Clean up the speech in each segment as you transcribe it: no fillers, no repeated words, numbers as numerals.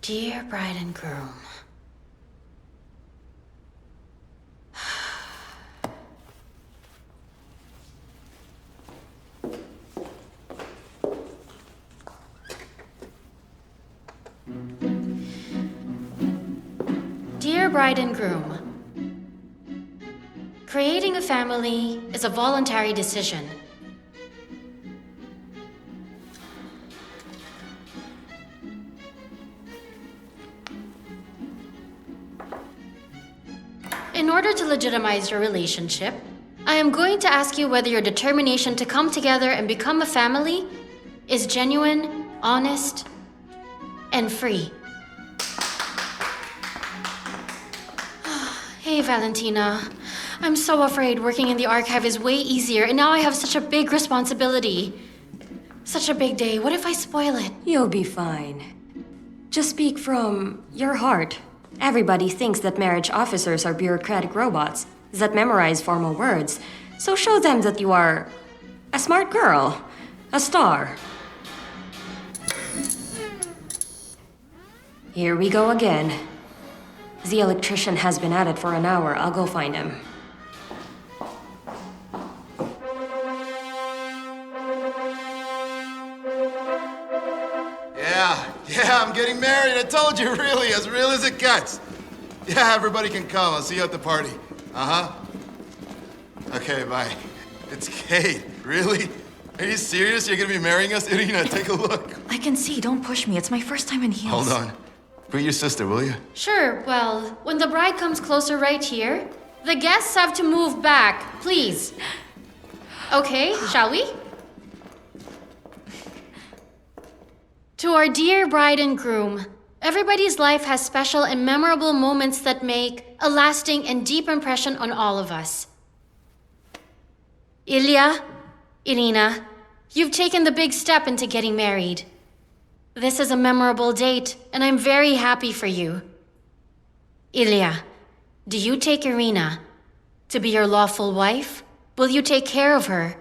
Dear bride and groom. Dear bride and groom. Creating a family is a voluntary decision. In order to legitimize your relationship, I am going to ask you whether your determination to come together and become a family is genuine, honest, and free. Hey, Valentina. I'm so afraid working in the archive is way easier, and now I have such a big responsibility. Such a big day. What if I spoil it? You'll be fine. Just speak from your heart. Everybody thinks that marriage officers are bureaucratic robots that memorize formal words. So show them that you are a smart girl, a star. Here we go again. The electrician has been at it for an hour. I'll go find him. Yeah, I'm getting married. I told you, really, as real as it gets. Yeah, everybody can come. I'll see you at the party. Uh-huh. Okay, bye. It's Kate. Really? Are you serious? You're gonna be marrying us? Irina, take a look. I can see. Don't push me. It's my first time in heels. Hold on. Bring your sister, will you? Sure, well, when the bride comes closer right here, the guests have to move back, please. Okay, shall we? To our dear bride and groom, everybody's life has special and memorable moments that make a lasting and deep impression on all of us. Ilya, Irina, you've taken the big step into getting married. This is a memorable date, and I'm very happy for you. Ilya, do you take Irina to be your lawful wife? Will you take care of her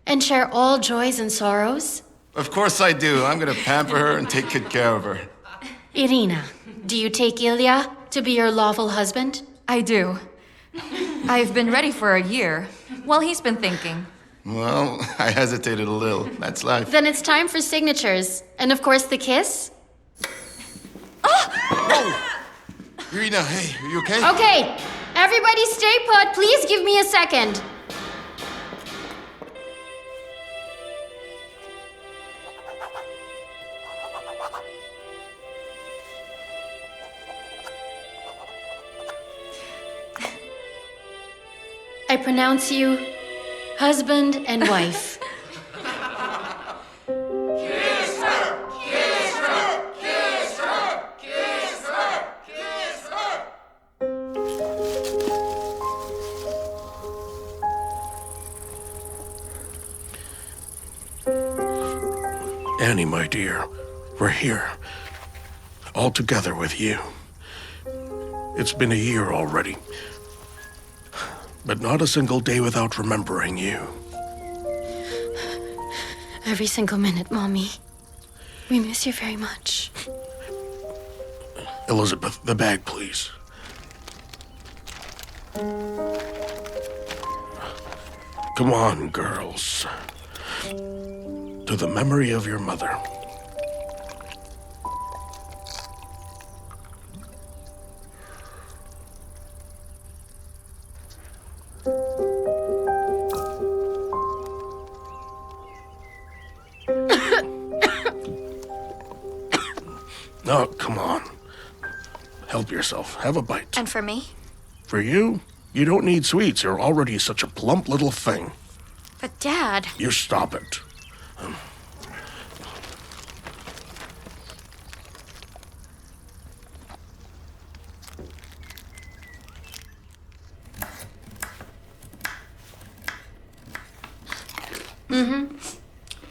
and share all joys and sorrows? Of course I do. I'm gonna pamper her and take good care of her. Irina, do you take Ilya to be your lawful husband? I do. I've been ready for a year. Well, he's been thinking. Well, I hesitated a little. That's life. Then it's time for signatures. And of course, the kiss. Whoa! Irina, hey, are you okay? Okay, everybody stay put. Please give me a second. I pronounce you husband and wife. Kiss her! Kiss her! Kiss her! Kiss her! Kiss her! Annie, my dear, we're here. All together with you. It's been a year already. But not a single day without remembering you. Every single minute, Mommy. We miss you very much. Elizabeth, the bag, please. Come on, girls. To the memory of your mother. No, come on. Help yourself. Have a bite. And for me? For you? You don't need sweets. You're already such a plump little thing. But Dad... You stop it.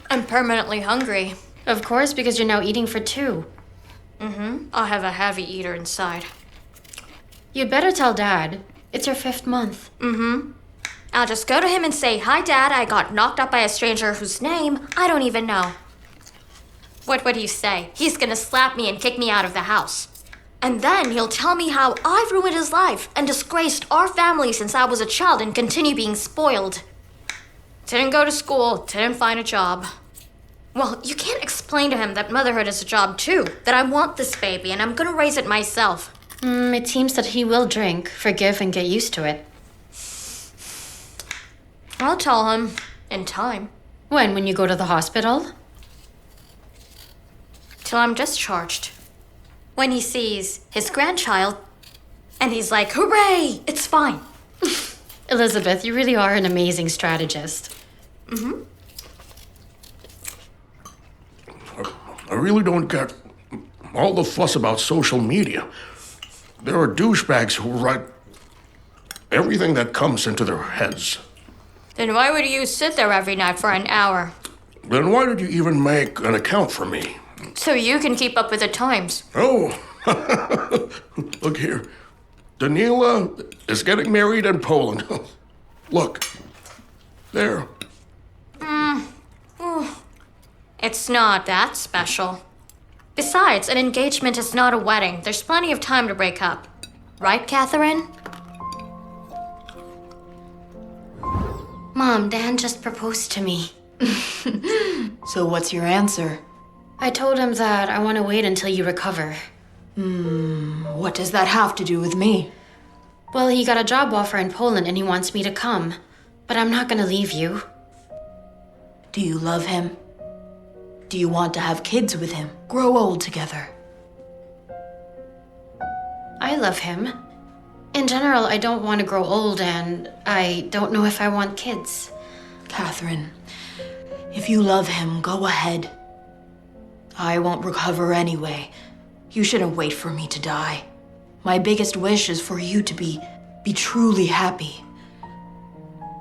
I'm permanently hungry. Of course, because you're now eating for two. I'll have a heavy eater inside. You'd better tell Dad. It's your 5th month. I'll just go to him and say, "Hi, Dad, I got knocked up by a stranger whose name I don't even know." What would he say? He's gonna slap me and kick me out of the house. And then he'll tell me how I've ruined his life and disgraced our family since I was a child and continue being spoiled. Didn't go to school, didn't find a job. Well, you can't explain to him that motherhood is a job too, that I want this baby and I'm gonna raise it myself. It seems that he will drink, forgive, and get used to it. I'll tell him in time. When you go to the hospital? Till I'm discharged. When he sees his grandchild, and he's like, hooray, it's fine. Elizabeth, you really are an amazing strategist. I really don't get all the fuss about social media. There are douchebags who write everything that comes into their heads. Then why would you sit there every night for an hour? Then why did you even make an account for me? So you can keep up with the times. Oh, look here. Danila is getting married in Poland. Look, there. It's not that special. Besides, an engagement is not a wedding. There's plenty of time to break up. Right, Catherine? Mom, Dan just proposed to me. So what's your answer? I told him that I want to wait until you recover. What does that have to do with me? Well, he got a job offer in Poland and he wants me to come. But I'm not gonna leave you. Do you love him? Do you want to have kids with him? Grow old together? I love him. In general, I don't want to grow old and I don't know if I want kids. Catherine, if you love him, go ahead. I won't recover anyway. You shouldn't wait for me to die. My biggest wish is for you to be truly happy.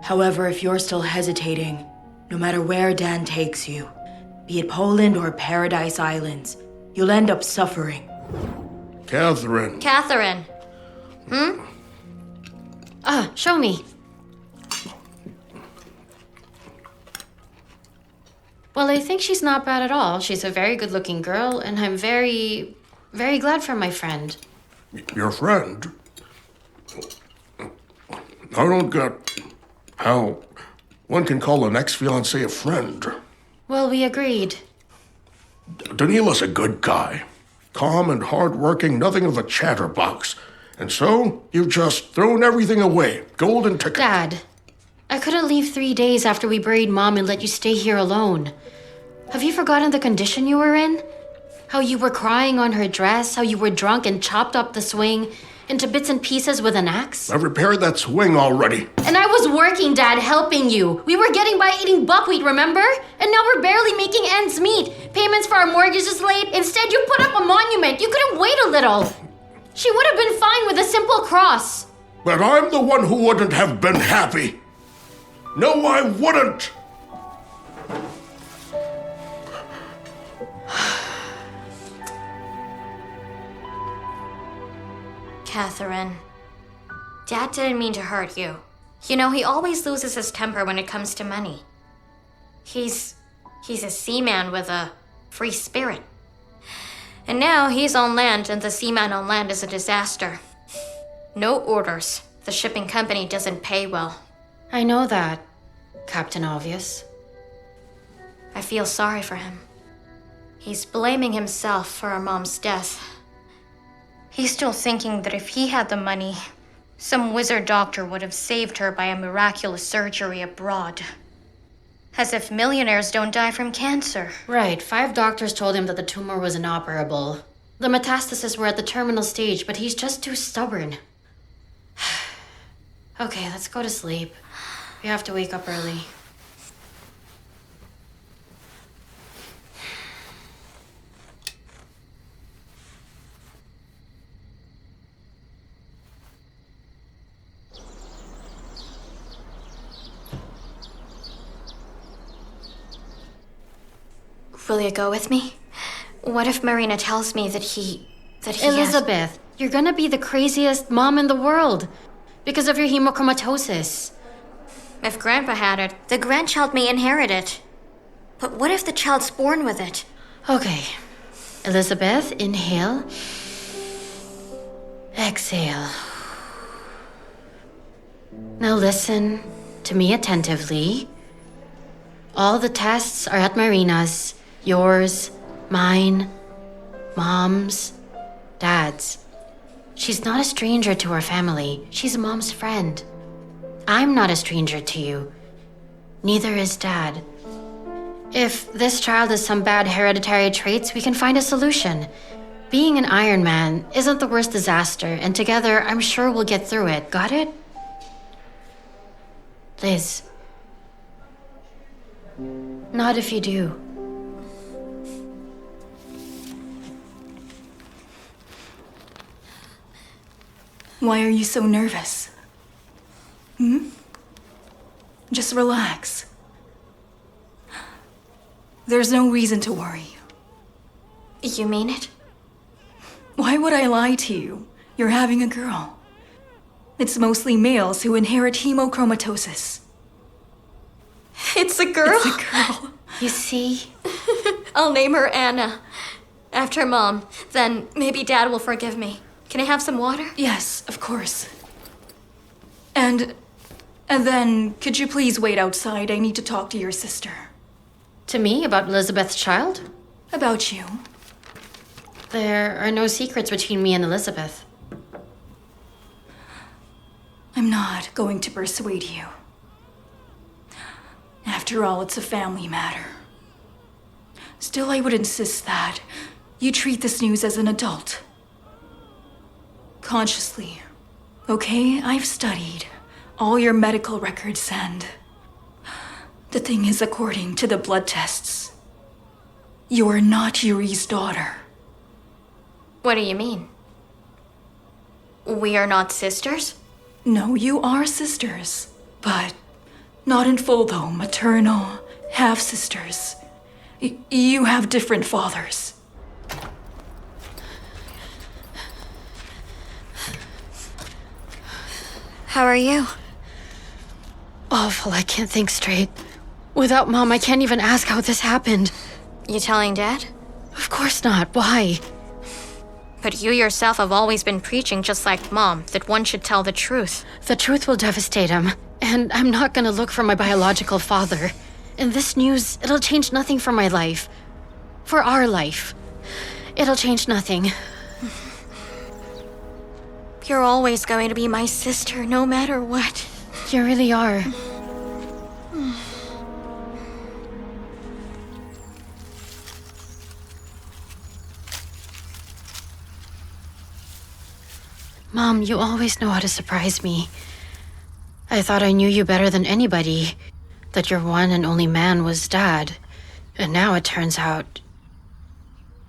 However, if you're still hesitating, no matter where Dan takes you, be it Poland or Paradise Islands, you'll end up suffering. Catherine. Catherine. Show me. Well, I think she's not bad at all. She's a very good-looking girl, and I'm very, very glad for my friend. Your friend? I don't get how one can call an ex-fiancé a friend. Well, we agreed. Danila's a good guy. Calm and hardworking, nothing of a chatterbox. And so, you've just thrown everything away. Golden ticket. Dad, I couldn't leave 3 days after we buried Mom and let you stay here alone. Have you forgotten the condition you were in? How you were crying on her dress, how you were drunk and chopped up the swing into bits and pieces with an axe? I repaired that swing already. And I was working, Dad, helping you. We were getting by eating buckwheat, remember? And now we're barely making ends meet. Payments for our mortgage is late. Instead, you put up a monument. You couldn't wait a little. She would have been fine with a simple cross. But I'm the one who wouldn't have been happy. No, I wouldn't. Catherine. Dad didn't mean to hurt you. You know, he always loses his temper when it comes to money. He's a seaman with a free spirit. And now he's on land, and the seaman on land is a disaster. No orders. The shipping company doesn't pay well. I know that, Captain Obvious. I feel sorry for him. He's blaming himself for our mom's death. He's still thinking that if he had the money, some wizard doctor would have saved her by a miraculous surgery abroad. As if millionaires don't die from cancer. Right, 5 doctors told him that the tumor was inoperable. The metastases were at the terminal stage, but he's just too stubborn. Okay, let's go to sleep. We have to wake up early. Will you go with me? What if Marina tells me that he Elizabeth, you're gonna be the craziest mom in the world because of your hemochromatosis. If Grandpa had it, the grandchild may inherit it. But what if the child's born with it? Okay. Elizabeth, inhale. Exhale. Now listen to me attentively. All the tests are at Marina's. Yours, mine, Mom's, Dad's. She's not a stranger to our family. She's Mom's friend. I'm not a stranger to you. Neither is Dad. If this child has some bad hereditary traits, we can find a solution. Being an Iron Man isn't the worst disaster, and together I'm sure we'll get through it. Got it? Liz. Not if you do. Why are you so nervous? Just relax. There's no reason to worry. You mean it? Why would I lie to you? You're having a girl. It's mostly males who inherit hemochromatosis. It's a girl? It's a girl. You see? I'll name her Anna. After Mom. Then maybe Dad will forgive me. Can I have some water? Yes, of course. And then, could you please wait outside? I need to talk to your sister. To me about Elizabeth's child? About you. There are no secrets between me and Elizabeth. I'm not going to persuade you. After all, it's a family matter. Still, I would insist that you treat this news as an adult. Consciously. Okay, I've studied all your medical records and... The thing is, according to the blood tests, you're not Yuri's daughter. What do you mean? We are not sisters? No, you are sisters. But not in full, though. Maternal, half-sisters. You have different fathers. How are you? Awful, I can't think straight. Without Mom, I can't even ask how this happened. You telling Dad? Of course not. Why? But you yourself have always been preaching, just like Mom, that one should tell the truth. The truth will devastate him, and I'm not gonna look for my biological father. And this news, it'll change nothing for my life. For our life. It'll change nothing. You're always going to be my sister, no matter what. You really are. Mom, you always know how to surprise me. I thought I knew you better than anybody. That your one and only man was Dad. And now it turns out...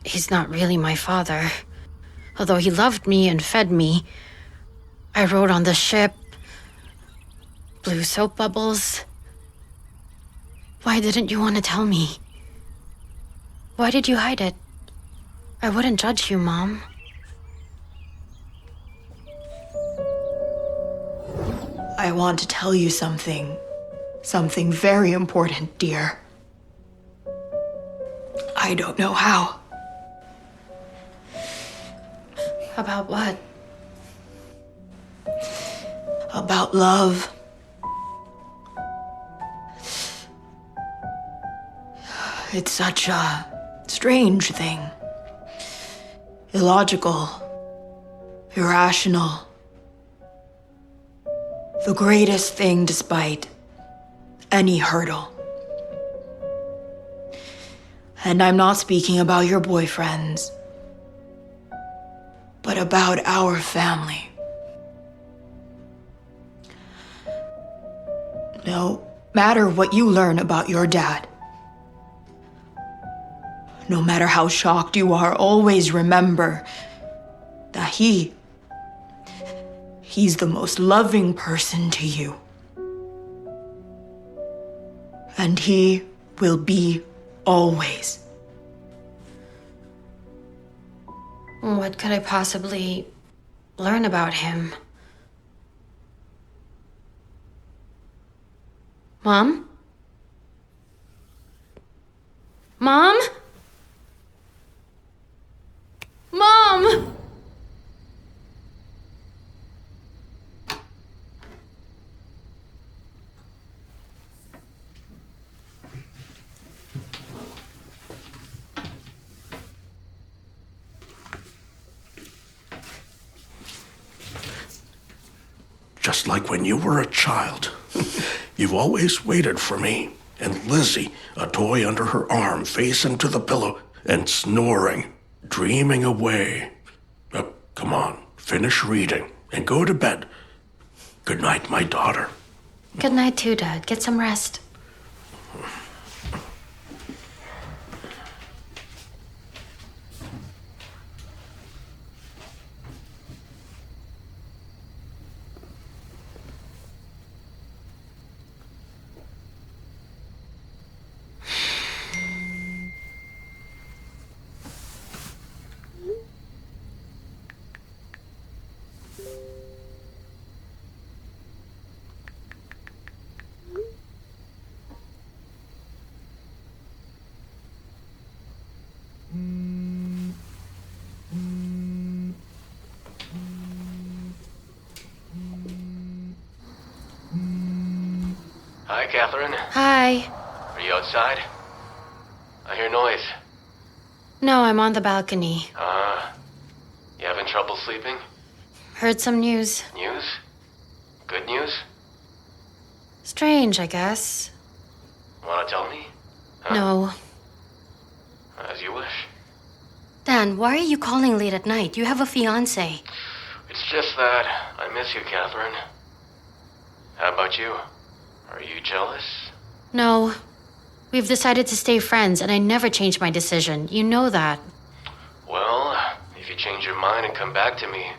he's not really my father. Although he loved me and fed me. I rode on the ship. Blew soap bubbles. Why didn't you want to tell me? Why did you hide it? I wouldn't judge you, Mom. I want to tell you something. Something very important, dear. I don't know how. About what? About love. It's such a strange thing. Illogical. Irrational. The greatest thing despite any hurdle. And I'm not speaking about your boyfriends, but about our family. No matter what you learn about your dad, no matter how shocked you are, always remember that he's the most loving person to you. And he will be always. What could I possibly learn about him? Mom? Mom? Mom! Just like when you were a child. You've always waited for me. And Lizzie, a toy under her arm, face into the pillow and snoring, dreaming away. Come on, finish reading and go to bed. Good night, my daughter. Good night too, Dad. Get some rest. Hi, Catherine. Hi. Are you outside? I hear noise. No, I'm on the balcony. You having trouble sleeping? Heard some news. News? Good news? Strange, I guess. Wanna tell me? Huh? No. As you wish. Dan, why are you calling late at night? You have a fiancé. It's just that I miss you, Catherine. How about you? Are you jealous? No. We've decided to stay friends, and I never change my decision. You know that. Well, if you change your mind and come back to me,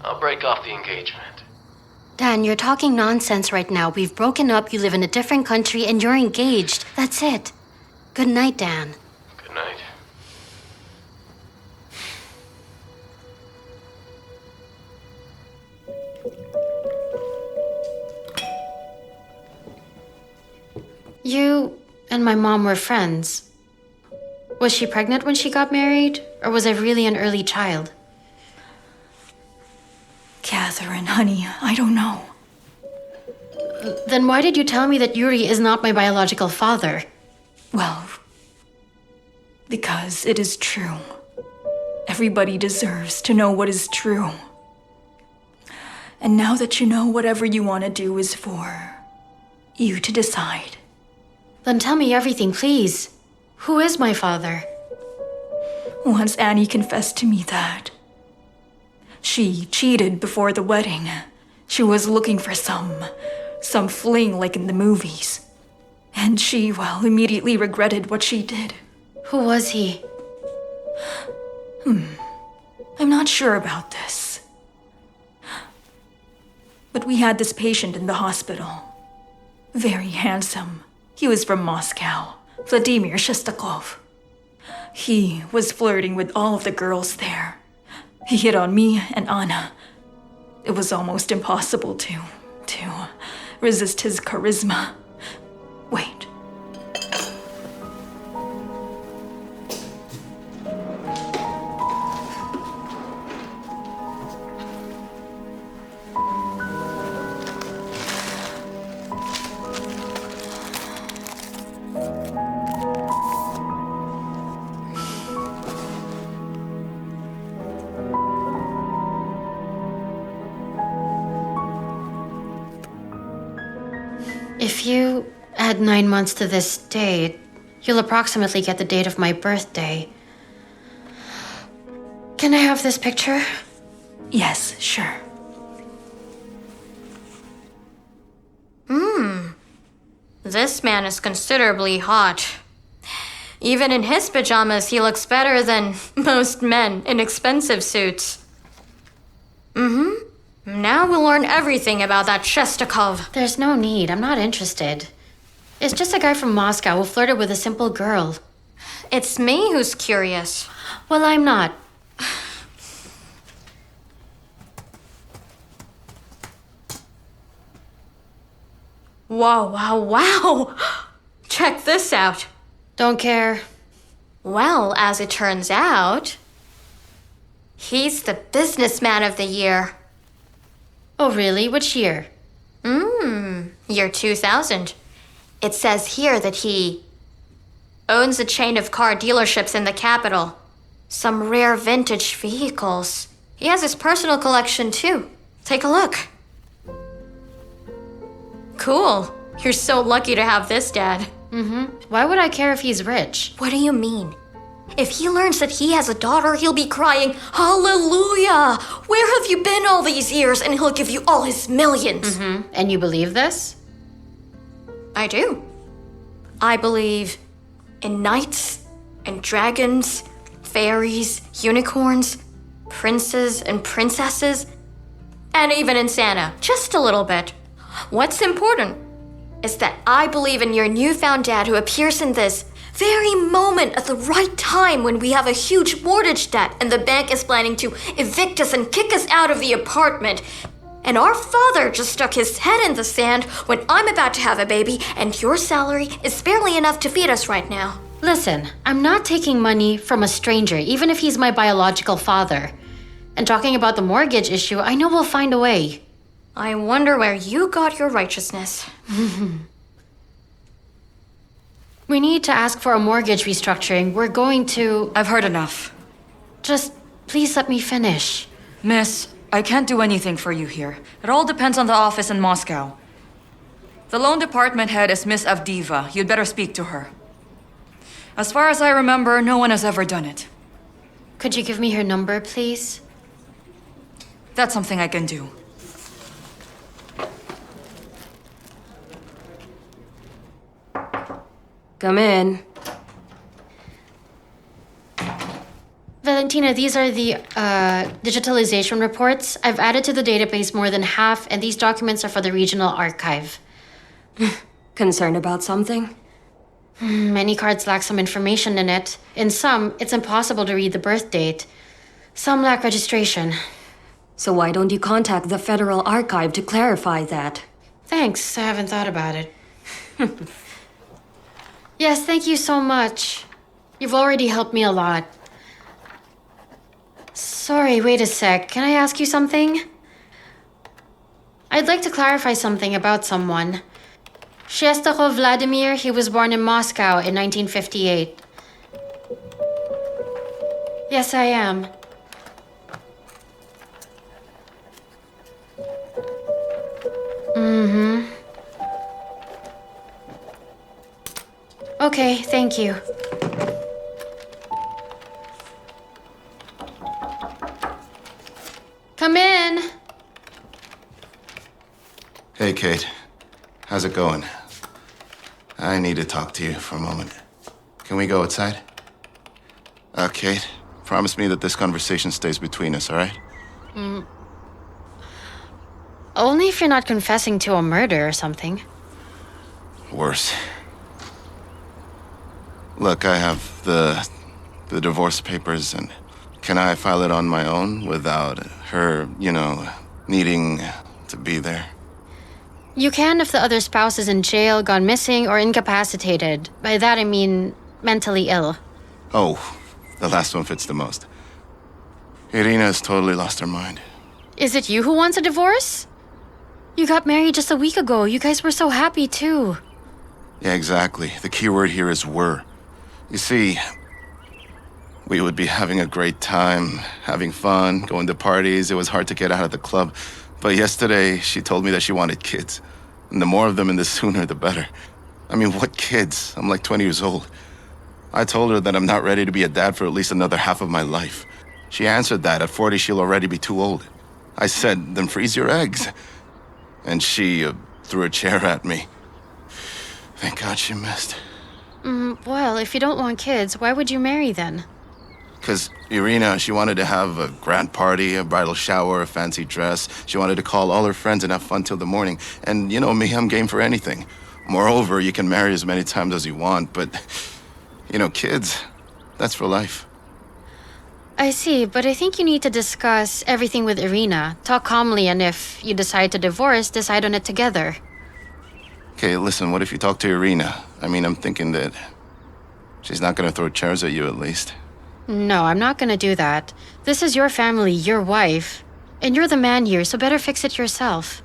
I'll break off the engagement. Dan, you're talking nonsense right now. We've broken up, you live in a different country, and you're engaged. That's it. Good night, Dan. Good night. You and my mom were friends. Was she pregnant when she got married? Or was I really an early child? Catherine, honey, I don't know. Then why did you tell me that Yuri is not my biological father? Well, because it is true. Everybody deserves to know what is true. And now that you know, whatever you want to do is for you to decide. Then tell me everything, please. Who is my father? Once Annie confessed to me that she cheated before the wedding. She was looking for some fling like in the movies. And she, well, immediately regretted what she did. Who was he? I'm not sure about this. But we had this patient in the hospital. Very handsome. He was from Moscow. Vladimir Shestakov. He was flirting with all of the girls there. He hit on me and Anna. It was almost impossible to resist his charisma. Wait. If you add 9 months to this date, you'll approximately get the date of my birthday. Can I have this picture? Yes, sure. This man is considerably hot. Even in his pajamas, he looks better than most men in expensive suits. Now we'll learn everything about that Shestakov. There's no need. I'm not interested. It's just a guy from Moscow who flirted with a simple girl. It's me who's curious. Well, I'm not. Wow, wow, wow! Check this out. Don't care. Well, as it turns out, He's the businessman of the year. Oh, really? Which year? Year 2000. It says here that he owns a chain of car dealerships in the capital. Some rare vintage vehicles. He has his personal collection too. Take a look. Cool. You're so lucky to have this, Dad. Why would I care if he's rich? What do you mean? If he learns that he has a daughter, he'll be crying, "Hallelujah! Where have you been all these years?" And he'll give you all his millions. And you believe this? I do. I believe in knights and dragons, fairies, unicorns, princes and princesses, and even in Santa, just a little bit. What's important is that I believe in your newfound dad who appears in this very moment at the right time when we have a huge mortgage debt and the bank is planning to evict us and kick us out of the apartment. And our father just stuck his head in the sand when I'm about to have a baby and your salary is barely enough to feed us right now. Listen, I'm not taking money from a stranger, even if he's my biological father. And talking about the mortgage issue, I know we'll find a way. I wonder where you got your righteousness. We need to ask for a mortgage restructuring. We're going to... I've heard enough. Just please let me finish. Miss, I can't do anything for you here. It all depends on the office in Moscow. The loan department head is Miss Avdiva. You'd better speak to her. As far as I remember, no one has ever done it. Could you give me her number, please? That's something I can do. Come in. Valentina, these are the digitalization reports. I've added to the database more than half, and these documents are for the regional archive. Concerned about something? Many cards lack some information in it. In some, it's impossible to read the birth date. Some lack registration. So why don't you contact the Federal Archive to clarify that? Thanks, I haven't thought about it. Yes, thank you so much. You've already helped me a lot. Sorry, wait a sec. Can I ask you something? I'd like to clarify something about someone. Shestakov Vladimir, he was born in Moscow in 1958. Yes, I am. Okay, thank you. Come in. Hey, Kate. How's it going? I need to talk to you for a moment. Can we go outside? Kate, promise me that this conversation stays between us, all right? Only if you're not confessing to a murder or something. Worse. Look, I have the divorce papers, and can I file it on my own without her, needing to be there? You can if the other spouse is in jail, gone missing, or incapacitated. By that I mean mentally ill. Oh, the last one fits the most. Irina has totally lost her mind. Is it you who wants a divorce? You got married just a week ago. You guys were so happy too. Yeah, exactly. The key word here is were. You see, we would be having a great time, having fun, going to parties. It was hard to get out of the club. But yesterday, she told me that she wanted kids. And the more of them and the sooner, the better. I mean, what kids? I'm like 20 years old. I told her that I'm not ready to be a dad for at least another half of my life. She answered that at 40, she'll already be too old. I said, then freeze your eggs. And she threw a chair at me. Thank God she missed. Well, if you don't want kids, why would you marry then? Because Irina, she wanted to have a grand party, a bridal shower, a fancy dress. She wanted to call all her friends and have fun till the morning. And you know me, I'm game for anything. Moreover, you can marry as many times as you want, but, kids, that's for life. I see, but I think you need to discuss everything with Irina. Talk calmly, and if you decide to divorce, decide on it together. Okay, listen, what if you talk to Irina? I mean, I'm thinking that she's not gonna throw chairs at you, at least. No, I'm not gonna do that. This is your family, your wife. And you're the man here, so better fix it yourself.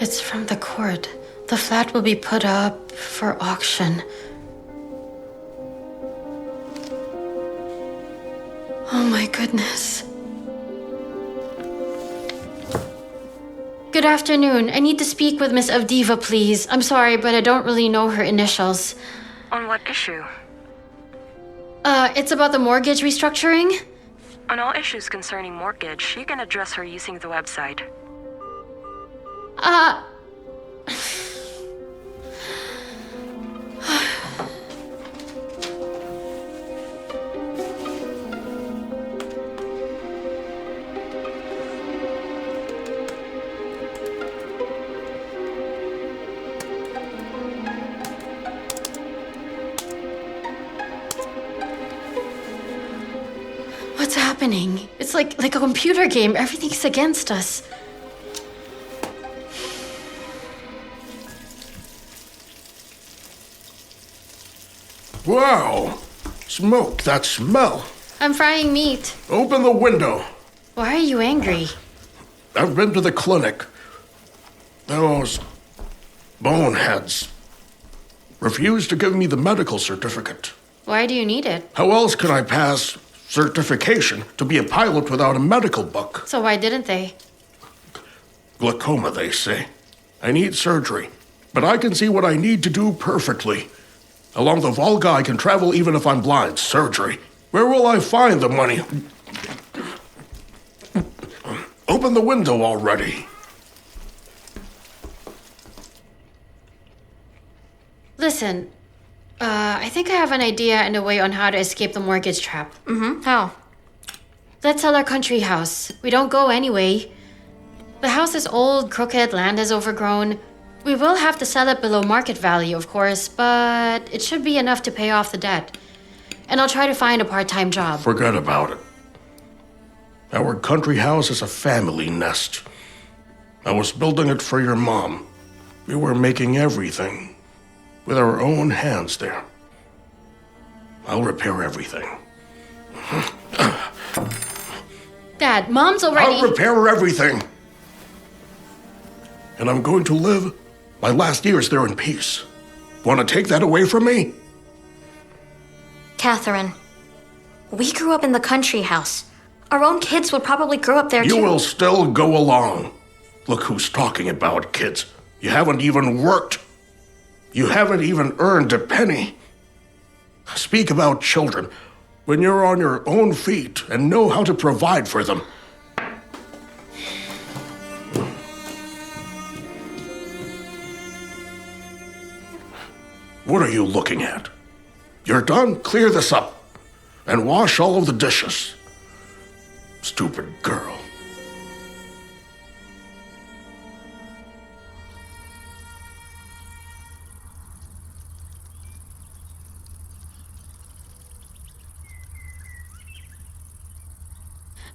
It's from the court. The flat will be put up for auction. Oh my goodness. Good afternoon. I need to speak with Miss Avdiva, please. I'm sorry, but I don't really know her initials. On what issue? It's about the mortgage restructuring. On all issues concerning mortgage, you can address her using the website. What's happening? It's like a computer game. Everything's against us. Wow! Smoke, that smell. I'm frying meat. Open the window. Why are you angry? I've been to the clinic. Those boneheads refused to give me the medical certificate. Why do you need it? How else can I pass certification to be a pilot without a medical book? So why didn't they? Glaucoma, they say. I need surgery, but I can see what I need to do perfectly. Along the Volga, I can travel even if I'm blind. Surgery. Where will I find the money? Open the window already. Listen, I think I have an idea and a way on how to escape the mortgage trap. How? Let's sell our country house. We don't go anyway. The house is old, crooked, land is overgrown. We will have to sell it below market value, of course, but it should be enough to pay off the debt. And I'll try to find a part-time job. Forget about it. Our country house is a family nest. I was building it for your mom. We were making everything with our own hands there. I'll repair everything. Dad, Mom's already... I'll repair everything. And I'm going to live my last years there in peace. Want to take that away from me? Catherine, we grew up in the country house. Our own kids would probably grow up there too. You will still go along. Look who's talking about kids. You haven't even worked. You haven't even earned a penny. Speak about children when you're on your own feet and know how to provide for them. What are you looking at? You're done? Clear this up and wash all of the dishes. Stupid girl.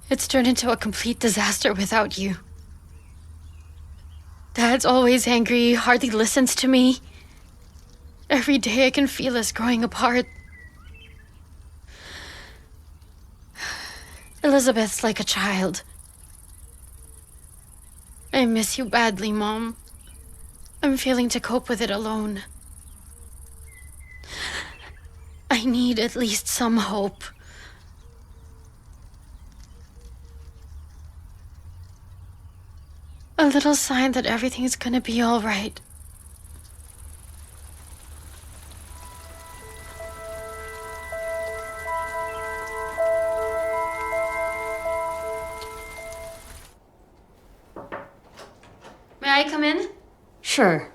It's turned into a complete disaster without you. Dad's always angry, hardly listens to me. Every day I can feel us growing apart. Elizabeth's like a child. I miss you badly, Mom. I'm failing to cope with it alone. I need at least some hope. A little sign that everything's gonna be all right. May I come in? Sure.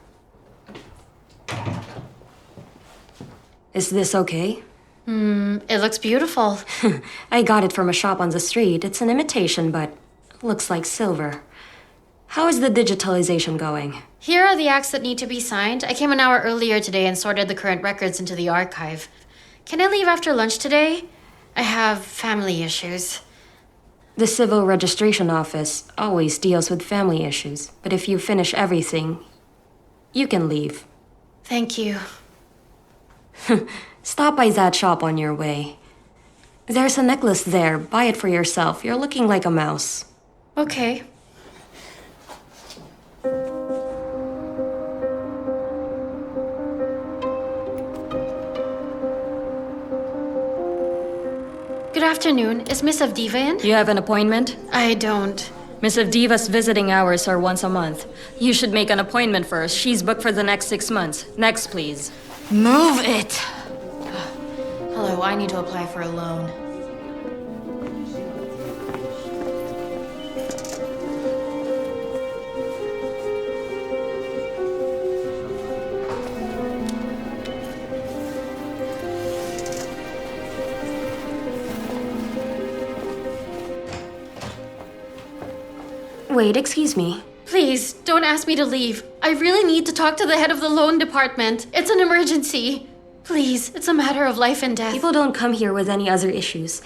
Is this okay? It looks beautiful. I got it from a shop on the street. It's an imitation, but looks like silver. How is the digitalization going? Here are the acts that need to be signed. I came an hour earlier today and sorted the current records into the archive. Can I leave after lunch today? I have family issues. The civil registration office always deals with family issues, but if you finish everything, you can leave. Thank you. Stop by that shop on your way. There's a necklace there. Buy it for yourself. You're looking like a mouse. Okay. Good afternoon. Is Miss Avdiva in? You have an appointment? I don't. Miss Avdiva's visiting hours are once a month. You should make an appointment first. She's booked for the next 6 months. Next, please. Move it! Hello, I need to apply for a loan. Wait, excuse me. Please, don't ask me to leave. I really need to talk to the head of the loan department. It's an emergency. Please, it's a matter of life and death. People don't come here with any other issues.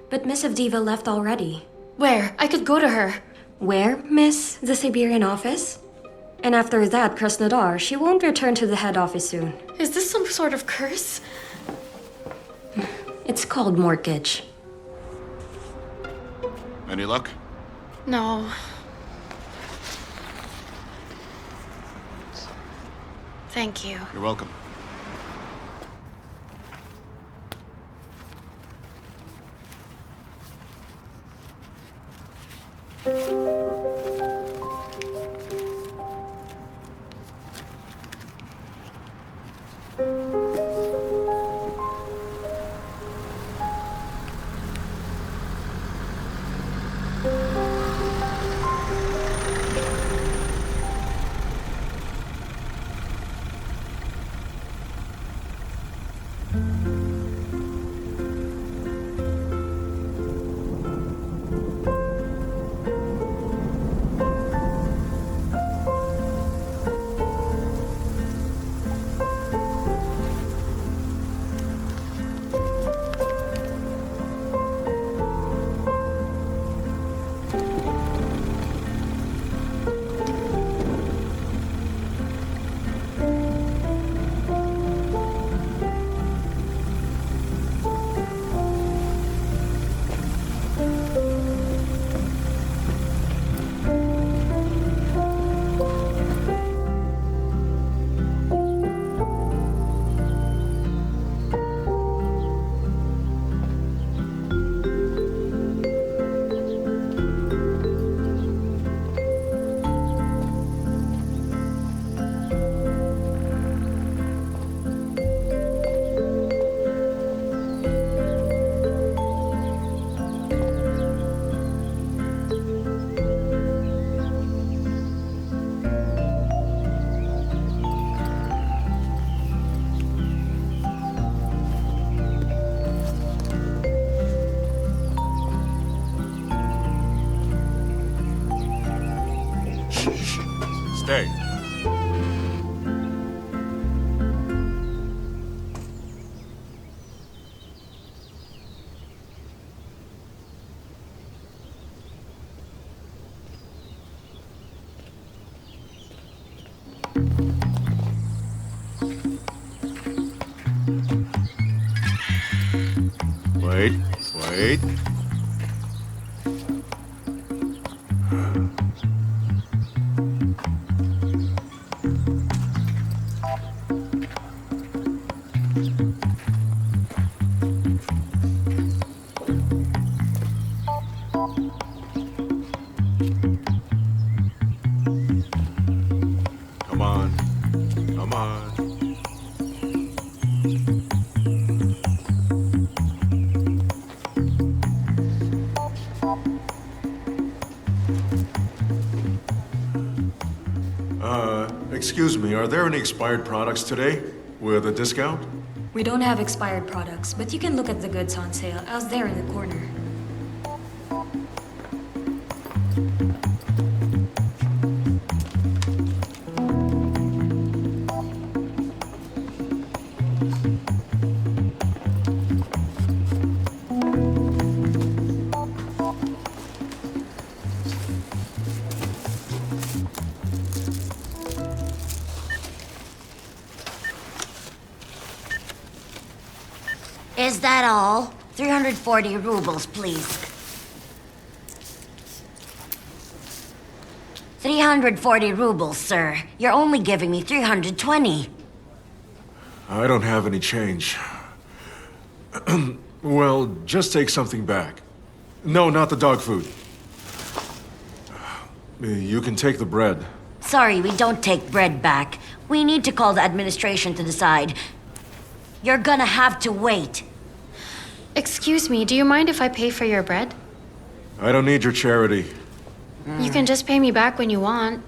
But Miss Avdiva left already. Where? I could go to her. Where, Miss? The Siberian office? And after that, Krasnodar. She won't return to the head office soon. Is this some sort of curse? It's called mortgage. Any luck? No. Thank you. You're welcome. Stay. Wait. Come on. Excuse me, are there any expired products today with a discount? We don't have expired products, but you can look at the goods on sale out there in the corner. Is that all? 340 rubles, please. 340 rubles, sir. You're only giving me 320. I don't have any change. Well, just take something back. No, not the dog food. You can take the bread. Sorry, we don't take bread back. We need to call the administration to decide. You're gonna have to wait. Excuse me, do you mind if I pay for your bread? I don't need your charity. You can just pay me back when you want.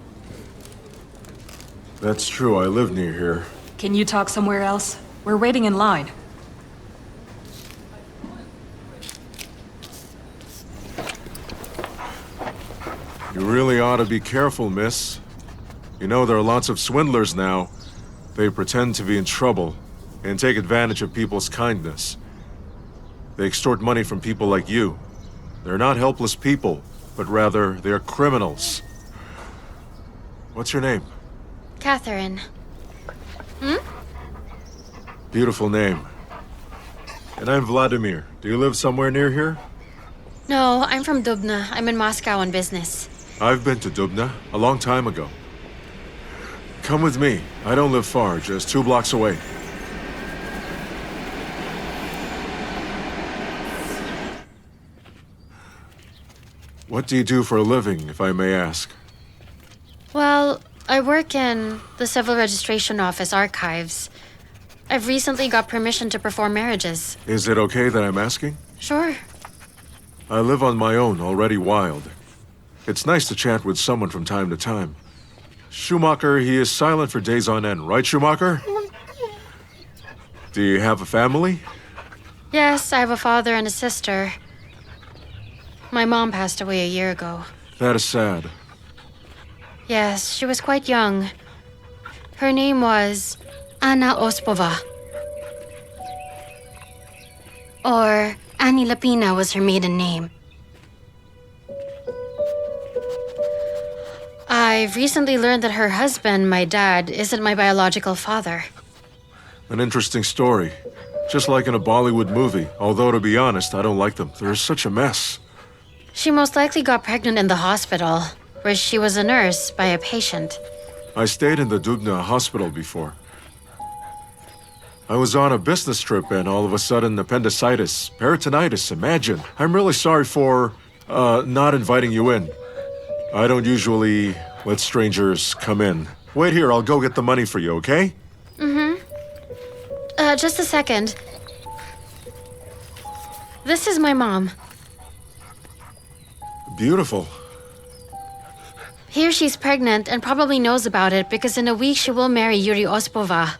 That's true, I live near here. Can you talk somewhere else? We're waiting in line. You really ought to be careful, miss. You know, there are lots of swindlers now. They pretend to be in trouble and take advantage of people's kindness. They extort money from people like you. They're not helpless people, but rather they're criminals. What's your name? Catherine. Beautiful name. And I'm Vladimir. Do you live somewhere near here? No, I'm from Dubna. I'm in Moscow on business. I've been to Dubna a long time ago. Come with me. I don't live far, just 2 blocks away. What do you do for a living, if I may ask? Well, I work in the Civil Registration Office archives. I've recently got permission to perform marriages. Is it okay that I'm asking? Sure. I live on my own, already wild. It's nice to chat with someone from time to time. Schumacher, he is silent for days on end, right, Schumacher? Do you have a family? Yes, I have a father and a sister. My mom passed away a year ago. That is sad. Yes, she was quite young. Her name was Anna Ospova. Or Annie Lapina was her maiden name. I've recently learned that her husband, my dad, isn't my biological father. An interesting story. Just like in a Bollywood movie, although to be honest, I don't like them. They're such a mess. She most likely got pregnant in the hospital, where she was a nurse by a patient. I stayed in the Dubna hospital before. I was on a business trip and all of a sudden appendicitis, peritonitis, imagine. I'm really sorry for, not inviting you in. I don't usually let strangers come in. Wait here, I'll go get the money for you, okay? Just a second. This is my mom. Beautiful. Here she's pregnant and probably knows about it because in a week she will marry Yuri Ospova.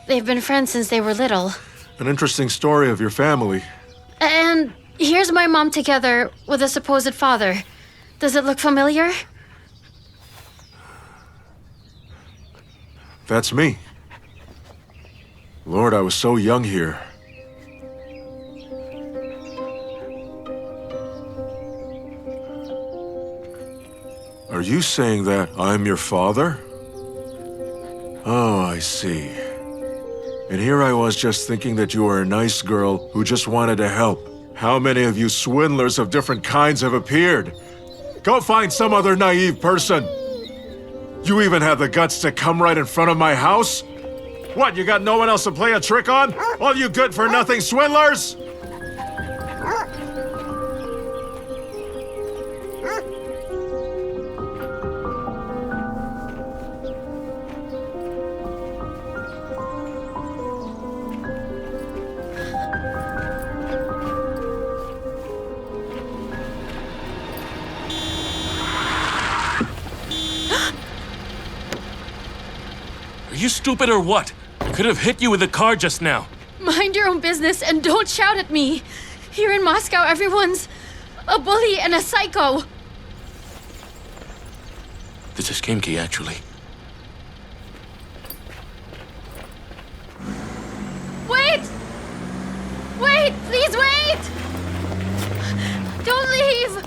They've been friends since they were little. An interesting story of your family. And here's my mom together with a supposed father. Does it look familiar? That's me. Lord, I was so young here. Are you saying that I'm your father? Oh, I see. And here I was just thinking that you were a nice girl who just wanted to help. How many of you swindlers of different kinds have appeared? Go find some other naive person. You even have the guts to come right in front of my house? What, you got no one else to play a trick on? All you good-for-nothing swindlers? Are you stupid or what? could have hit you with a car just now. Mind your own business and don't shout at me. Here in Moscow, everyone's a bully and a psycho. This is Kimki, actually. Wait! Wait! Please wait! Don't leave!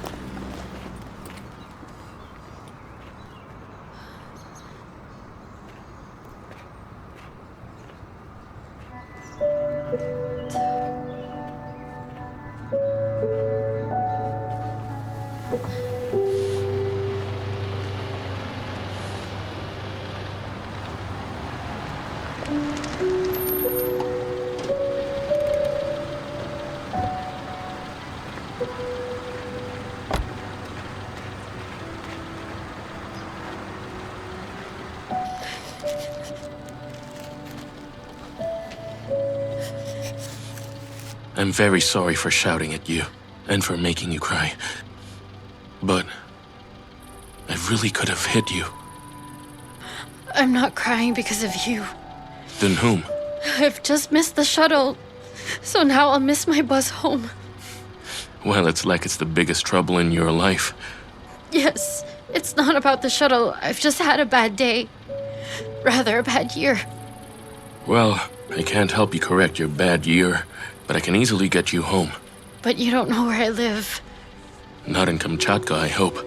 I'm very sorry for shouting at you and for making you cry. But I really could have hit you. I'm not crying because of you. Then whom? I've just missed the shuttle. So now I'll miss my bus home. Well, it's like it's the biggest trouble in your life. Yes, it's not about the shuttle. I've just had a bad day. Rather, a bad year. Well, I can't help you correct your bad year, but I can easily get you home. But you don't know where I live. Not in Kamchatka, I hope.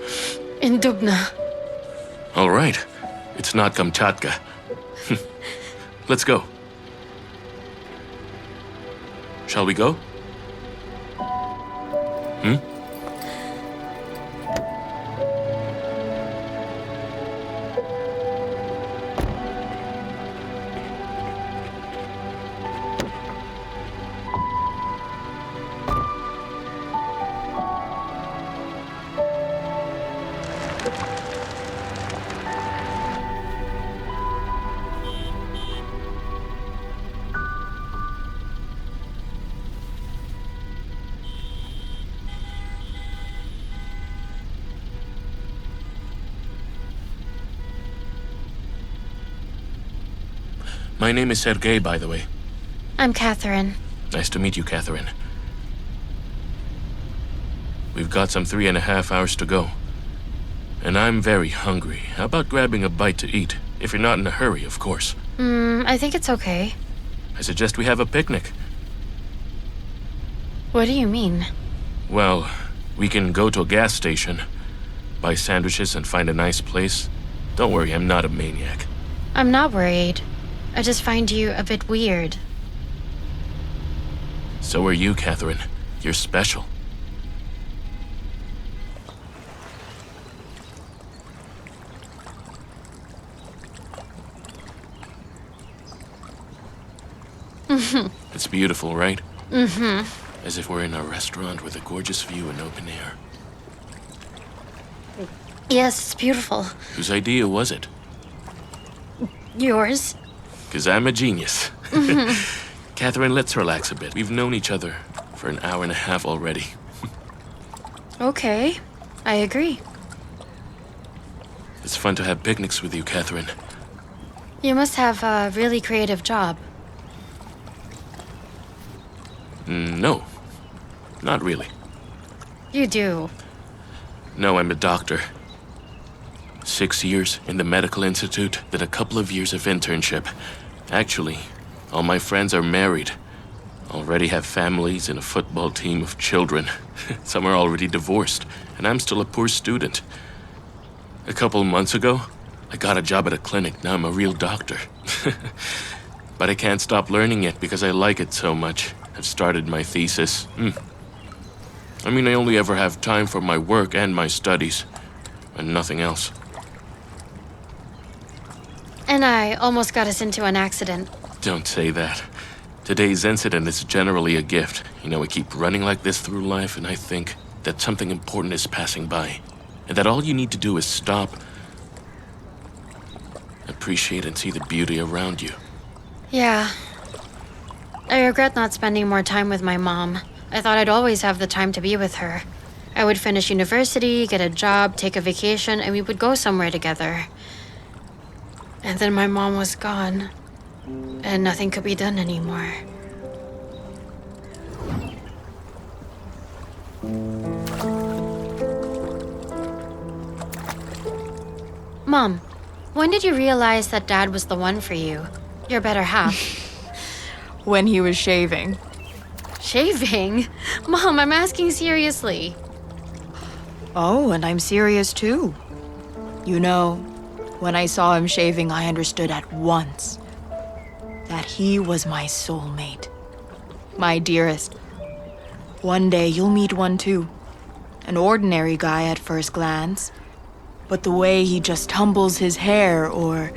In Dubna. All right. It's not Kamchatka. Let's go. Shall we go? My name is Sergei, by the way. I'm Catherine. Nice to meet you, Catherine. We've got some 3.5 hours to go. And I'm very hungry. How about grabbing a bite to eat? If you're not in a hurry, of course. I think it's okay. I suggest we have a picnic. What do you mean? Well, we can go to a gas station, buy sandwiches and find a nice place. Don't worry, I'm not a maniac. I'm not worried. I just find you a bit weird. So are you, Catherine. You're special. It's beautiful, right? As if we're in a restaurant with a gorgeous view and open air. Yes, it's beautiful. Whose idea was it? Yours? 'Cause I'm a genius. Catherine, let's relax a bit. We've known each other for 1.5 hours already. Okay, I agree. It's fun to have picnics with you, Catherine. You must have a really creative job. No, not really. You do. No, I'm a doctor. 6 years in the medical institute, then a couple of years of internship. Actually, all my friends are married. Already have families and a football team of children. Some are already divorced, and I'm still a poor student. A couple months ago, I got a job at a clinic. Now I'm a real doctor. But I can't stop learning it because I like it so much. I've started my thesis. I mean, I only ever have time for my work and my studies, and nothing else. And I almost got us into an accident. Don't say that. Today's incident is generally a gift. You know, we keep running like this through life, and I think that something important is passing by. And that all you need to do is stop, appreciate, and see the beauty around you. Yeah. I regret not spending more time with my mom. I thought I'd always have the time to be with her. I would finish university, get a job, take a vacation, and we would go somewhere together. And then my mom was gone. and nothing could be done anymore. Mom, when did you realize that Dad was the one for you? Your better half. When he was shaving. Shaving? Mom, I'm asking seriously. Oh, and I'm serious too. You know, when I saw him shaving, I understood at once that he was my soulmate. My dearest. One day you'll meet one too. An ordinary guy at first glance. But the way he just tumbles his hair, or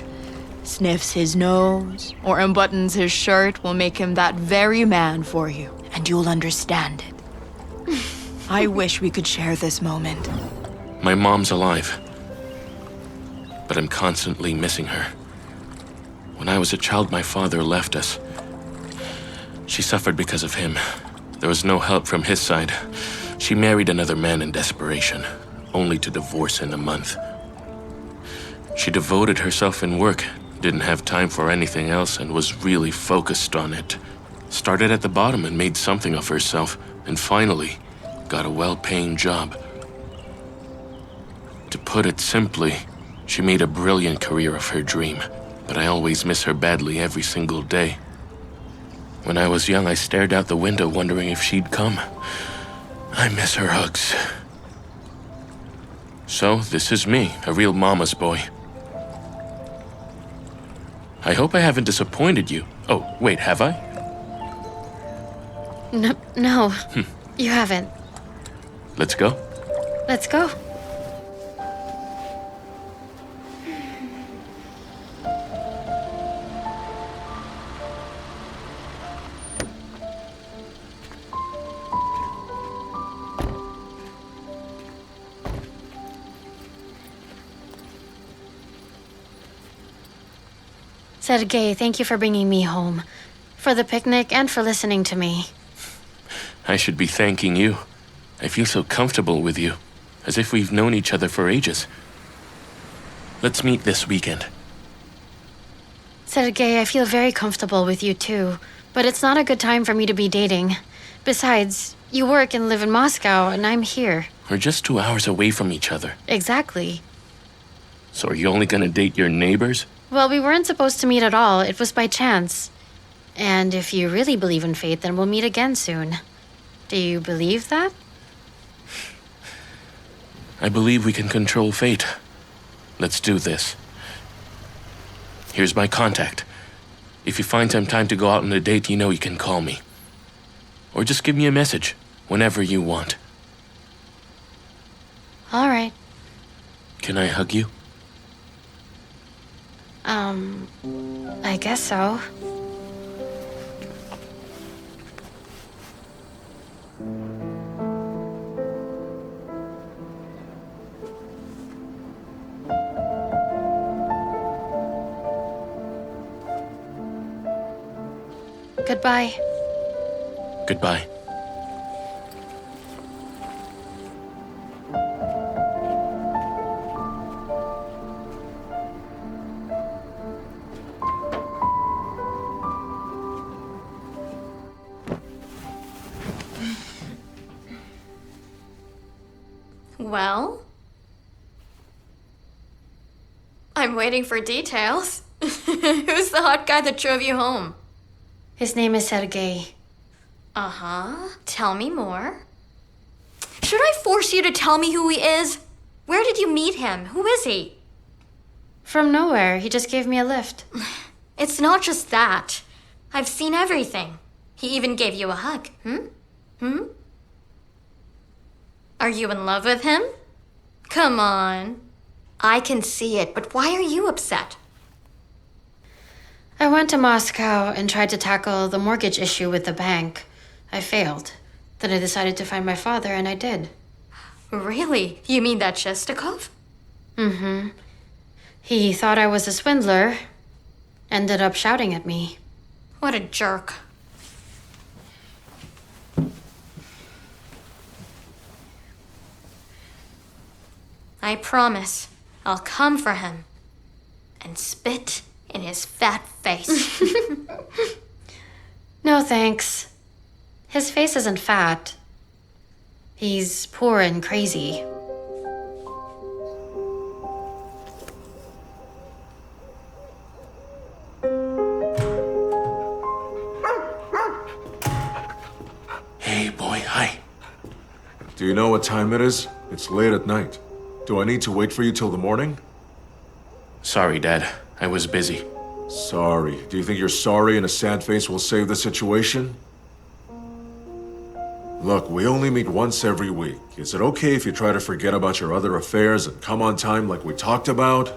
sniffs his nose, or unbuttons his shirt will make him that very man for you, and you'll understand it. I wish we could share this moment. My mom's alive, but I'm constantly missing her. When I was a child, my father left us. She suffered because of him. There was no help from his side. She married another man in desperation, only to divorce in a month. She devoted herself in work, didn't have time for anything else, and was really focused on it. Started at the bottom and made something of herself, and finally got a well-paying job. To put it simply, she made a brilliant career of her dream, but I always miss her badly every single day. When I was young, I stared out the window wondering if she'd come. I miss her hugs. So, this is me, a real mama's boy. I hope I haven't disappointed you. Oh, wait, have I? No, you haven't. Let's go. Let's go. Sergei, thank you for bringing me home, for the picnic, and for listening to me. I should be thanking you. I feel so comfortable with you, as if we've known each other for ages. Let's meet this weekend. Sergei, I feel very comfortable with you too, but it's not a good time for me to be dating. Besides, you work and live in Moscow, and I'm here. We're just 2 hours away from each other. Exactly. So are you only gonna date your neighbors? Well, we weren't supposed to meet at all. It was by chance. And if you really believe in fate, then we'll meet again soon. Do you believe that? I believe we can control fate. Let's do this. Here's my contact. If you find some time to go out on a date, you know you can call me. Or just give me a message whenever you want. All right. Can I hug you? I guess so. Goodbye. Goodbye. Well? I'm waiting for details. Who's the hot guy that drove you home? His name is Sergei. Uh-huh. Tell me more. Should I force you to tell me who he is? Where did you meet him? Who is he? From nowhere, he just gave me a lift. It's not just that. I've seen everything. He even gave you a hug. Are you in love with him? Come on. I can see it, but why are you upset? I went to Moscow and tried to tackle the mortgage issue with the bank. I failed. Then I decided to find my father, and I did. Really? You mean that Shestakov? Mm-hmm. He thought I was a swindler. Ended up shouting at me. What a jerk. I promise I'll come for him and spit in his fat face. No thanks. His face isn't fat. He's poor and crazy. Hey, boy, hi. Do you know what time it is? It's late at night. Do I need to wait for you till the morning? Sorry, Dad. I was busy. Sorry. Do you think your sorry and a sad face will save the situation? Look, we only meet once every week. Is it okay if you try to forget about your other affairs and come on time like we talked about?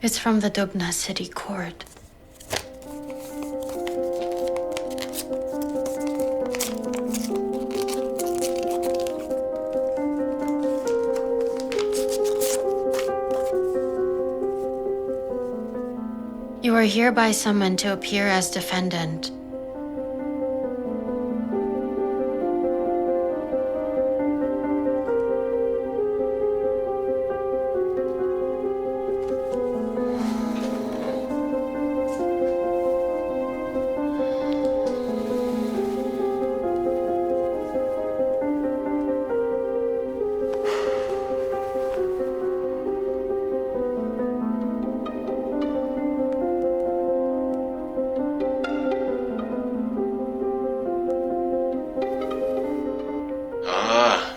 It's from the Dubna City Court. You are hereby summoned to appear as defendant.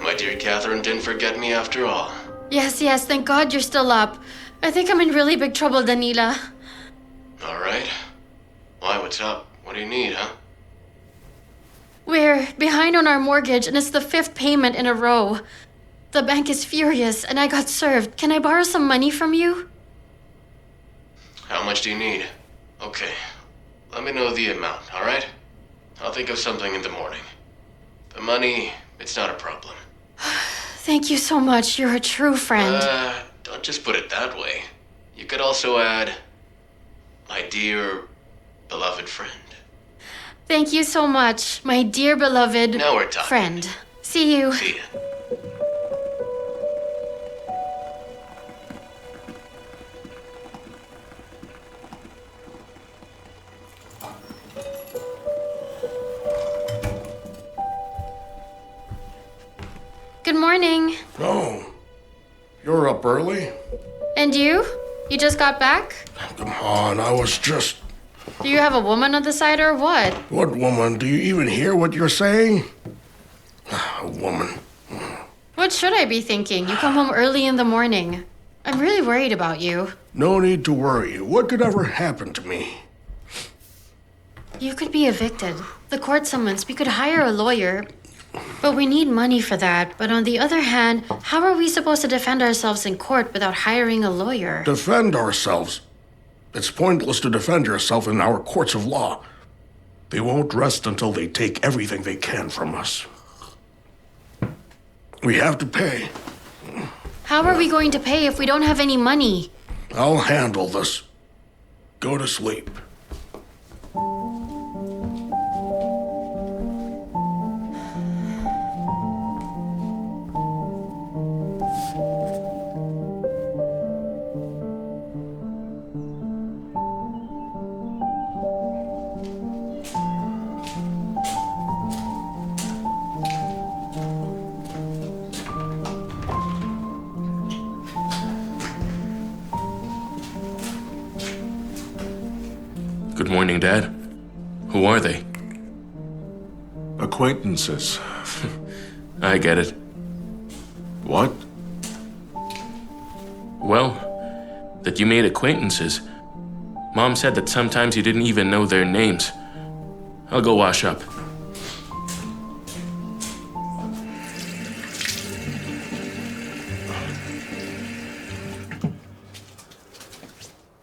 My dear Catherine didn't forget me after all. Yes, thank God you're still up. I think I'm in really big trouble, Danila. All right. Why, what's up? What do you need, huh? We're behind on our mortgage, and it's the 5th payment in a row. The bank is furious, and I got served. Can I borrow some money from you? How much do you need? Okay. Let me know the amount, all right? I'll think of something in the morning. The money, it's not a problem. Thank you so much. You're a true friend. Don't just put it that way. You could also add, my dear, beloved friend. Thank you so much, my dear beloved Now we're talking. friend. See you. See ya. Good morning. Oh, you're up early? And you? You just got back? Come on, I was just... Do you have a woman on the side or what? What woman? Do you even hear what you're saying? A woman. What should I be thinking? You come home early in the morning. I'm really worried about you. No need to worry. What could ever happen to me? You could be evicted. The court summons. We could hire a lawyer. But we need money for that. But on the other hand, how are we supposed to defend ourselves in court without hiring a lawyer? Defend ourselves? It's pointless to defend yourself in our courts of law. They won't rest until they take everything they can from us. We have to pay. How are we going to pay if we don't have any money? I'll handle this. Go to sleep. Good morning, Dad. Who are they? Acquaintances. I get it. What? Well, that you made acquaintances. Mom said that sometimes you didn't even know their names. I'll go wash up.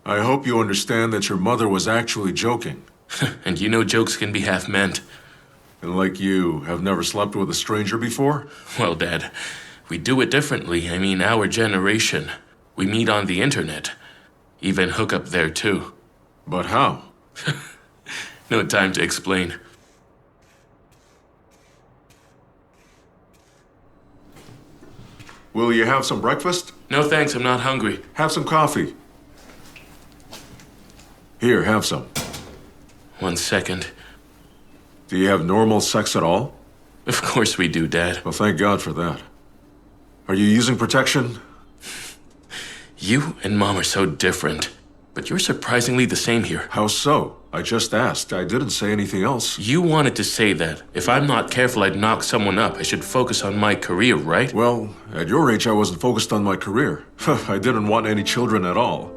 I hope you understand that your mother was actually joking. And you know jokes can be half meant. And like you, have never slept with a stranger before? Well, Dad, we do it differently. I mean, our generation. We meet on the internet. Even hook up there, too. But how? No time to explain. Will you have some breakfast? No thanks, I'm not hungry. Have some coffee. Here, have some. 1 second. Do you have normal sex at all? Of course we do, Dad. Well, thank God for that. Are you using protection? You and Mom are so different. But you're surprisingly the same here. How so? I just asked. I didn't say anything else. You wanted to say that if I'm not careful, I'd knock someone up. I should focus on my career, right? Well, at your age, I wasn't focused on my career. I didn't want any children at all.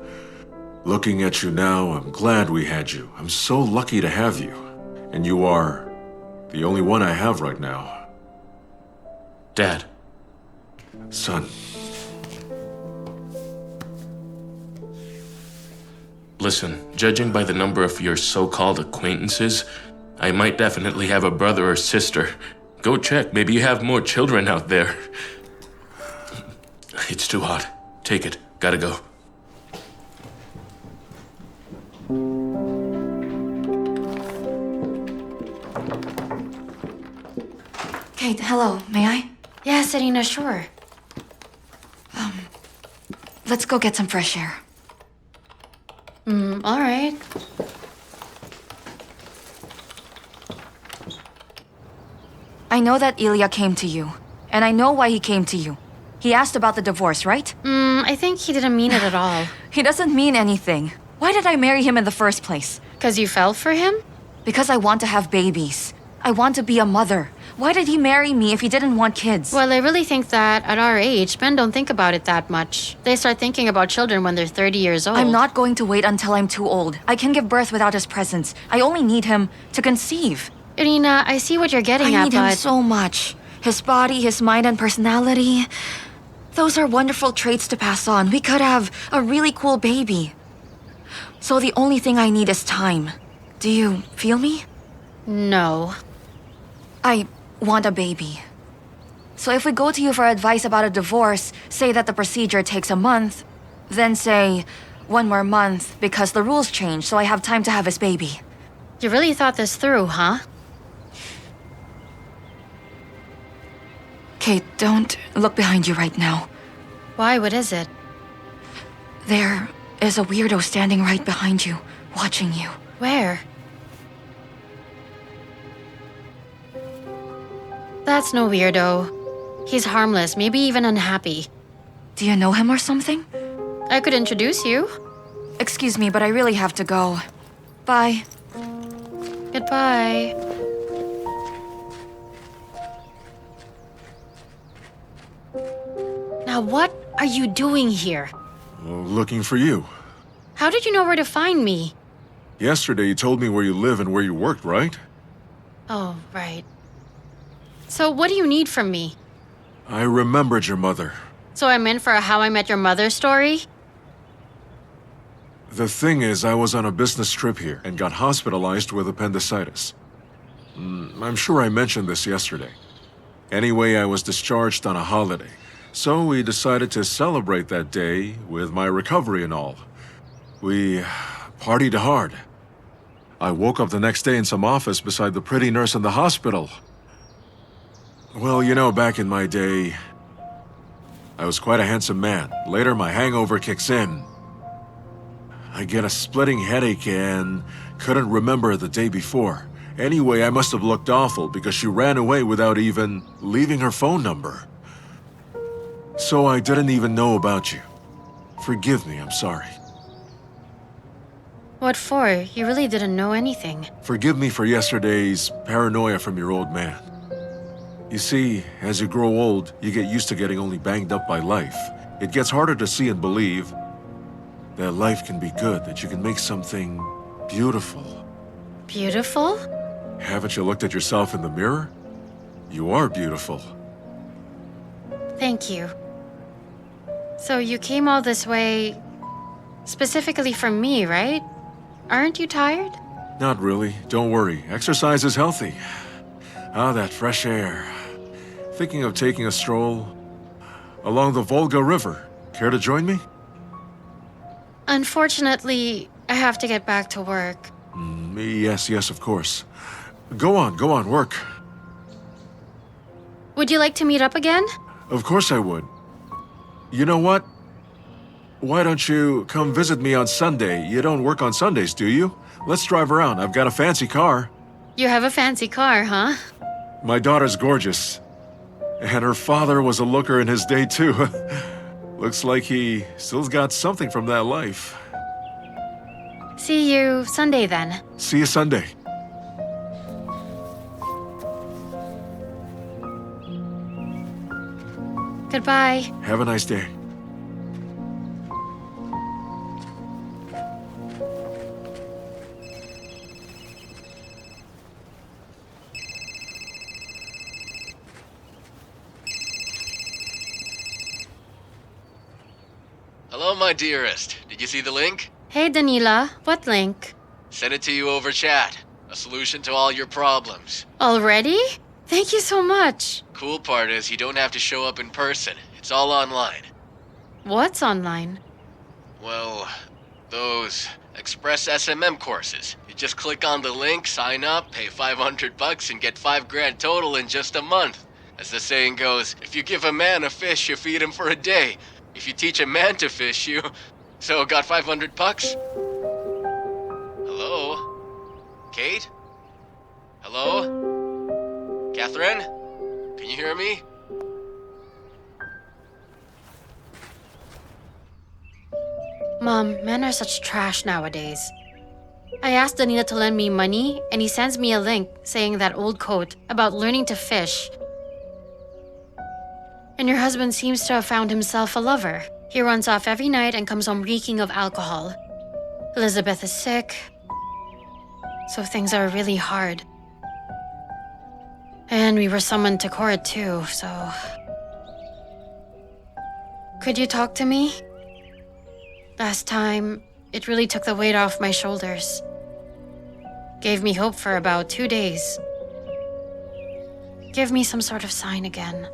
Looking at you now, I'm glad we had you. I'm so lucky to have you. And you are the only one I have right now. Dad. Son. Listen, judging by the number of your so-called acquaintances, I might definitely have a brother or sister. Go check, maybe you have more children out there. It's too hot. Take it. Gotta go. Kate, hello. May I? Yes, Irina, sure. Let's go get some fresh air. All right. I know that Ilya came to you, and I know why he came to you. He asked about the divorce, right? I think he didn't mean it at all. He doesn't mean anything. Why did I marry him in the first place? 'Cause you fell for him? Because I want to have babies. I want to be a mother. Why did he marry me if he didn't want kids? Well, I really think that at our age, men don't think about it that much. They start thinking about children when they're 30 years old. I'm not going to wait until I'm too old. I can give birth without his presence. I only need him to conceive. Irina, I see what you're getting I at, need him but... so much. His body, his mind, and personality. Those are wonderful traits to pass on. We could have a really cool baby. So the only thing I need is time. Do you feel me? No. I want a baby. So if we go to you for advice about a divorce, say that the procedure takes a month, then say 1 more month because the rules change, so I have time to have his baby. You really thought this through, huh? Kate, don't look behind you right now. Why? What is it? There is a weirdo standing right behind you, watching you. Where? That's no weirdo. He's harmless, maybe even unhappy. Do you know him or something? I could introduce you. Excuse me, but I really have to go. Bye. Goodbye. Now what are you doing here? Well, looking for you. How did you know where to find me? Yesterday you told me where you live and where you worked, right? Oh, right. So what do you need from me? I remembered your mother. So I'm in for a How I Met Your Mother story? The thing is, I was on a business trip here and got hospitalized with appendicitis. I'm sure I mentioned this yesterday. Anyway, I was discharged on a holiday. So we decided to celebrate that day with my recovery and all. We partied hard. I woke up the next day in some office beside the pretty nurse in the hospital. Well, you know, back in my day, I was quite a handsome man. Later, my hangover kicks in. I get a splitting headache and couldn't remember the day before. Anyway, I must have looked awful because she ran away without even leaving her phone number. So I didn't even know about you. Forgive me, I'm sorry. What for? You really didn't know anything. Forgive me for yesterday's paranoia from your old man. You see, as you grow old, you get used to getting only banged up by life. It gets harder to see and believe that life can be good, that you can make something beautiful. Beautiful? Haven't you looked at yourself in the mirror? You are beautiful. Thank you. So you came all this way specifically for me, right? Aren't you tired? Not really. Don't worry. Exercise is healthy. Ah, that fresh air. Thinking of taking a stroll along the Volga River. Care to join me? Unfortunately, I have to get back to work. Yes, of course. Go on, work. Would you like to meet up again? Of course I would. You know what? Why don't you come visit me on Sunday? You don't work on Sundays, do you? Let's drive around. I've got a fancy car. You have a fancy car, huh? My daughter's gorgeous. And her father was a looker in his day, too. Looks like he still's got something from that life. See you Sunday then. See you Sunday. Goodbye. Have a nice day. Hello, my dearest. Did you see the link? Hey, Danila. What link? Sent it to you over chat. A solution to all your problems. Already? Thank you so much. Cool part is you don't have to show up in person. It's all online. What's online? Well, those Express SMM courses. You just click on the link, sign up, pay $500 and get $5,000 total in just a month. As the saying goes, if you give a man a fish, you feed him for a day. If you teach a man to fish, you... So, got $500? Hello? Kate? Hello? Catherine? Can you hear me? Mom, men are such trash nowadays. I asked Danila to lend me money, and he sends me a link saying that old quote about learning to fish. And your husband seems to have found himself a lover. He runs off every night and comes home reeking of alcohol. Elizabeth is sick, so things are really hard. And we were summoned to court too, so... Could you talk to me? Last time, it really took the weight off my shoulders. Gave me hope for about 2 days. Give me some sort of sign again.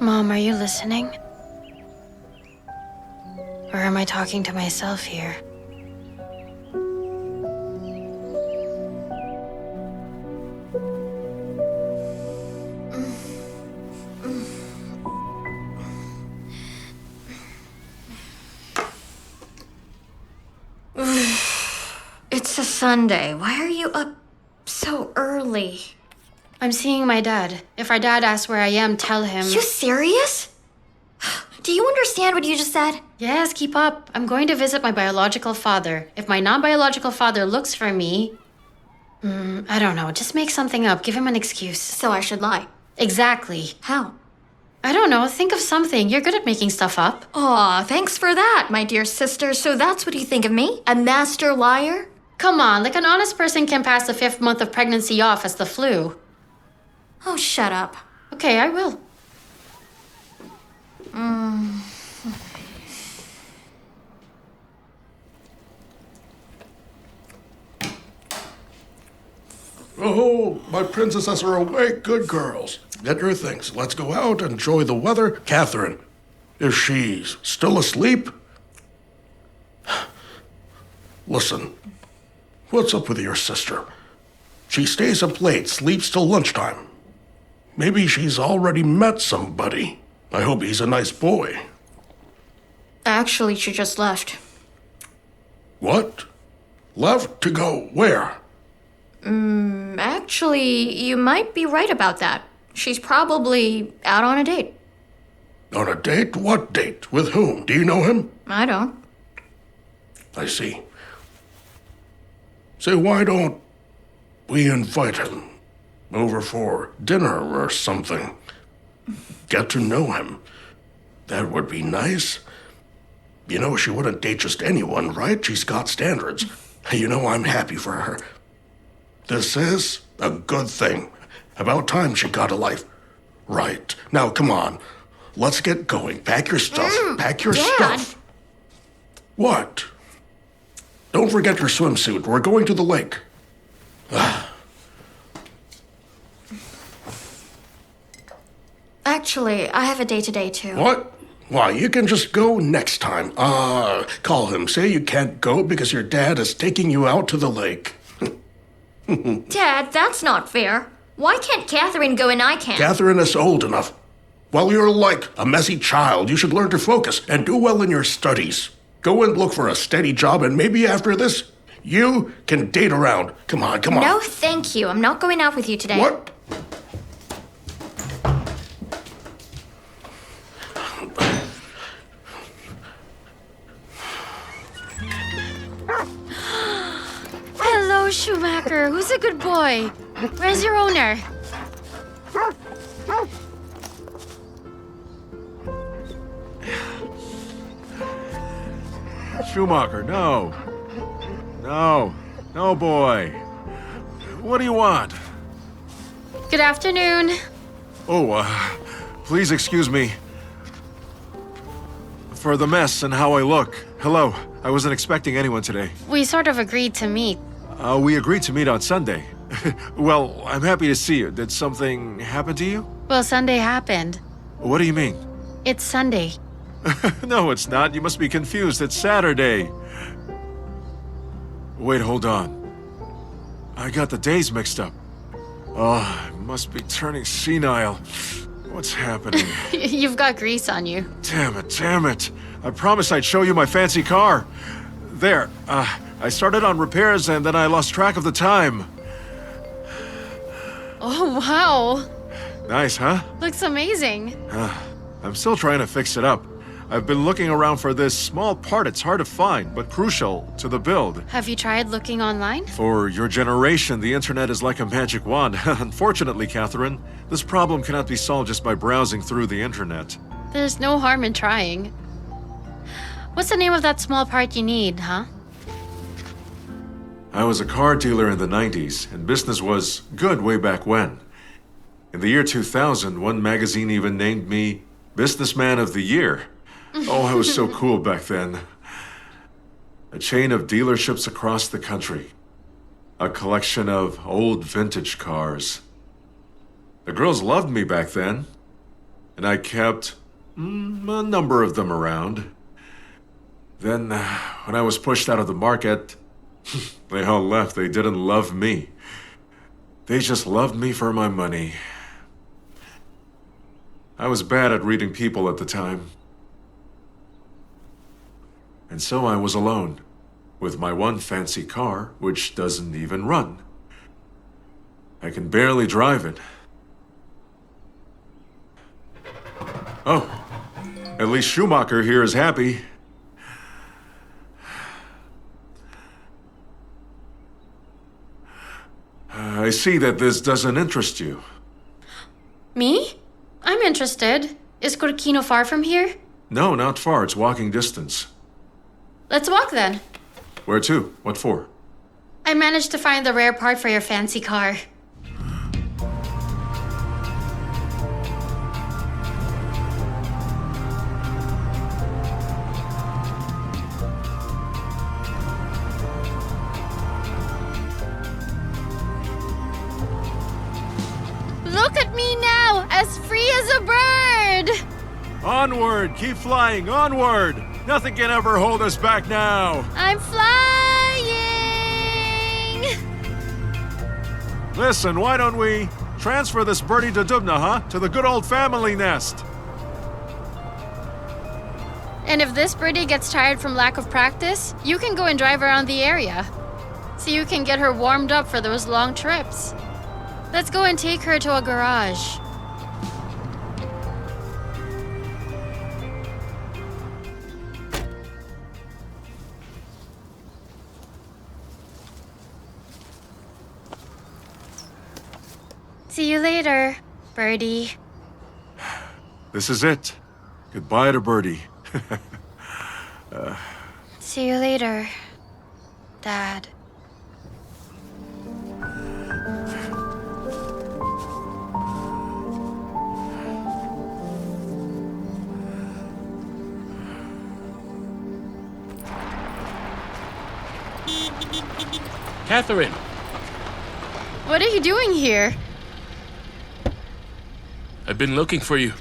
Mom, are you listening? Or am I talking to myself here? It's a Sunday. Why are you up so early? I'm seeing my dad. If our dad asks where I am, tell him. You serious? Do you understand what you just said? Yes, keep up. I'm going to visit my biological father. If my non-biological father looks for me... I don't know. Just make something up. Give him an excuse. So I should lie. Exactly. How? I don't know, think of something. You're good at making stuff up. Aw, thanks for that, my dear sister. So that's what you think of me? A master liar? Come on, like an honest person can pass the 5th month of pregnancy off as the flu. Oh, shut up. Okay, I will. Oh, my princesses are awake. Good girls. Get your things. Let's go out, enjoy the weather. Catherine, is she still asleep? Listen, what's up with your sister? She stays up late, sleeps till lunchtime. Maybe she's already met somebody. I hope he's a nice boy. Actually, she just left. What? Left to go where? Actually, you might be right about that. She's probably out on a date. On a date? What date? With whom? Do you know him? I don't. I see. Say, why don't we invite him over for dinner or something? Get to know him. That would be nice. You know, she wouldn't date just anyone, right? She's got standards. You know, I'm happy for her. This is a good thing. About time she got a life. Right. Now, come on. Let's get going. Pack your stuff. Pack your Dad. stuff. What? Don't forget your swimsuit. We're going to the lake. Actually, I have a date today, too. What? Why, you can just go next time. Call him. Say you can't go because your dad is taking you out to the lake. Dad, that's not fair. Why can't Catherine go and I can't? Catherine is old enough. Well, you're like a messy child. You should learn to focus and do well in your studies. Go and look for a steady job, and maybe after this, you can date around. Come on, come on. No, thank you. I'm not going out with you today. What? Hello, Schumacher. Who's a good boy? Where's your owner? Schumacher, no. No. No, boy. What do you want? Good afternoon. Oh, please excuse me for the mess and how I look. Hello. I wasn't expecting anyone today. We sort of agreed to meet. We agreed to meet on Sunday. Well, I'm happy to see you. Did something happen to you? Well, Sunday happened. What do you mean? It's Sunday. No, it's not. You must be confused. It's Saturday. Wait, hold on. I got the days mixed up. Oh, I must be turning senile. What's happening? You've got grease on you. Damn it, damn it. I promised I'd show you my fancy car. There, I started on repairs and then I lost track of the time. Oh, wow. Nice, huh? Looks amazing. I'm still trying to fix it up. I've been looking around for this small part. It's hard to find, but crucial to the build. Have you tried looking online? For your generation, the internet is like a magic wand. Unfortunately, Catherine, this problem cannot be solved just by browsing through the internet. There's no harm in trying. What's the name of that small part you need, huh? I was a car dealer in the 90s, and business was good way back when. In the year 2000, one magazine even named me Businessman of the Year. Oh, I was so cool back then. A chain of dealerships across the country. A collection of old vintage cars. The girls loved me back then, and I kept a number of them around. Then, when I was pushed out of the market, they all left. They didn't love me. They just loved me for my money. I was bad at reading people at the time. And so I was alone, with my one fancy car, which doesn't even run. I can barely drive it. Oh, at least Schumacher here is happy. I see that this doesn't interest you. Me? I'm interested. Is Corkino far from here? No, not far. It's walking distance. Let's walk then. Where to? What for? I managed to find the rare part for your fancy car. Look at me now, as free as a bird! Onward! Keep flying! Onward! Nothing can ever hold us back now! I'm flying! Listen, why don't we transfer this birdie to Dubna, huh? To the good old family nest. And if this birdie gets tired from lack of practice, you can go and drive around the area. So you can get her warmed up for those long trips. Let's go and take her to a garage. See you later, birdie. This is it. Goodbye to Birdie. See you later, Dad. Catherine! What are you doing here? I've been looking for you.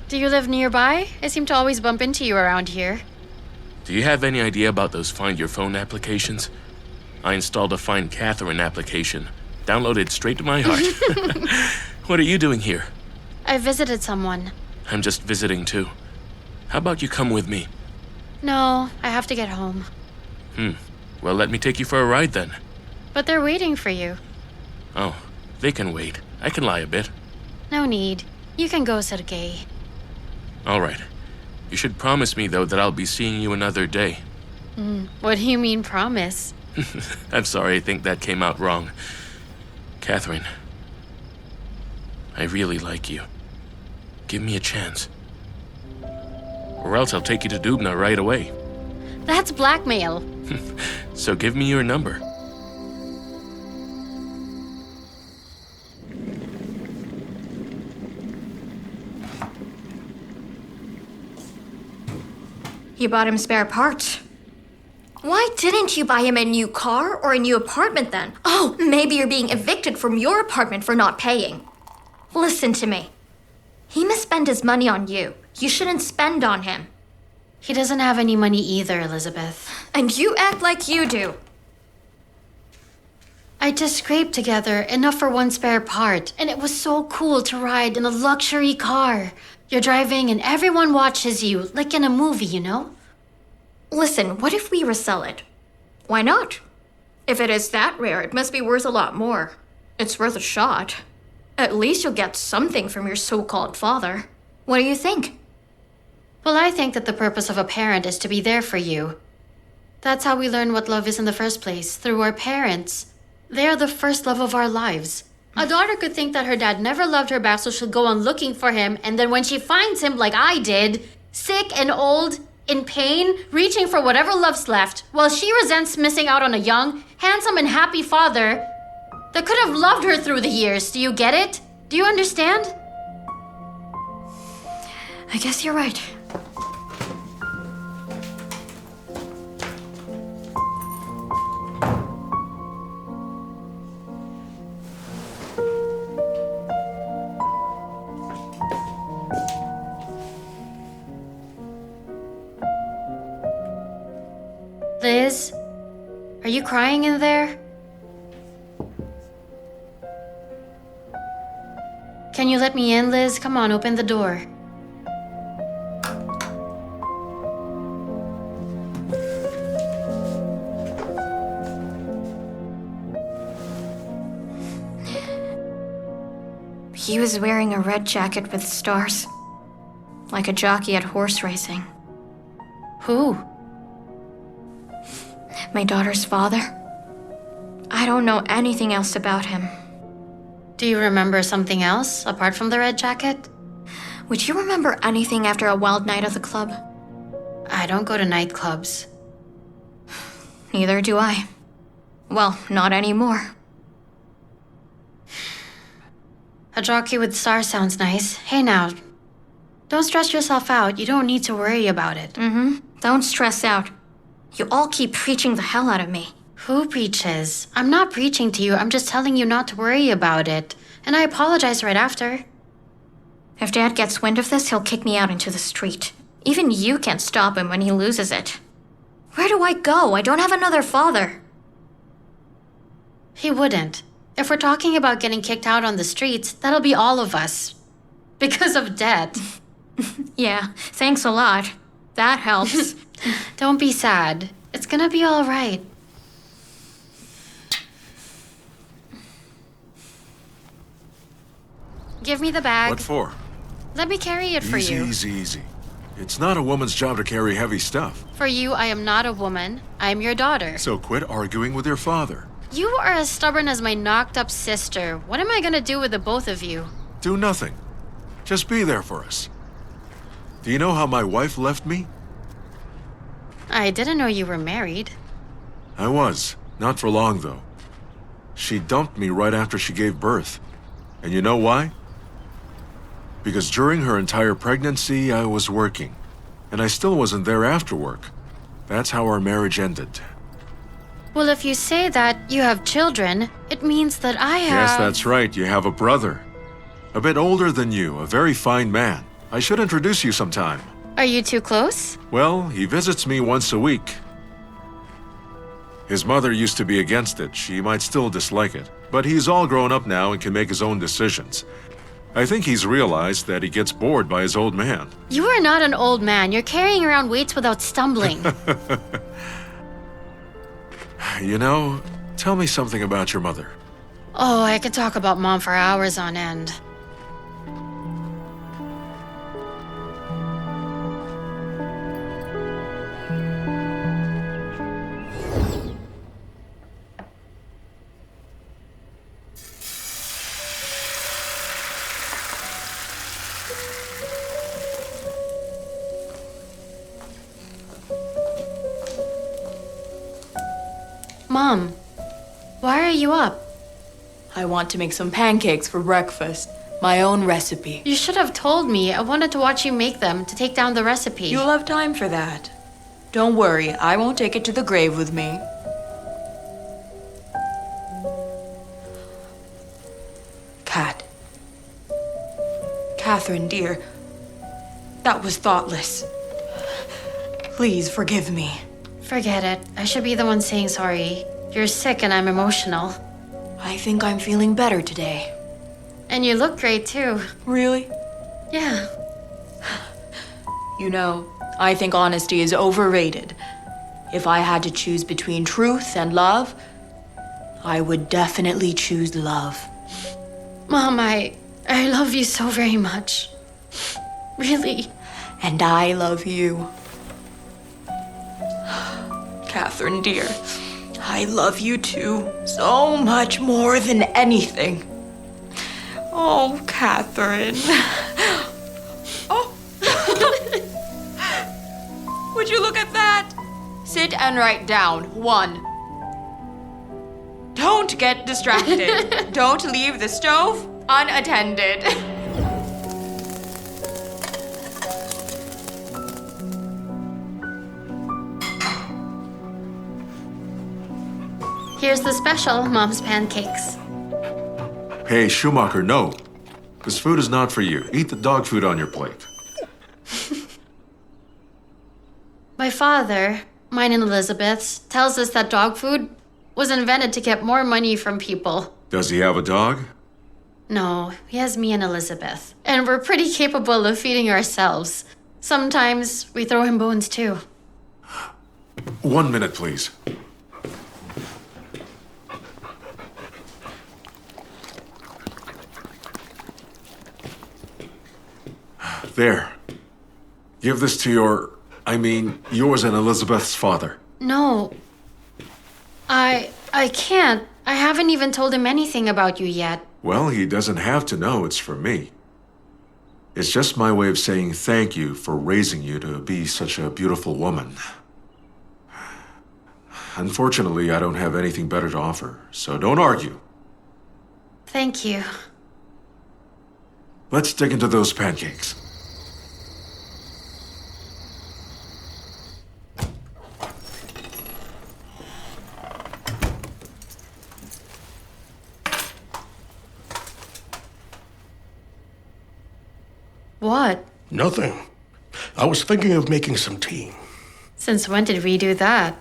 Do you live nearby? I seem to always bump into you around here. Do you have any idea about those Find Your Phone applications? I installed a Find Catherine application. Downloaded straight to my heart. What are you doing here? I visited someone. I'm just visiting too. How about you come with me? No, I have to get home. Well, let me take you for a ride then. But they're waiting for you. Oh, they can wait. I can lie a bit. No need. You can go, Sergei. All right. You should promise me, though, that I'll be seeing you another day. What do you mean, promise? I'm sorry, I think that came out wrong. Catherine, I really like you. Give me a chance. Or else I'll take you to Dubna right away. That's blackmail. So give me your number. You bought him spare parts. Why didn't you buy him a new car or a new apartment then? Oh, maybe you're being evicted from your apartment for not paying. Listen to me. He must spend his money on you. You shouldn't spend on him. He doesn't have any money either, Elizabeth. And you act like you do. I just scraped together enough for one spare part, and it was so cool to ride in a luxury car. You're driving and everyone watches you, like in a movie, you know? Listen, what if we resell it? Why not? If it is that rare, it must be worth a lot more. It's worth a shot. At least you'll get something from your so-called father. What do you think? Well, I think that the purpose of a parent is to be there for you. That's how we learn what love is in the first place, through our parents. They are the first love of our lives. A daughter could think that her dad never loved her back, so she'll go on looking for him, and then when she finds him, like I did, sick and old, in pain, reaching for whatever love's left, while she resents missing out on a young, handsome, and happy father that could have loved her through the years. Do you get it? Do you understand? I guess you're right. Liz, are you crying in there? Can you let me in, Liz? Come on, open the door. He was wearing a red jacket with stars. Like a jockey at horse racing. Who? My daughter's father. I don't know anything else about him. Do you remember something else apart from the red jacket? Would you remember anything after a wild night at the club? I don't go to nightclubs. Neither do I. Well, not anymore. A jockey with stars sounds nice. Hey now, don't stress yourself out. You don't need to worry about it. Don't stress out. You all keep preaching the hell out of me. Who preaches? I'm not preaching to you. I'm just telling you not to worry about it. And I apologize right after. If Dad gets wind of this, he'll kick me out into the street. Even you can't stop him when he loses it. Where do I go? I don't have another father. He wouldn't. If we're talking about getting kicked out on the streets, that'll be all of us. Because of debt. Yeah, thanks a lot. That helps. Don't be sad. It's gonna be all right. Give me the bag. What for? Let me carry it for you. Easy. It's not a woman's job to carry heavy stuff. For you, I am not a woman. I am your daughter. So quit arguing with your father. You are as stubborn as my knocked-up sister. What am I gonna do with the both of you? Do nothing. Just be there for us. Do you know how my wife left me? I didn't know you were married. I was. Not for long, though. She dumped me right after she gave birth. And you know why? Because during her entire pregnancy, I was working. And I still wasn't there after work. That's how our marriage ended. Well, if you say that you have children, it means that I have... Yes, that's right. You have a brother. A bit older than you, a very fine man. I should introduce you sometime. Are you too close? Well, he visits me once a week. His mother used to be against it. She might still dislike it. But he's all grown up now and can make his own decisions. I think he's realized that he gets bored by his old man. You are not an old man. You're carrying around weights without stumbling. You know, tell me something about your mother. Oh, I could talk about Mom for hours on end. Mom, why are you up? I want to make some pancakes for breakfast. My own recipe. You should have told me. I wanted to watch you make them to take down the recipe. You'll have time for that. Don't worry, I won't take it to the grave with me. Kat. Catherine, dear. That was thoughtless. Please forgive me. Forget it. I should be the one saying sorry. You're sick and I'm emotional. I think I'm feeling better today. And you look great too. Really? Yeah. You know, I think honesty is overrated. If I had to choose between truth and love, I would definitely choose love. Mom, I love you so very much. Really. And I love you. Catherine, dear, I love you too, so much more than anything. Oh, Catherine. Oh. Would you look at that? Sit and write down. 1. Don't get distracted. Don't leave the stove unattended. Here's the special, Mom's pancakes. Hey, Schumacher, no. This food is not for you. Eat the dog food on your plate. My father, mine and Elizabeth's, tells us that dog food was invented to get more money from people. Does he have a dog? No, he has me and Elizabeth. And we're pretty capable of feeding ourselves. Sometimes we throw him bones too. 1 minute, please. There. Give this to yours and Elizabeth's father. No. I can't. I haven't even told him anything about you yet. Well, he doesn't have to know it's for me. It's just my way of saying thank you for raising you to be such a beautiful woman. Unfortunately, I don't have anything better to offer, so don't argue. Thank you. Let's dig into those pancakes. What? Nothing. I was thinking of making some tea. Since when did we do that?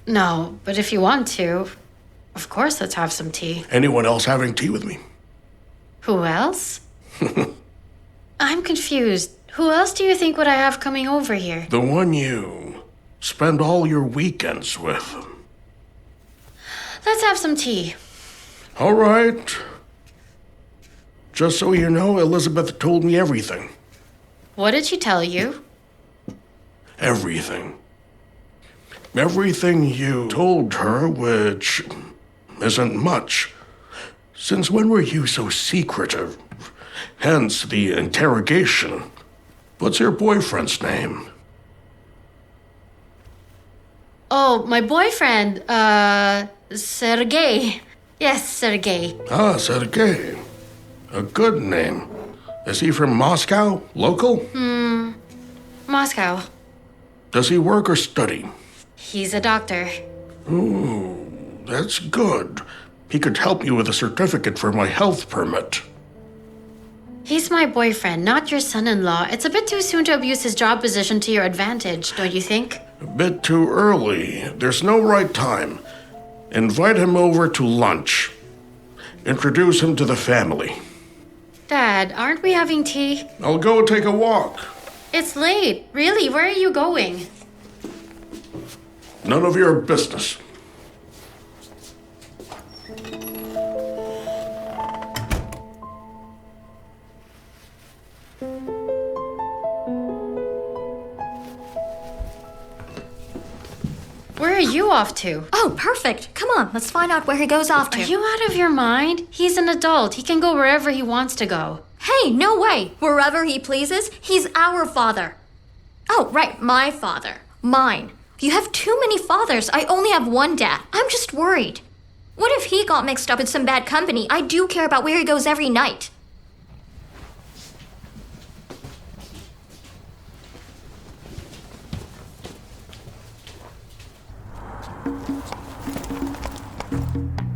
No, but if you want to, of course, let's have some tea. Anyone else having tea with me? Who else? I'm confused. Who else do you think would I have coming over here? The one you spend all your weekends with. Let's have some tea. All right. Just so you know, Elizabeth told me everything. What did she tell you? Everything. Everything you told her, which isn't much. Since when were you so secretive? Hence the interrogation. What's your boyfriend's name? Oh, my boyfriend, Sergei. Yes, Sergei. Ah, Sergei. A good name. Is he from Moscow? Local? Moscow. Does he work or study? He's a doctor. Ooh, that's good. He could help me with a certificate for my health permit. He's my boyfriend, not your son-in-law. It's a bit too soon to abuse his job position to your advantage, don't you think? A bit too early. There's no right time. Invite him over to lunch. Introduce him to the family. Dad, aren't we having tea? I'll go take a walk. It's late. Really, where are you going? None of your business. Where are you off to? Oh, perfect. Come on, let's find out where he goes off to. Are you out of your mind? He's an adult. He can go wherever he wants to go. Hey, no way. Wherever he pleases, he's our father. Oh, right, my father. Mine. You have too many fathers. I only have one dad. I'm just worried. What if he got mixed up in some bad company? I do care about where he goes every night.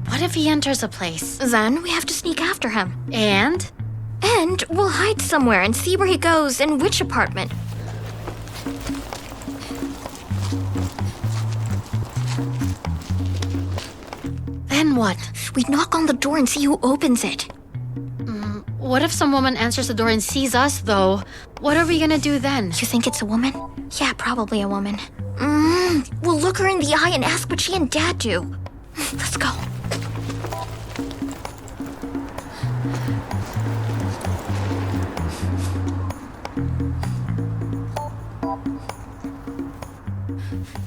What if he enters a place? Then we have to sneak after him. And? And we'll hide somewhere and see where he goes and which apartment. Then what? We knock on the door and see who opens it. What if some woman answers the door and sees us, though? What are we gonna do then? You think it's a woman? Yeah, probably a woman. We'll look her in the eye and ask what she and Dad do. Let's go.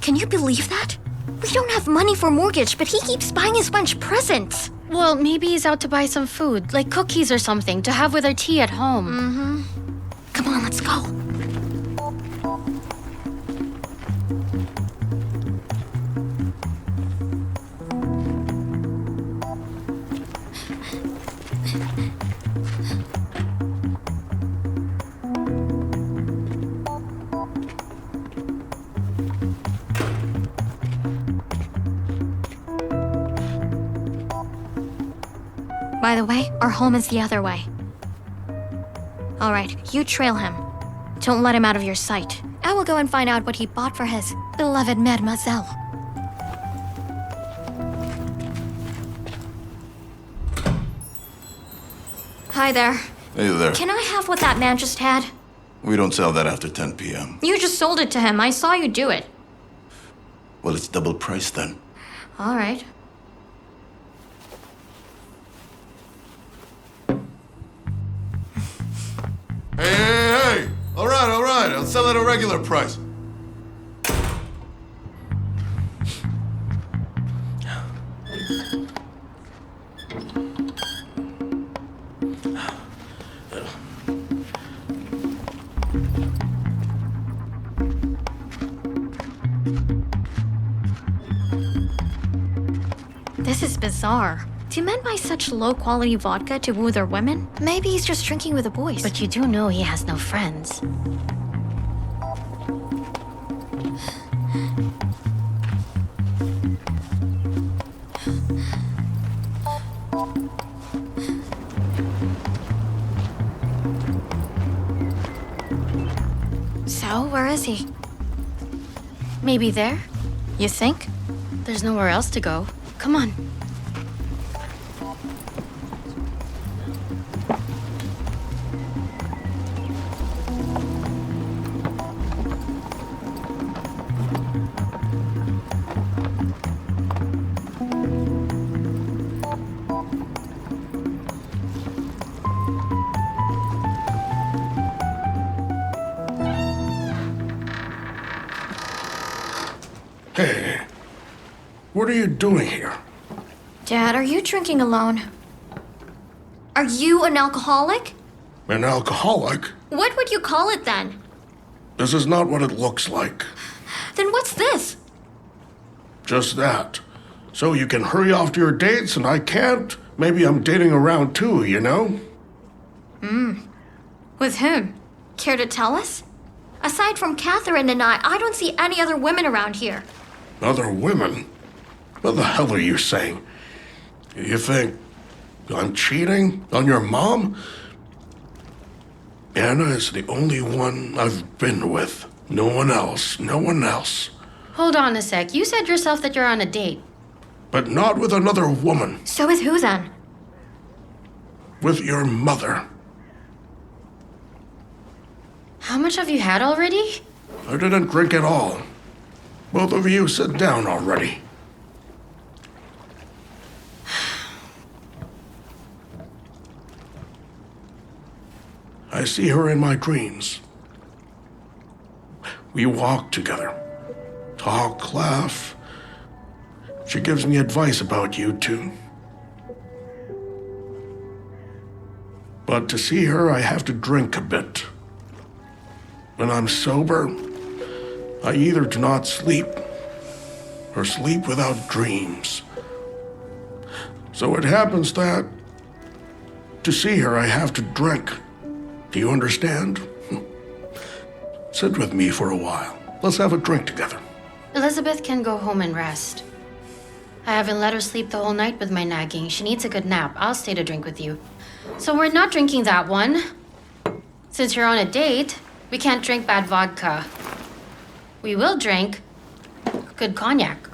Can you believe that? We don't have money for mortgage, but he keeps buying his bunch presents. Well, maybe he's out to buy some food, like cookies or something, to have with our tea at home. Come on, let's go. By the way, our home is the other way. All right, you trail him. Don't let him out of your sight. I will go and find out what he bought for his beloved mademoiselle. Hi there. Hey there. Can I have what that man just had? We don't sell that after 10 p.m. You just sold it to him. I saw you do it. Well, it's double price then. All right. Hey! All right. I'll sell it at a regular price. This is bizarre. Do men buy such low-quality vodka to woo their women? Maybe he's just drinking with the boys. But you do know he has no friends. So, where is he? Maybe there? You think? There's nowhere else to go. Come on. Hey, what are you doing here? Dad, are you drinking alone? Are you an alcoholic? An alcoholic? What would you call it then? This is not what it looks like. Then what's this? Just that. So you can hurry off to your dates and I can't? Maybe I'm dating around too, you know? With whom? Care to tell us? Aside from Catherine and I don't see any other women around here. Other women? What the hell are you saying? You think I'm cheating on your mom? Anna is the only one I've been with. No one else. No one else. Hold on a sec. You said yourself that you're on a date. But not with another woman. So with who then? With your mother. How much have you had already? I didn't drink at all. Both of you sit down already. I see her in my dreams. We walk together. Talk, laugh. She gives me advice about you two. But to see her, I have to drink a bit. When I'm sober, I either do not sleep or sleep without dreams. So it happens that to see her, I have to drink. Do you understand? Sit with me for a while. Let's have a drink together. Elizabeth can go home and rest. I haven't let her sleep the whole night with my nagging. She needs a good nap. I'll stay to drink with you. So we're not drinking that one. Since you're on a date, we can't drink bad vodka. We will drink good cognac.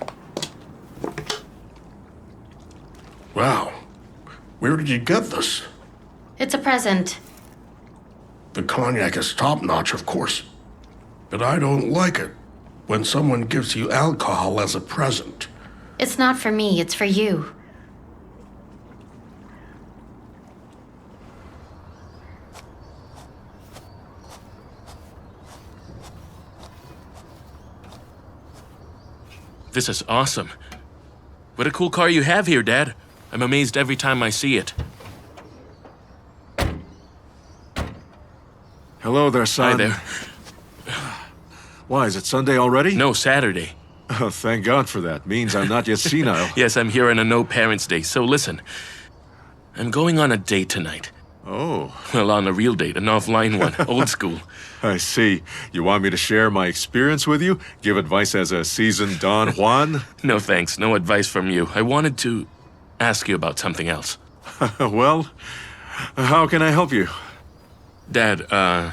Wow. Where did you get this? It's a present. The cognac is top-notch, of course. But I don't like it when someone gives you alcohol as a present. It's not for me, it's for you. This is awesome. What a cool car you have here, Dad. I'm amazed every time I see it. Hello there, son. Hi there. Why, is it Sunday already? No, Saturday. Oh, thank God for that. Means I'm not yet senile. Yes, I'm here on a no parents' day. So listen, I'm going on a date tonight. Oh, Well, on a real date, an offline one, old school. I see. You want me to share my experience with you? Give advice as a seasoned Don Juan? No thanks, no advice from you. I wanted to ask you about something else. Well, how can I help you? Dad,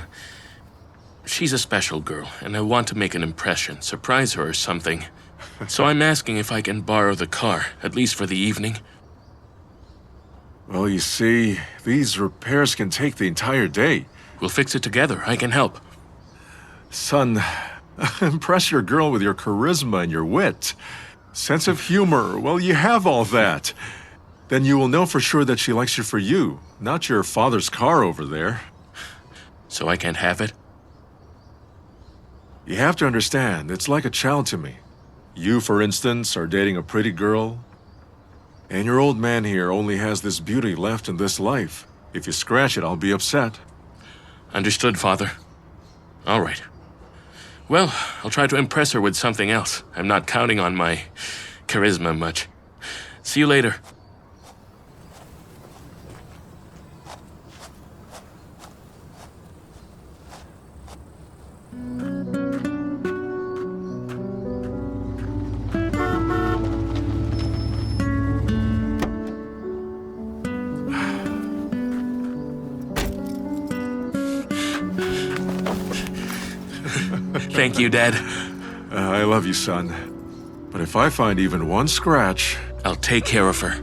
she's a special girl, and I want to make an impression, surprise her or something. So I'm asking if I can borrow the car, at least for the evening. Well, you see, these repairs can take the entire day. We'll fix it together. I can help. Son, impress your girl with your charisma and your wit. Sense of humor, well, you have all that. Then you will know for sure that she likes you for you, not your father's car over there. So I can't have it? You have to understand, it's like a child to me. You, for instance, are dating a pretty girl, and your old man here only has this beauty left in this life. If you scratch it, I'll be upset. Understood, Father. All right. Well, I'll try to impress her with something else. I'm not counting on my charisma much. See you later. Thank you, Dad. I love you, son. But if I find even one scratch... I'll take care of her.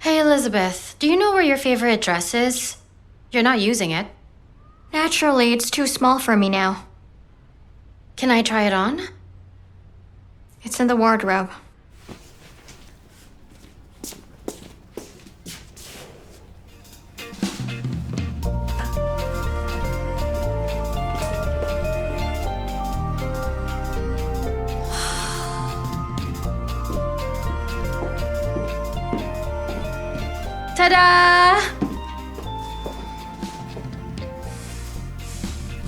Hey, Elizabeth, do you know where your favorite dress is? You're not using it. Naturally, it's too small for me now. Can I try it on? It's in the wardrobe. Ta-da!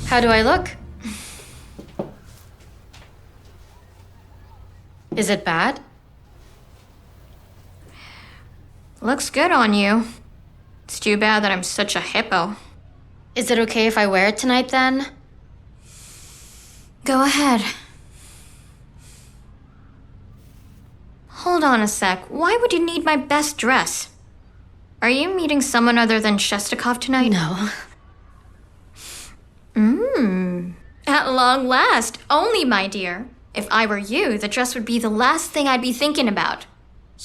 How do I look? Is it bad? Looks good on you. It's too bad that I'm such a hippo. Is it okay if I wear it tonight then? Go ahead. Hold on a sec. Why would you need my best dress? Are you meeting someone other than Shestakov tonight? No. At long last. Only, my dear. If I were you, the dress would be the last thing I'd be thinking about.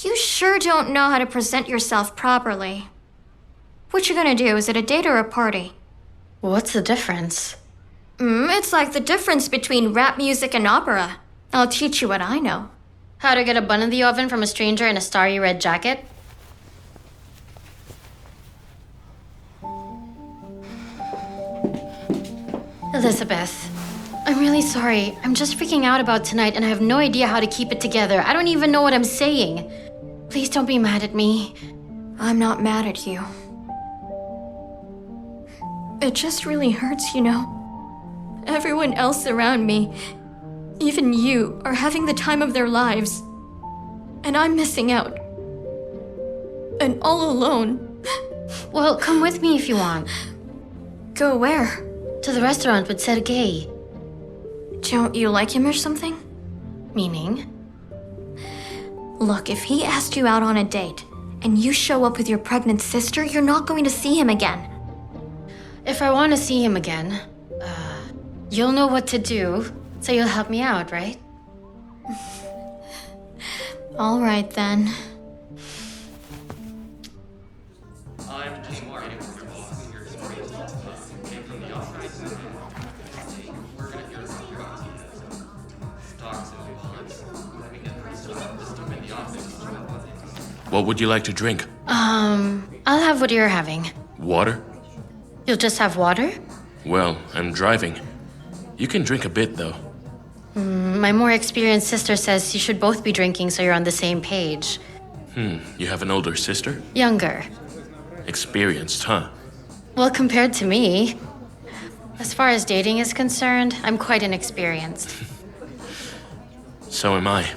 You sure don't know how to present yourself properly. What you gonna do? Is it a date or a party? What's the difference? It's like the difference between rap music and opera. I'll teach you what I know. How to get a bun in the oven from a stranger in a starry red jacket? Elizabeth, I'm really sorry. I'm just freaking out about tonight and I have no idea how to keep it together. I don't even know what I'm saying. Please don't be mad at me. I'm not mad at you. It just really hurts, you know. Everyone else around me, even you, are having the time of their lives. And I'm missing out. And all alone. Well, come with me if you want. Go where? To the restaurant with Sergei. Don't you like him or something? Meaning? Look, if he asked you out on a date, and you show up with your pregnant sister, you're not going to see him again. If I want to see him again, you'll know what to do, so you'll help me out, right? All right, then. What would you like to drink? I'll have what you're having. Water? You'll just have water? Well, I'm driving. You can drink a bit, though. My more experienced sister says you should both be drinking so you're on the same page. You have an older sister? Younger. Experienced, huh? Well, compared to me, as far as dating is concerned, I'm quite inexperienced. So am I.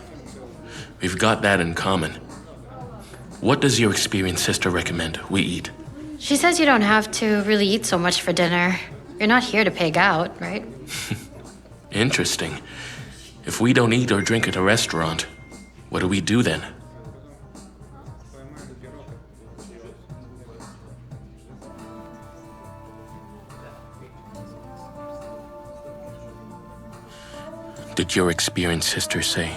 We've got that in common. What does your experienced sister recommend we eat? She says you don't have to really eat so much for dinner. You're not here to pig out, right? Interesting. If we don't eat or drink at a restaurant, what do we do then? Did your experienced sister say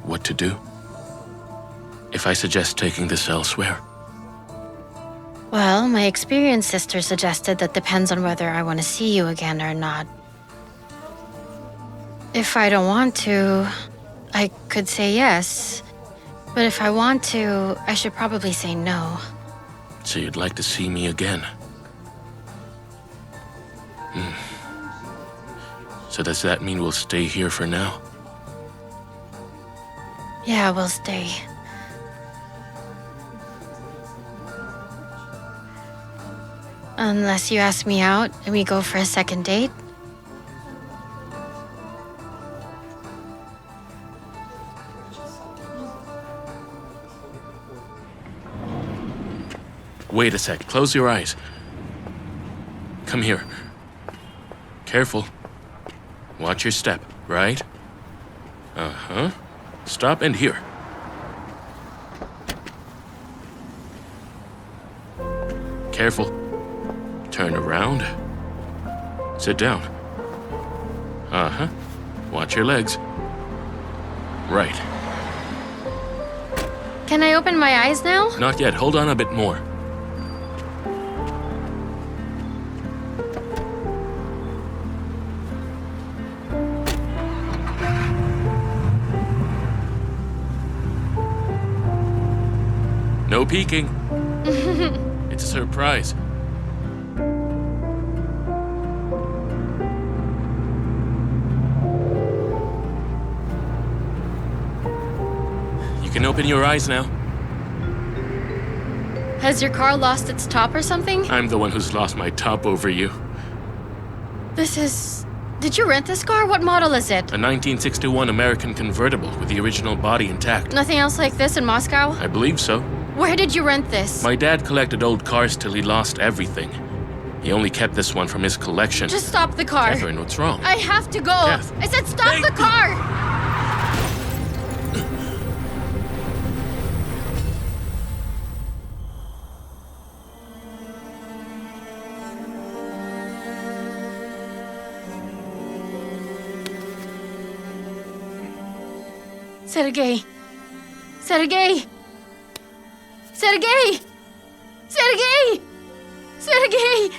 what to do? If I suggest taking this elsewhere? Well, my experienced sister suggested that depends on whether I want to see you again or not. If I don't want to, I could say yes. But if I want to, I should probably say no. So you'd like to see me again? So does that mean we'll stay here for now? Yeah, we'll stay. Unless you ask me out and we go for a second date. Wait a sec. Close your eyes. Come here. Careful. Watch your step, right? Uh-huh. Stop and here. Careful. Turn around. Sit down. Uh-huh. Watch your legs. Right. Can I open my eyes now? Not yet. Hold on a bit more. No peeking. It's a surprise. You can open your eyes now. Has your car lost its top or something? I'm the one who's lost my top over you. This is... Did you rent this car? What model is it? A 1961 American convertible with the original body intact. Nothing else like this in Moscow? I believe so. Where did you rent this? My dad collected old cars till he lost everything. He only kept this one from his collection. Just stop the car. Catherine, what's wrong? I have to go. Kath. I said stop the car! Sergei! Sergei! Sergei! Sergei! Sergei!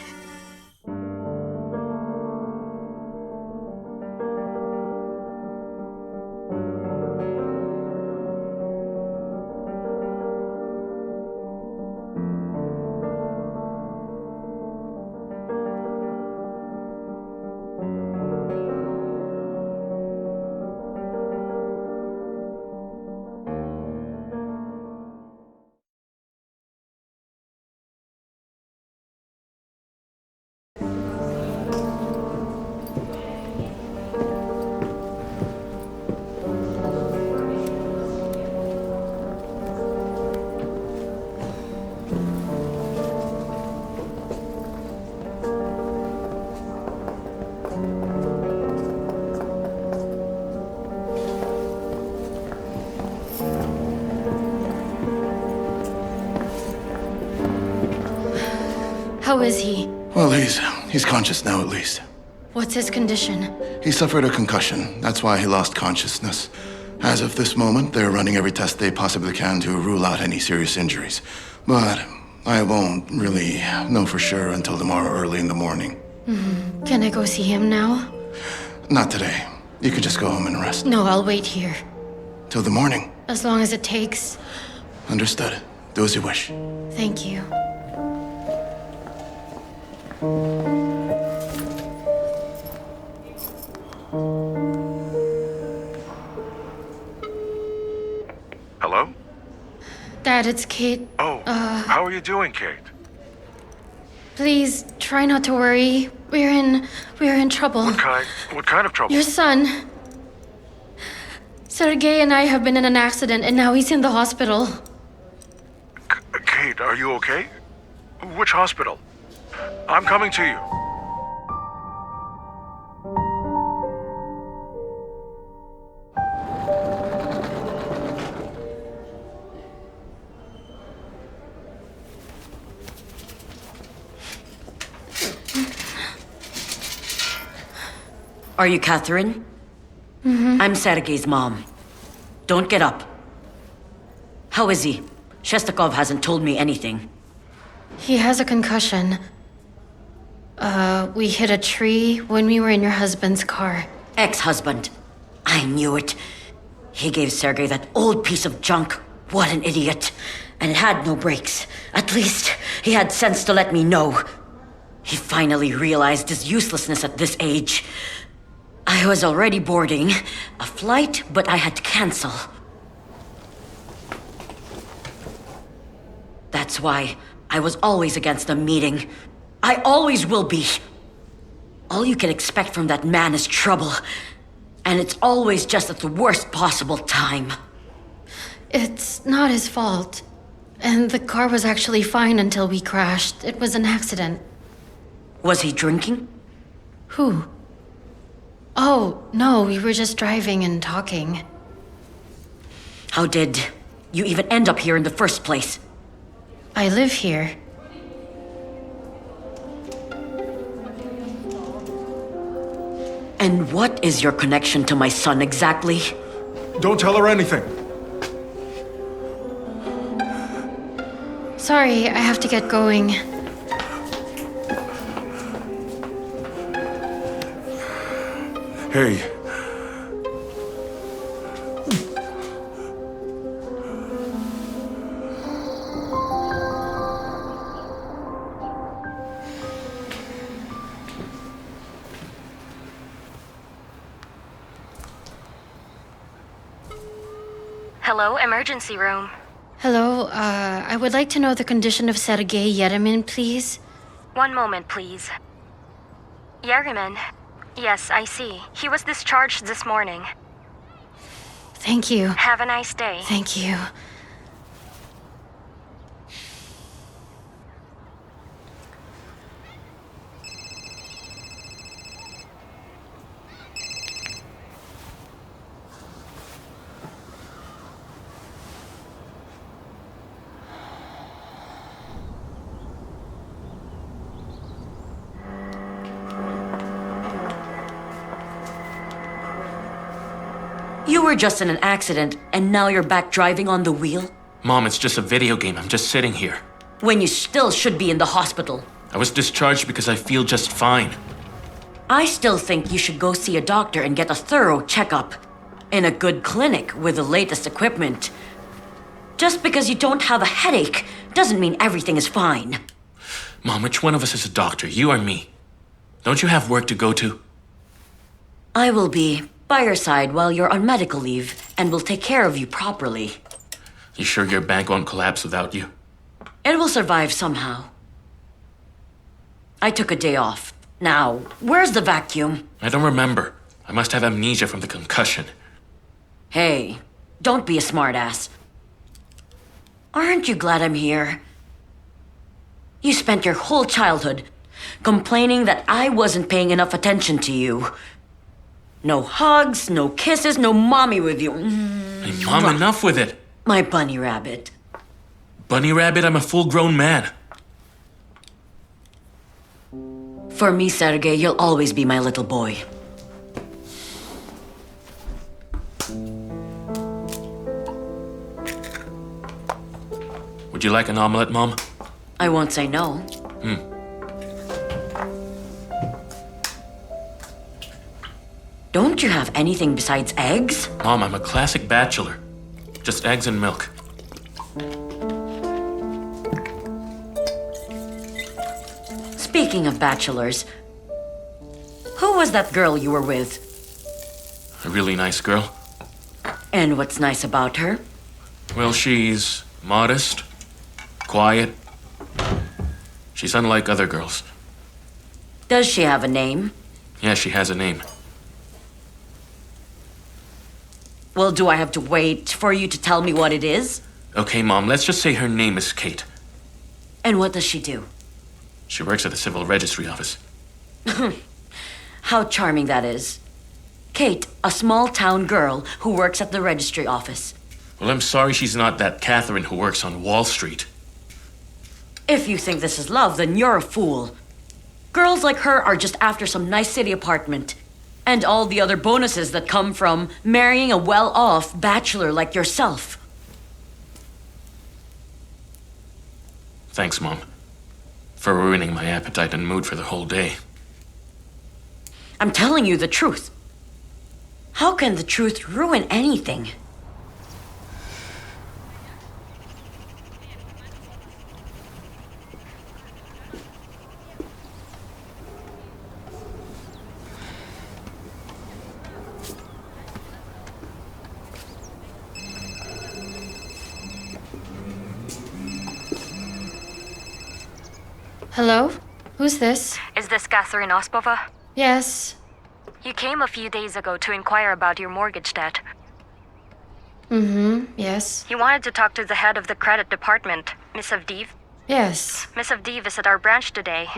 How is he? Well, he's conscious now, at least. What's his condition? He suffered a concussion. That's why he lost consciousness. As of this moment, they're running every test they possibly can to rule out any serious injuries. But I won't really know for sure until tomorrow early in the morning. Can I go see him now? Not today. You can just go home and rest. No, I'll wait here. Till the morning. As long as it takes. Understood. Do as you wish. Thank you. Hello? Dad, it's Kate. Oh, how are you doing, Kate? Please, try not to worry. We're in trouble. What kind of trouble? Your son. Sergei and I have been in an accident, and now he's in the hospital. Kate, are you okay? Which hospital? I'm coming to you. Are you Catherine? I'm Sergei's mom. Don't get up. How is he? Shestakov hasn't told me anything. He has a concussion. We hit a tree when we were in your husband's car. Ex-husband. I knew it. He gave Sergei that old piece of junk. What an idiot. And it had no brakes. At least, he had sense to let me know. He finally realized his uselessness at this age. I was already boarding a flight, but I had to cancel. That's why I was always against the meeting. I always will be. All you can expect from that man is trouble. And it's always just at the worst possible time. It's not his fault. And the car was actually fine until we crashed. It was an accident. Was he drinking? Who? Oh, no, we were just driving and talking. How did you even end up here in the first place? I live here. And what is your connection to my son exactly? Don't tell her anything. Sorry, I have to get going. Hey. Hello, emergency room. Hello, I would like to know the condition of Sergei Yeremin, please. One moment, please. Yeremin. Yes, I see. He was discharged this morning. Thank you. Have a nice day. Thank you. You were just in an accident, and now you're back driving on the wheel? Mom, it's just a video game. I'm just sitting here. When you still should be in the hospital. I was discharged because I feel just fine. I still think you should go see a doctor and get a thorough checkup. In a good clinic with the latest equipment. Just because you don't have a headache doesn't mean everything is fine. Mom, which one of us is a doctor, you or me? Don't you have work to go to? I will be by your side while you're on medical leave and will take care of you properly. You sure your bank won't collapse without you? It will survive somehow. I took a day off. Now, where's the vacuum? I don't remember. I must have amnesia from the concussion. Hey, don't be a smartass. Aren't you glad I'm here? You spent your whole childhood complaining that I wasn't paying enough attention to you. No hugs, no kisses, no mommy with you. Hey, Mom, enough with it. My bunny rabbit. Bunny Rabbit, I'm a full-grown man. For me, Sergei, you'll always be my little boy. Would you like an omelet, Mom? I won't say no. Don't you have anything besides eggs? Mom, I'm a classic bachelor. Just eggs and milk. Speaking of bachelors, who was that girl you were with? A really nice girl. And what's nice about her? Well, she's modest, quiet. She's unlike other girls. Does she have a name? Yeah, she has a name. Well, do I have to wait for you to tell me what it is? Okay, Mom, let's just say her name is Kate. And what does she do? She works at the civil registry office. How charming that is. Kate, a small town girl who works at the registry office. Well, I'm sorry she's not that Catherine who works on Wall Street. If you think this is love, then you're a fool. Girls like her are just after some nice city apartment. And all the other bonuses that come from marrying a well-off bachelor like yourself. Thanks, Mom, for ruining my appetite and mood for the whole day. I'm telling you the truth. How can the truth ruin anything? Hello? Who's this? Is this Catherine Ospova? Yes. You came a few days ago to inquire about your mortgage debt. Yes. You wanted to talk to the head of the credit department, Miss Avdiv. Yes. Miss Avdiv is at our branch today.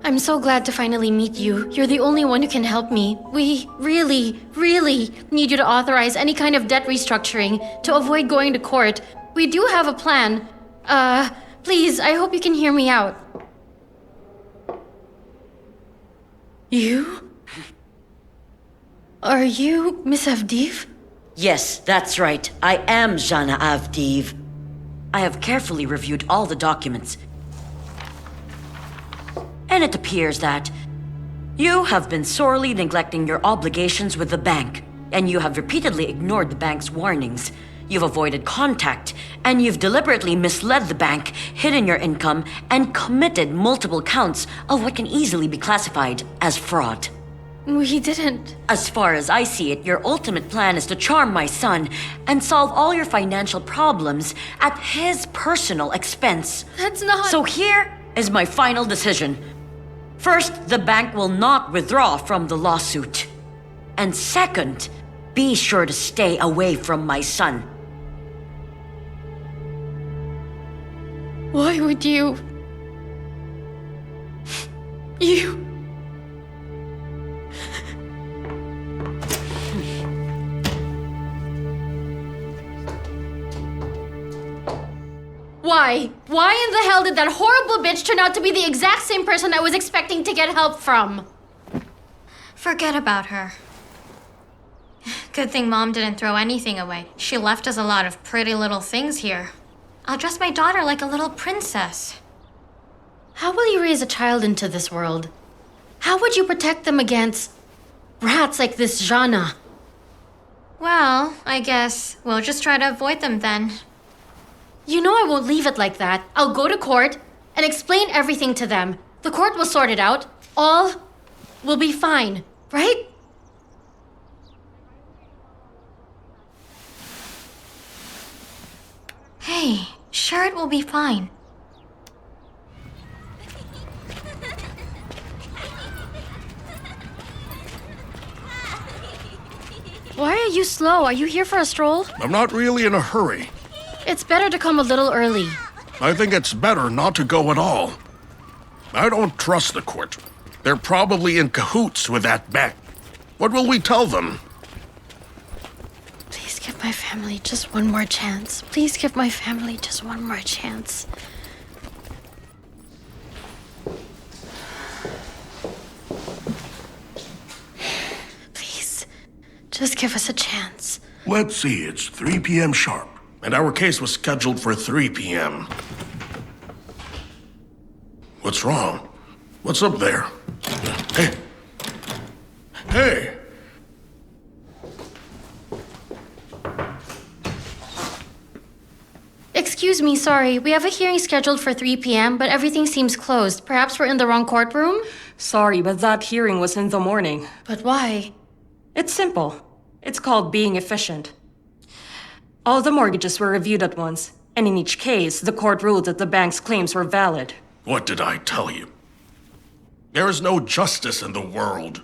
I'm so glad to finally meet you. You're the only one who can help me. We really, really need you to authorize any kind of debt restructuring to avoid going to court. We do have a plan. Please, I hope you can hear me out. You? Are you Miss Avdiv? Yes, that's right. I am Zhana Avdiv. I have carefully reviewed all the documents. And it appears that you have been sorely neglecting your obligations with the bank, and you have repeatedly ignored the bank's warnings. You've avoided contact, and you've deliberately misled the bank, hidden your income, and committed multiple counts of what can easily be classified as fraud. We didn't. As far as I see it, your ultimate plan is to charm my son and solve all your financial problems at his personal expense. That's not. So here is my final decision. First, the bank will not withdraw from the lawsuit. And second, be sure to stay away from my son. Why would you? You. Why? Why in the hell did that horrible bitch turn out to be the exact same person I was expecting to get help from? Forget about her. Good thing Mom didn't throw anything away. She left us a lot of pretty little things here. I'll dress my daughter like a little princess. How will you raise a child into this world? How would you protect them against rats like this Zhana? Well, I guess we'll just try to avoid them then. You know I won't leave it like that. I'll go to court and explain everything to them. The court will sort it out. All will be fine, right? Hey, sure it will be fine. Why are you slow? Are you here for a stroll? I'm not really in a hurry. It's better to come a little early. I think it's better not to go at all. I don't trust the court. They're probably in cahoots with that bank. What will we tell them? Please give my family just one more chance. Please give my family just one more chance. Please, just give us a chance. Let's see, it's 3 p.m. sharp. And our case was scheduled for 3 p.m. What's wrong? What's up there? Hey! Hey! Excuse me, sorry. We have a hearing scheduled for 3 p.m., but everything seems closed. Perhaps we're in the wrong courtroom? Sorry, but that hearing was in the morning. But why? It's simple. It's called being efficient. All the mortgages were reviewed at once, and in each case, the court ruled that the bank's claims were valid. What did I tell you? There is no justice in the world.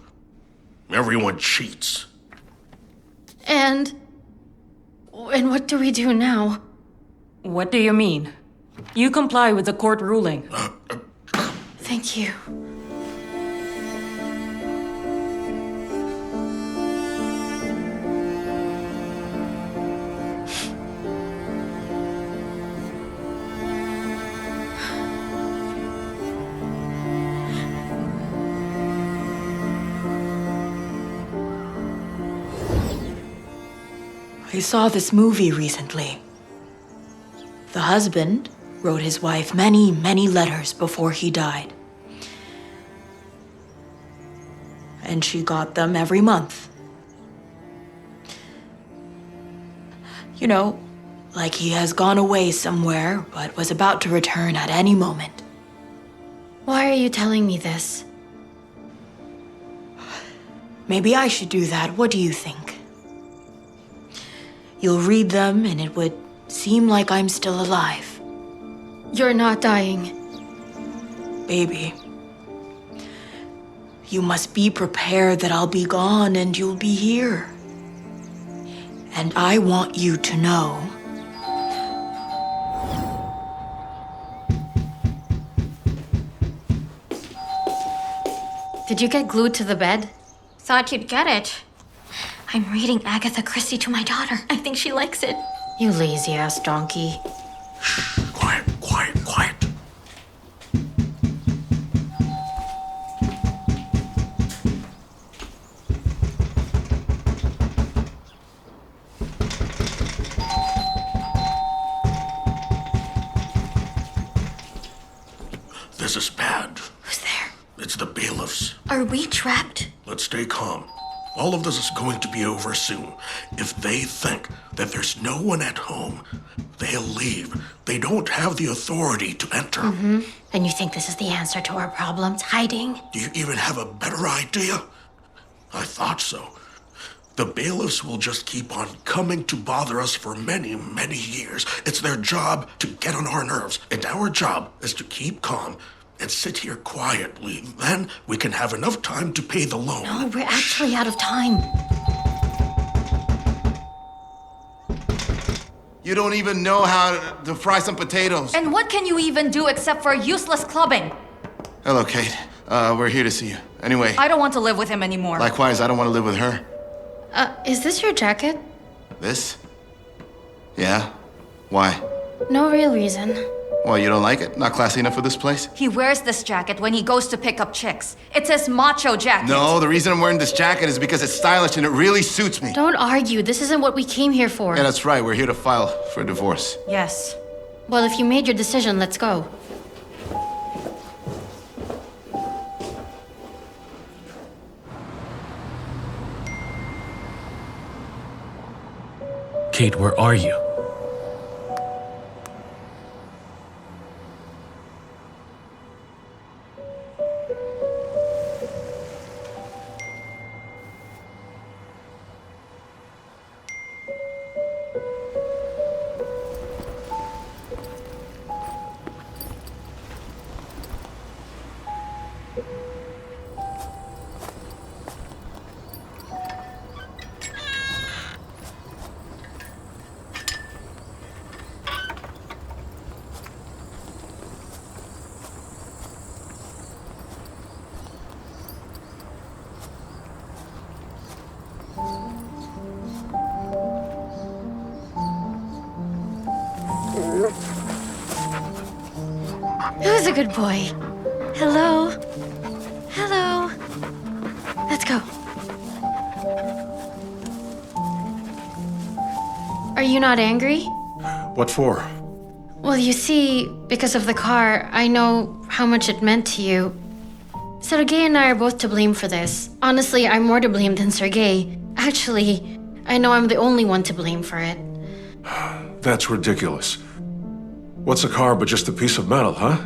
Everyone cheats. And what do we do now? What do you mean? You comply with the court ruling. Thank you. I saw this movie recently. The husband wrote his wife many, many letters before he died. And she got them every month. You know, like he has gone away somewhere, but was about to return at any moment. Why are you telling me this? Maybe I should do that. What do you think? You'll read them and it would seem like I'm still alive. You're not dying. Baby, you must be prepared that I'll be gone and you'll be here. And I want you to know. Did you get glued to the bed? Thought you'd get it. I'm reading Agatha Christie to my daughter. I think she likes it. You lazy-ass donkey. Quiet, quiet, quiet. This is bad. Who's there? It's the bailiffs. Are we trapped? Let's stay calm. All of this is going to be over soon. If they think that there's no one at home, they'll leave. They don't have the authority to enter. And you think this is the answer to our problems? Hiding? Do you even have a better idea? I thought so. The bailiffs will just keep on coming to bother us for many, many years. It's their job to get on our nerves, and our job is to keep calm and sit here quietly. Then we can have enough time to pay the loan. No, we're actually out of time. You don't even know how to fry some potatoes. And what can you even do except for useless clubbing? Hello, Kate. We're here to see you. Anyway, I don't want to live with him anymore. likewise, I don't want to live with her. Is this your jacket? This? Yeah? Why? No real reason. Well, you don't like it? Not classy enough for this place? He wears this jacket when he goes to pick up chicks. It's his macho jacket. No, the reason I'm wearing this jacket is because it's stylish and it really suits me. Don't argue. This isn't what we came here for. Yeah, that's right. We're here to file for a divorce. Yes. Well, if you made your decision, let's go. Kate, where are you? Who's a good boy? Hello? Hello? Let's go. Are you not angry? What for? Well, you see, because of the car, I know how much it meant to you. Sergei and I are both to blame for this. Honestly, I'm more to blame than Sergei. Actually, I know I'm the only one to blame for it. That's ridiculous. What's a car but just a piece of metal, huh?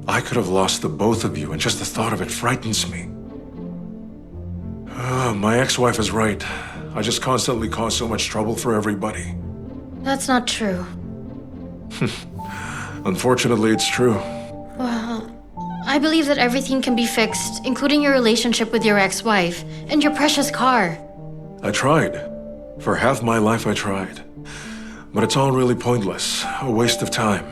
I could have lost the both of you, and just the thought of it frightens me. My ex-wife is right. I just constantly cause so much trouble for everybody. That's not true. Unfortunately, it's true. Well, I believe that everything can be fixed, including your relationship with your ex-wife and your precious car. I tried. For half my life, I tried. But it's all really pointless. A waste of time.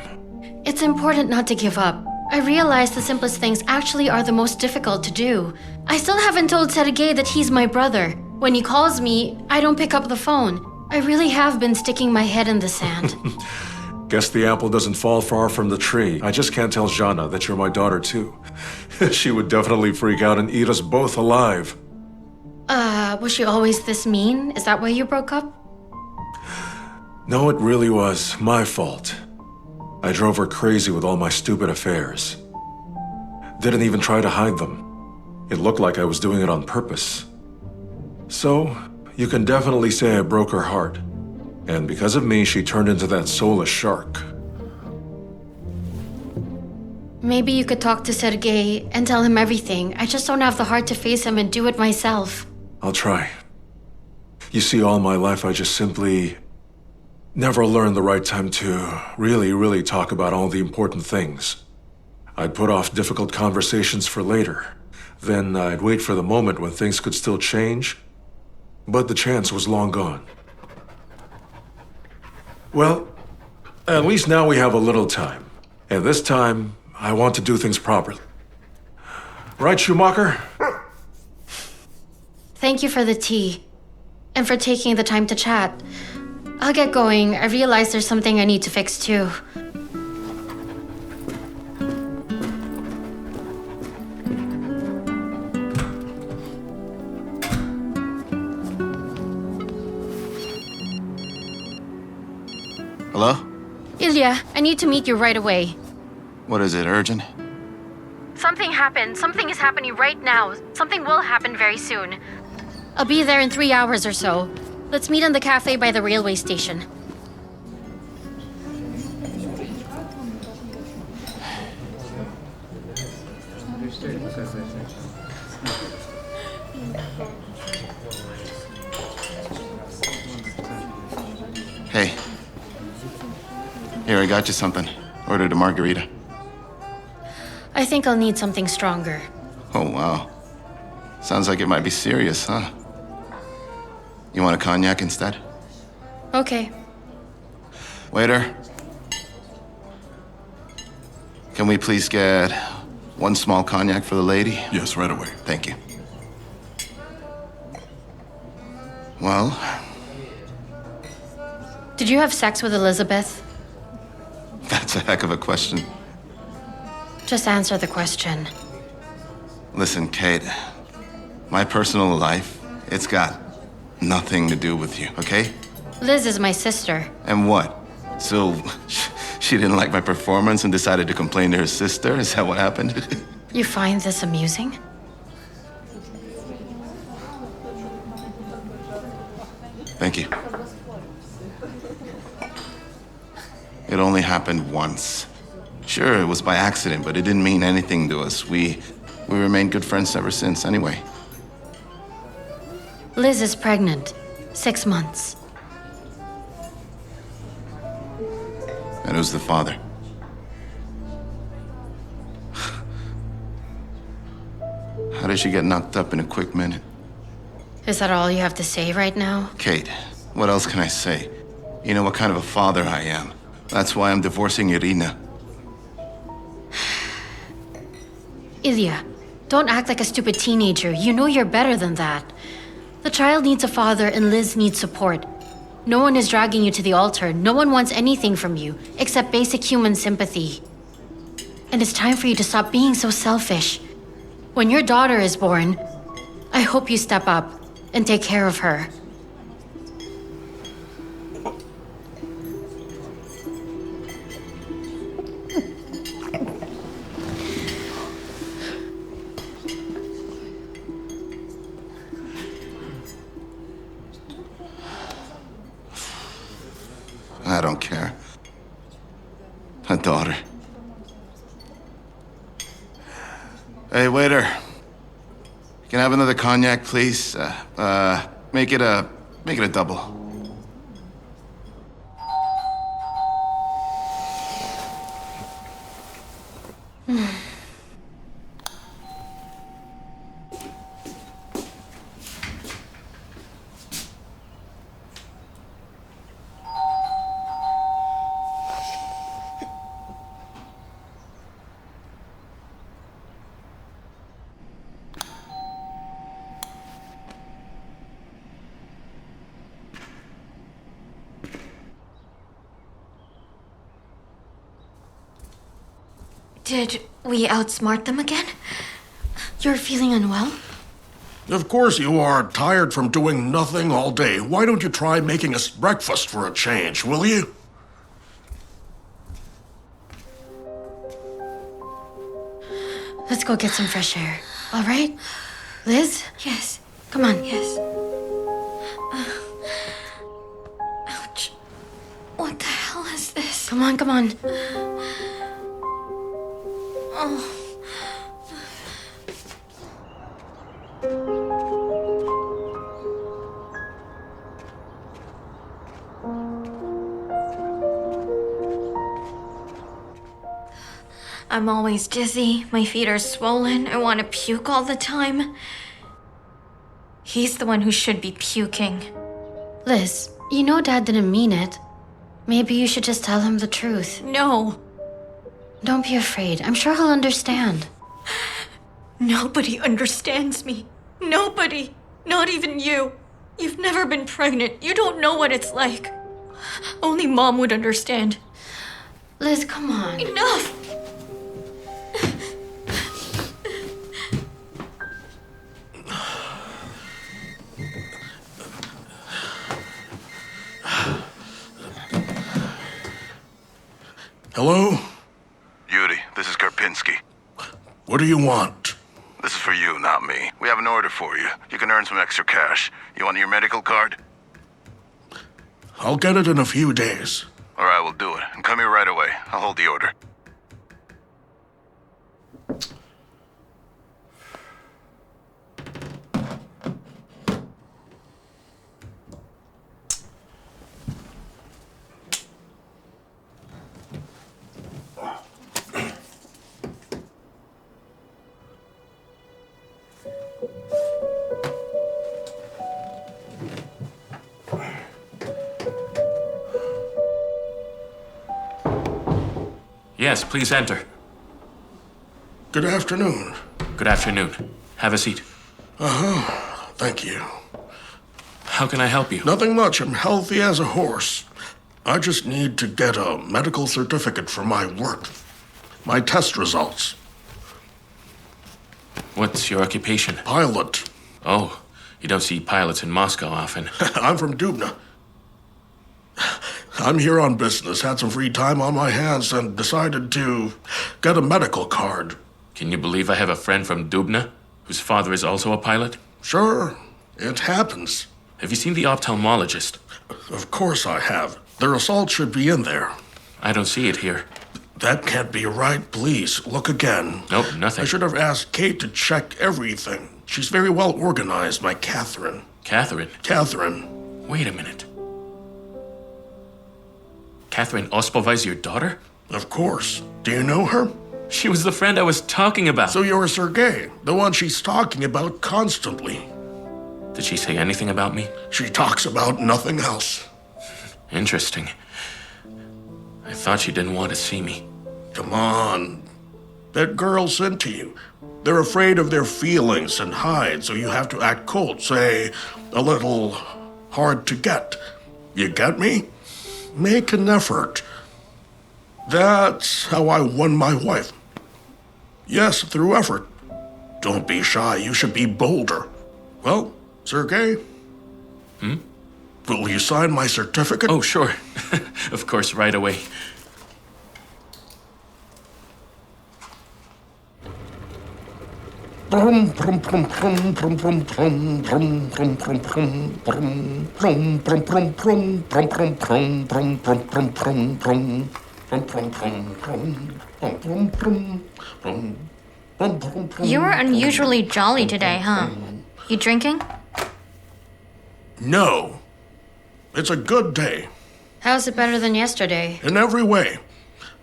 It's important not to give up. I realize the simplest things actually are the most difficult to do. I still haven't told Sergei that he's my brother. When he calls me, I don't pick up the phone. I really have been sticking my head in the sand. Guess the apple doesn't fall far from the tree. I just can't tell Jana that you're my daughter, too. She would definitely freak out and eat us both alive. Was she always this mean? Is that why you broke up? No, it really was my fault. I drove her crazy with all my stupid affairs. Didn't even try to hide them. It looked like I was doing it on purpose. So, you can definitely say I broke her heart. And because of me, she turned into that soulless shark. Maybe you could talk to Sergei and tell him everything. I just don't have the heart to face him and do it myself. I'll try. You see, all my life I just simply never learned the right time to really talk about all the important things. I'd put off difficult conversations for later. Then I'd wait for the moment when things could still change, but the chance was long gone. Well, at least now we have a little time. And this time, I want to do things properly. Right, Schumacher? Thank you for the tea, and for taking the time to chat. I'll get going. I realize there's something I need to fix too. Hello? Ilya, I need to meet you right away. What is it, urgent? Something happened. Something is happening right now. Something will happen very soon. I'll be there in 3 hours or so. Let's meet in the cafe by the railway station. Hey. Here, I got you something. Ordered a margarita. I think I'll need something stronger. Oh, wow. Sounds like it might be serious, huh? You want a cognac instead? Okay. Waiter. Can we please get one small cognac for the lady? Yes, right away. Thank you. Well, Did you have sex with Elizabeth? that's a heck of a question. Just answer the question. Listen, Kate. My personal life, it's got nothing to do with you, okay? Liz is my sister. And what? So, she didn't like my performance and decided to complain to her sister? Is that what happened? You find this amusing? Thank you. It only happened once. Sure, it was by accident, but it didn't mean anything to us. We remained good friends ever since, anyway. Liz is pregnant. 6 months. And who's the father? How did she get knocked up in a quick minute? Is that all you have to say right now? Kate, what else can I say? You know what kind of a father I am. That's why I'm divorcing Irina. Ilya, don't act like a stupid teenager. You know you're better than that. The child needs a father and Liz needs support. No one is dragging you to the altar. No one wants anything from you, except basic human sympathy. And it's time for you to stop being so selfish. When your daughter is born, I hope you step up and take care of her. I don't care. A daughter. Hey, waiter. Can I have another cognac, please? Make it a double. Did we outsmart them again? You're feeling unwell? Of course you are. Tired from doing nothing all day. Why don't you try making us breakfast for a change, will you? Let's go get some fresh air. All right? Liz? Yes. Come on. Yes. Ouch. What the hell is this? Come on, come on. Oh. I'm always dizzy, my feet are swollen, I want to puke all the time. He's the one who should be puking. Liz, you know Dad didn't mean it. Maybe you should just tell him the truth. No. Don't be afraid. I'm sure he'll understand. Nobody understands me. Nobody. Not even you. You've never been pregnant. You don't know what it's like. Only Mom would understand. Liz, come on. Enough! Hello? Yuri, this is Karpinski. What do you want? This is for you, not me. We have an order for you. You can earn some extra cash. You want your medical card? I'll get it in a few days. All right, we'll do it. And come here right away. I'll hold the order. Yes, please enter. Good afternoon. Good afternoon. Have a seat. Thank you. How can I help you? Nothing much. I'm healthy as a horse. I just need to get a medical certificate for my work. My test results. What's your occupation? Pilot. Oh, you don't see pilots in Moscow often. I'm from Dubna. I'm here on business, had some free time on my hands, and decided to get a medical card. Can you believe I have a friend from Dubna, whose father is also a pilot? Sure, it happens. Have you seen the ophthalmologist? Of course I have. The result should be in there. I don't see it here. That can't be right. Please, look again. Nope, nothing. I should have asked Kate to check everything. She's very well organized, my Catherine. Catherine? Catherine. Wait a minute. Catherine Ospova is your daughter? Of course. Do you know her? She was the friend I was talking about. So you're Sergei, the one she's talking about constantly. Did she say anything about me? She talks about nothing else. Interesting. I thought she didn't want to see me. Come on. That girl's into you. They're afraid of their feelings and hide, so you have to act cold, say, a little hard to get. You get me? Make an effort. That's how I won my wife. Yes, through effort. Don't be shy, you should be bolder. Well, Sergei? Will you sign my certificate? Oh, sure. Of course, right away. You were unusually jolly today, huh? You drinking? No. It's a good day. How's it better than yesterday? In every way.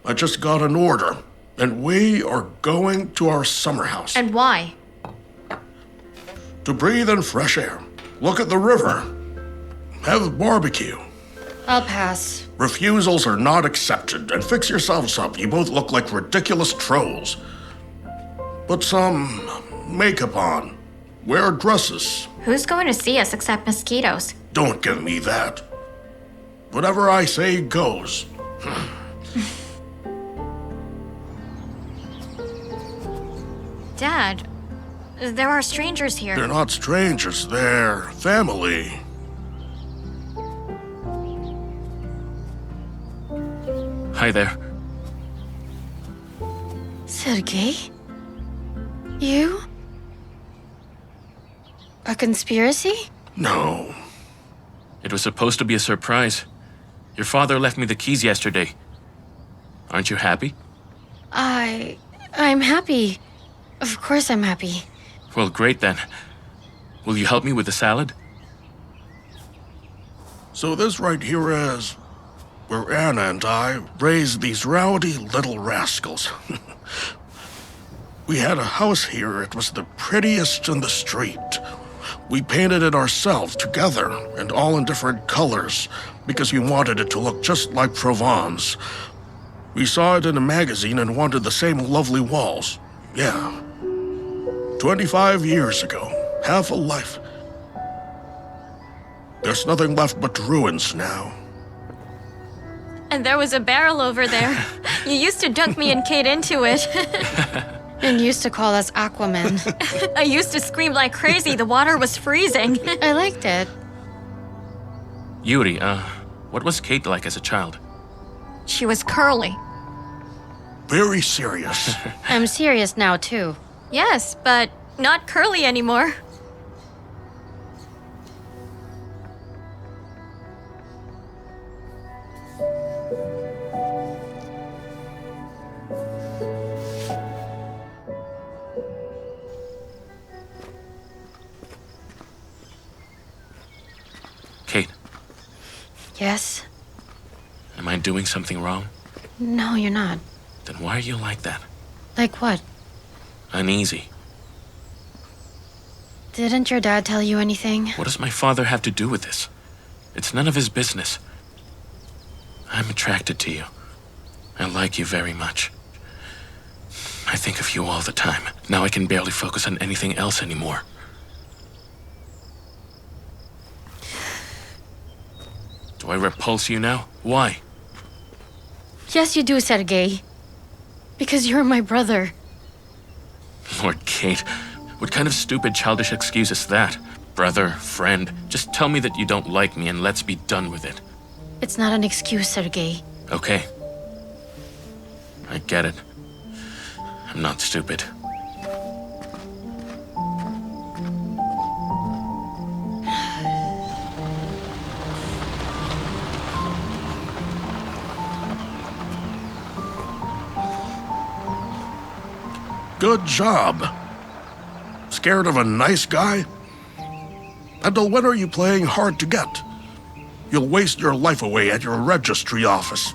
I just got an order, and we are going to our summer house. And why? To breathe in fresh air. Look at the river. Have barbecue. I'll pass. Refusals are not accepted, and fix yourselves up. You both look like ridiculous trolls. Put some makeup on. Wear dresses. Who's going to see us except mosquitoes? Don't give me that. Whatever I say goes. Dad, there are strangers here. They're not strangers, they're family. Hi there. Sergei? You? A conspiracy? No. It was supposed to be a surprise. Your father left me the keys yesterday. Aren't you happy? I'm happy. Of course I'm happy. Well, great then. Will you help me with the salad? So this right here is where Anna and I raised these rowdy little rascals. We had a house here. It was the prettiest in the street. We painted it ourselves together and all in different colors because we wanted it to look just like Provence. We saw it in a magazine and wanted the same lovely walls. Yeah. 25 years ago. Half a life. There's nothing left but ruins now. And there was a barrel over there. You used to dunk me and Kate into it. And used to call us Aquaman. I used to scream like crazy. The water was freezing. I liked it. Yuri, what was Kate like as a child? She was curly. Very serious. I'm serious now, too. Yes, but not curly anymore. Kate, Yes? am I doing something wrong? No, you're not. Then why are you like that? Like what? Uneasy. Didn't your dad tell you anything? What does my father have to do with this? It's none of his business. I'm attracted to you. I like you very much. I think of you all the time. Now I can barely focus on anything else anymore. Do I repulse you now? Why? Yes, you do, Sergei. Because you're my brother. Lord Kate, what kind of stupid childish excuse is that? Brother, friend, just tell me that you don't like me and let's be done with it. It's not an excuse, Sergei. Okay. I get it. I'm not stupid. Good job. Scared of a nice guy? Until when are you playing hard to get? You'll waste your life away at your registry office,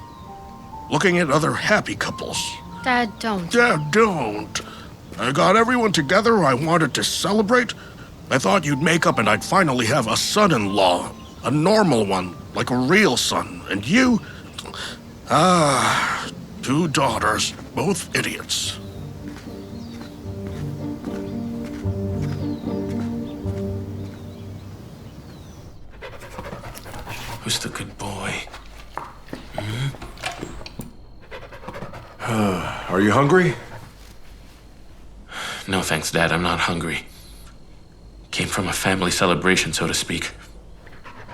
looking at other happy couples. Dad, don't. Dad, don't. I got everyone together I wanted to celebrate. I thought you'd make up and I'd finally have a son-in-law. A normal one, like a real son. And you? Ah, 2 daughters, both idiots. Who's the good boy? Are you hungry? No thanks, Dad. I'm not hungry. Came from a family celebration, so to speak.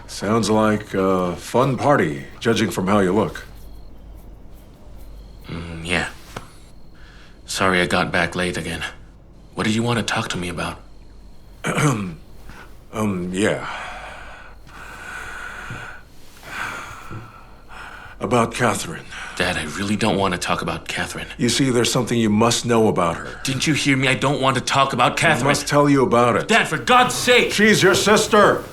Sounds like a fun party, judging from how you look. Yeah. Sorry I got back late again. What did you want to talk to me about? Yeah. About Catherine. Dad, I really don't want to talk about Catherine. You see, there's something you must know about her. Didn't you hear me? I don't want to talk about I Catherine. must tell you about it. Dad, for God's sake! She's your sister!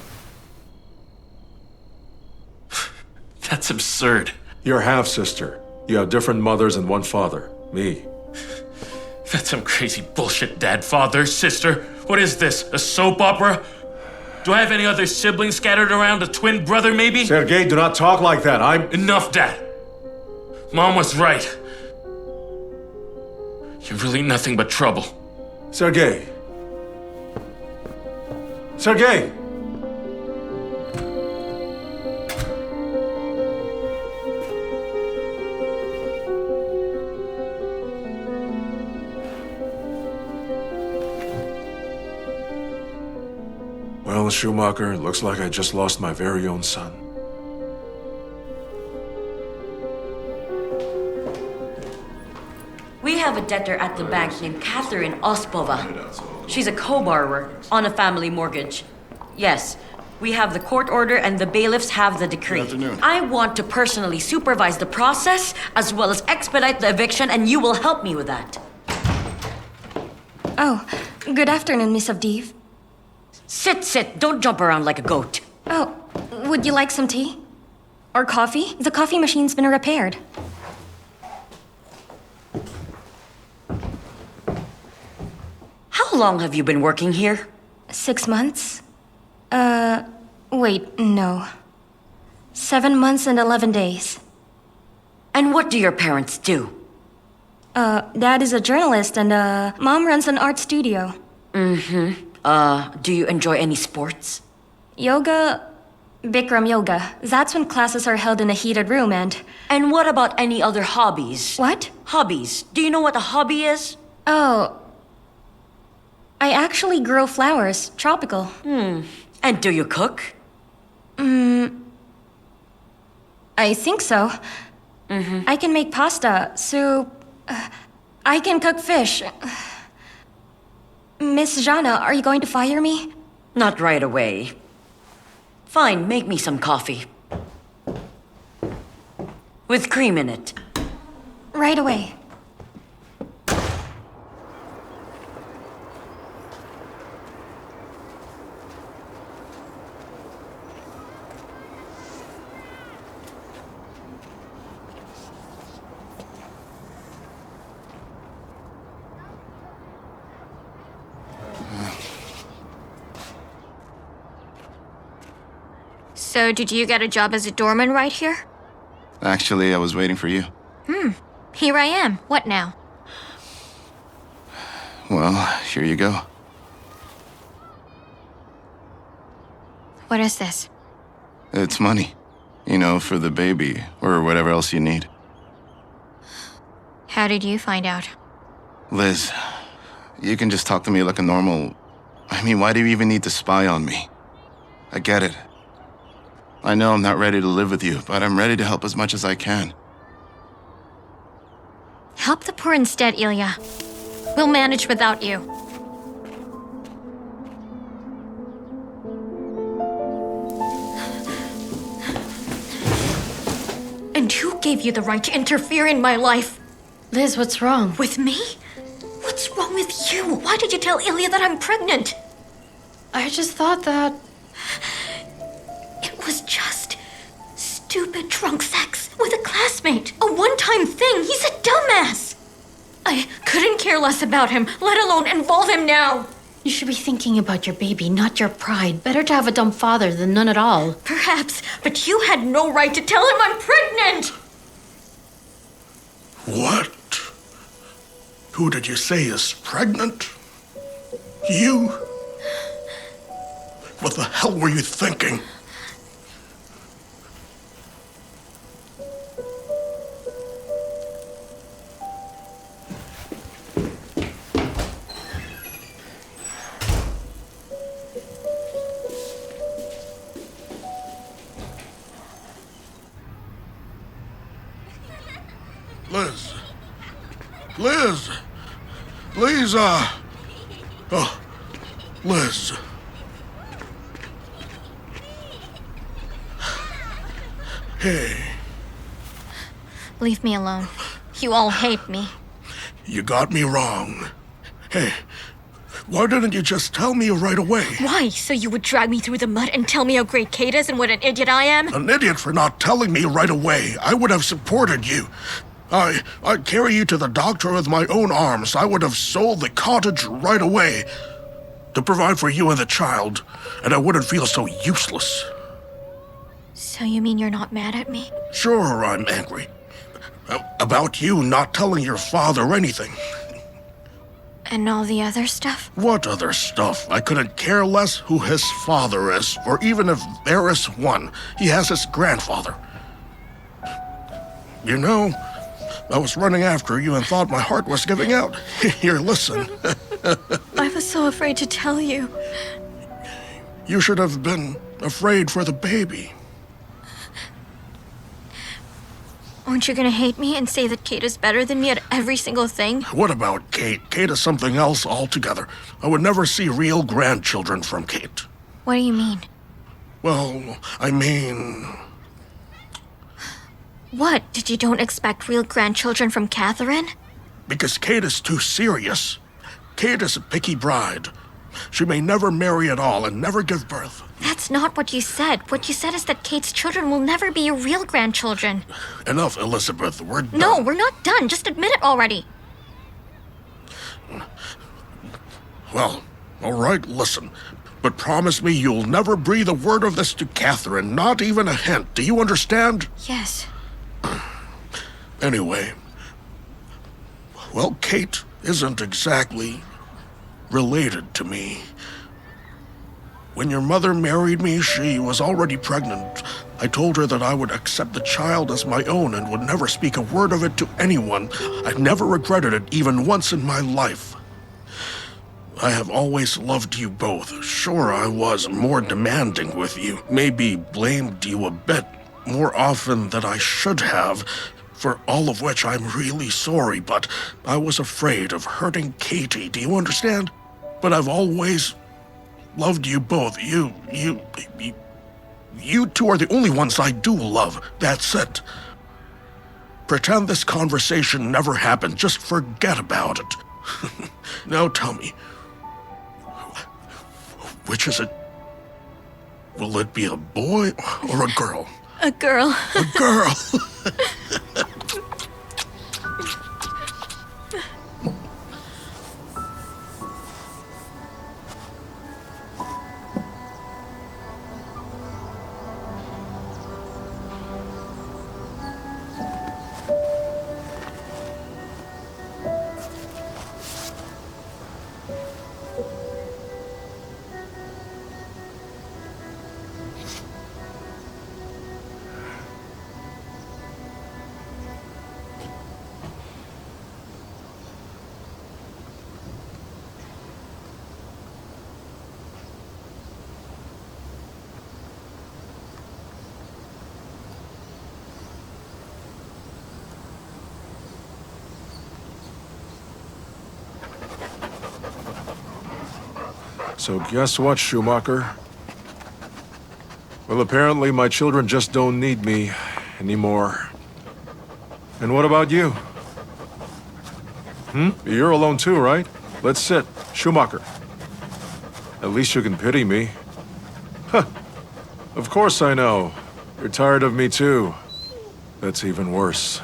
That's absurd. Your half-sister. You have different mothers and one father. Me. That's some crazy bullshit, Dad. Father, sister. What is this? A soap opera? Do I have any other siblings scattered around? A twin brother, maybe? Sergei, do not talk like that. Enough, Dad. Mom was right. You're really nothing but trouble. Sergei. Sergei! Well, Schumacher, it looks like I just lost my very own son. We have a debtor at the bank named Katherine Ospova. She's a co-borrower on a family mortgage. Yes, we have the court order and the bailiffs have the decree. Good afternoon. I want to personally supervise the process as well as expedite the eviction, and you will help me with that. Oh, good afternoon, Miss Avdiv. Sit. Don't jump around like a goat. Oh, would you like some tea? Or coffee? The coffee machine's been repaired. How long have you been working here? 6 months? Wait, no. 7 months and 11 days. And what do your parents do? Dad is a journalist and, Mom runs an art studio. Do you enjoy any sports? Yoga... Bikram yoga. That's when classes are held in a heated room and... And what about any other hobbies? What? Hobbies. Do you know what a hobby is? Oh... I actually grow flowers. Tropical. And do you cook? I think so. I can make pasta, soup... I can cook fish. Miss Jana, are you going to fire me? Not right away. Fine, make me some coffee. With cream in it. Right away. So, did you get a job as a doorman right here? Actually, I was waiting for you. Here I am. What now? Well, here you go. What is this? It's money. You know, for the baby, or whatever else you need. How did you find out? Liz, you can just talk to me like a normal... I mean, why do you even need to spy on me? I get it. I know I'm not ready to live with you, but I'm ready to help as much as I can. Help the poor instead, Ilya. We'll manage without you. And who gave you the right to interfere in my life? Liz, what's wrong? With me? What's wrong with you? Why did you tell Ilya that I'm pregnant? I just thought that... It was just stupid drunk sex with a classmate. A one-time thing. He's a dumbass. I couldn't care less about him, let alone involve him now. You should be thinking about your baby, not your pride. Better to have a dumb father than none at all. Perhaps, but you had no right to tell him I'm pregnant. What? Who did you say is pregnant? You? What the hell were you thinking? Liz. Liz. Lisa. Oh, Liz. Hey, Leave me alone. You all hate me. you got me wrong. Hey, why didn't you just tell me right away? Why? So you would drag me through the mud and tell me how great Kate is and what an idiot I am? An idiot for not telling me right away. I would have supported you. I'd carry you to the doctor with my own arms. I would have sold the cottage right away to provide for you and the child, and I wouldn't feel so useless. So you mean you're not mad at me? Sure, I'm angry. About you not telling your father anything. And all the other stuff? What other stuff? I couldn't care less who his father is, or even if there is one. He has his grandfather. You know, I was running after you and thought my heart was giving out. Here, listen. I was so afraid to tell you. You should have been afraid for the baby. Aren't you gonna hate me and say that Kate is better than me at every single thing? What about Kate? Kate is something else altogether. I would never see real grandchildren from Kate. What do you mean? Well, I mean... What? Did you don't expect real grandchildren from Catherine? Because Kate is too serious. Kate is a picky bride. She may never marry at all and never give birth. That's not what you said. What you said is that Kate's children will never be your real grandchildren. Enough, Elizabeth. We're done. No, we're not done. Just admit it already. Well, all right, listen. But promise me you'll never breathe a word of this to Catherine, not even a hint. Do you understand? Yes. Anyway, well, Kate isn't exactly related to me. When your mother married me, she was already pregnant. I told her that I would accept the child as my own and would never speak a word of it to anyone. I've never regretted it even once in my life. I have always loved you both. Sure, I was more demanding with you. Maybe blamed you a bit more often than I should have, for all of which I'm really sorry, but I was afraid of hurting Katie. Do you understand? But I've always loved you both. You two are the only ones I do love. That's it. Pretend this conversation never happened. Just forget about it. Now tell me, which is it? Will it be a boy or a girl? A girl. A girl! So guess what, Schumacher? Well, apparently my children just don't need me anymore. And what about you? You're alone too, right? Let's sit. Schumacher. At least you can pity me. Huh. Of course I know. You're tired of me too. That's even worse.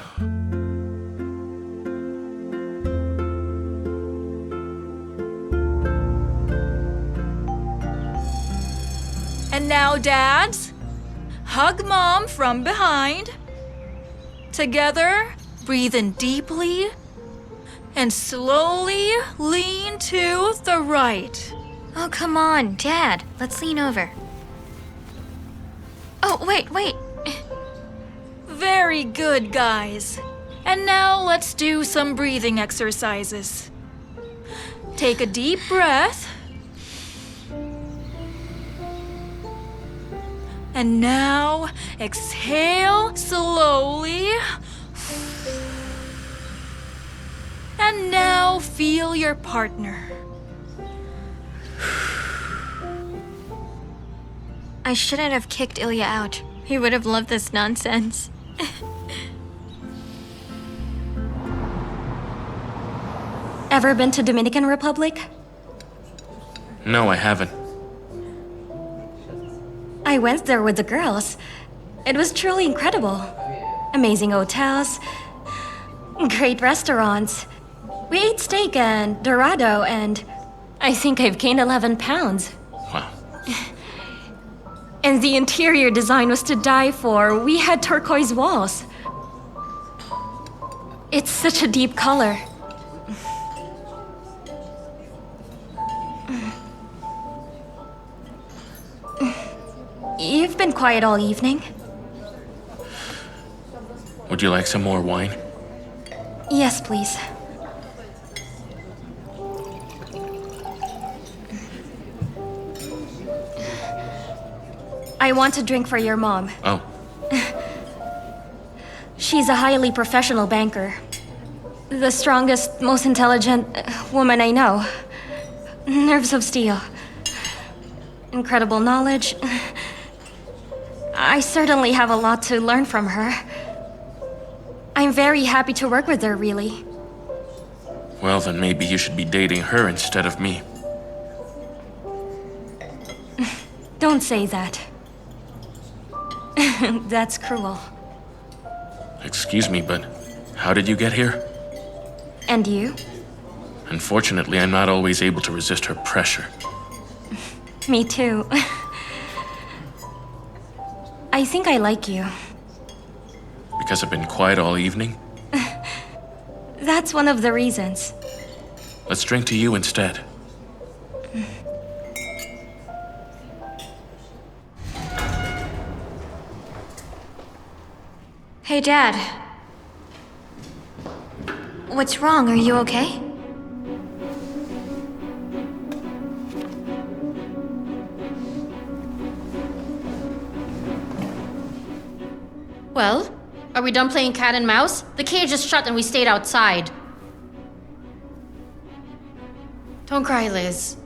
And now, dads, hug mom from behind. Together, breathe in deeply, and slowly lean to the right. Oh, come on, Dad. Let's lean over. Oh, wait. Very good, guys. And now let's do some breathing exercises. Take a deep breath. And now, exhale slowly. And now, feel your partner. I shouldn't have kicked Ilya out. He would have loved this nonsense. Ever been to Dominican Republic? No, I haven't. I went there with the girls. It was truly incredible. Amazing hotels, great restaurants. We ate steak and dorado, and I think I've gained 11 pounds. Wow. And the interior design was to die for. We had turquoise walls. It's such a deep color. You've been quiet all evening. Would you like some more wine? Yes, please. I want a drink for your mom. Oh, She's a highly professional banker. The strongest, most intelligent woman I know. Nerves of steel. Incredible knowledge. I certainly have a lot to learn from her. I'm very happy to work with her, really. well then maybe you should be dating her instead of me. Don't say that. That's cruel. Excuse me, but how did you get here? And you? Unfortunately, I'm not always able to resist her pressure. Me too. I think I like you. Because I've been quiet all evening? That's one of the reasons. Let's drink to you instead. Hey, Dad. What's wrong? Are you okay? Well, are we done playing cat and mouse? The cage is shut and we stayed outside. Don't cry, Liz.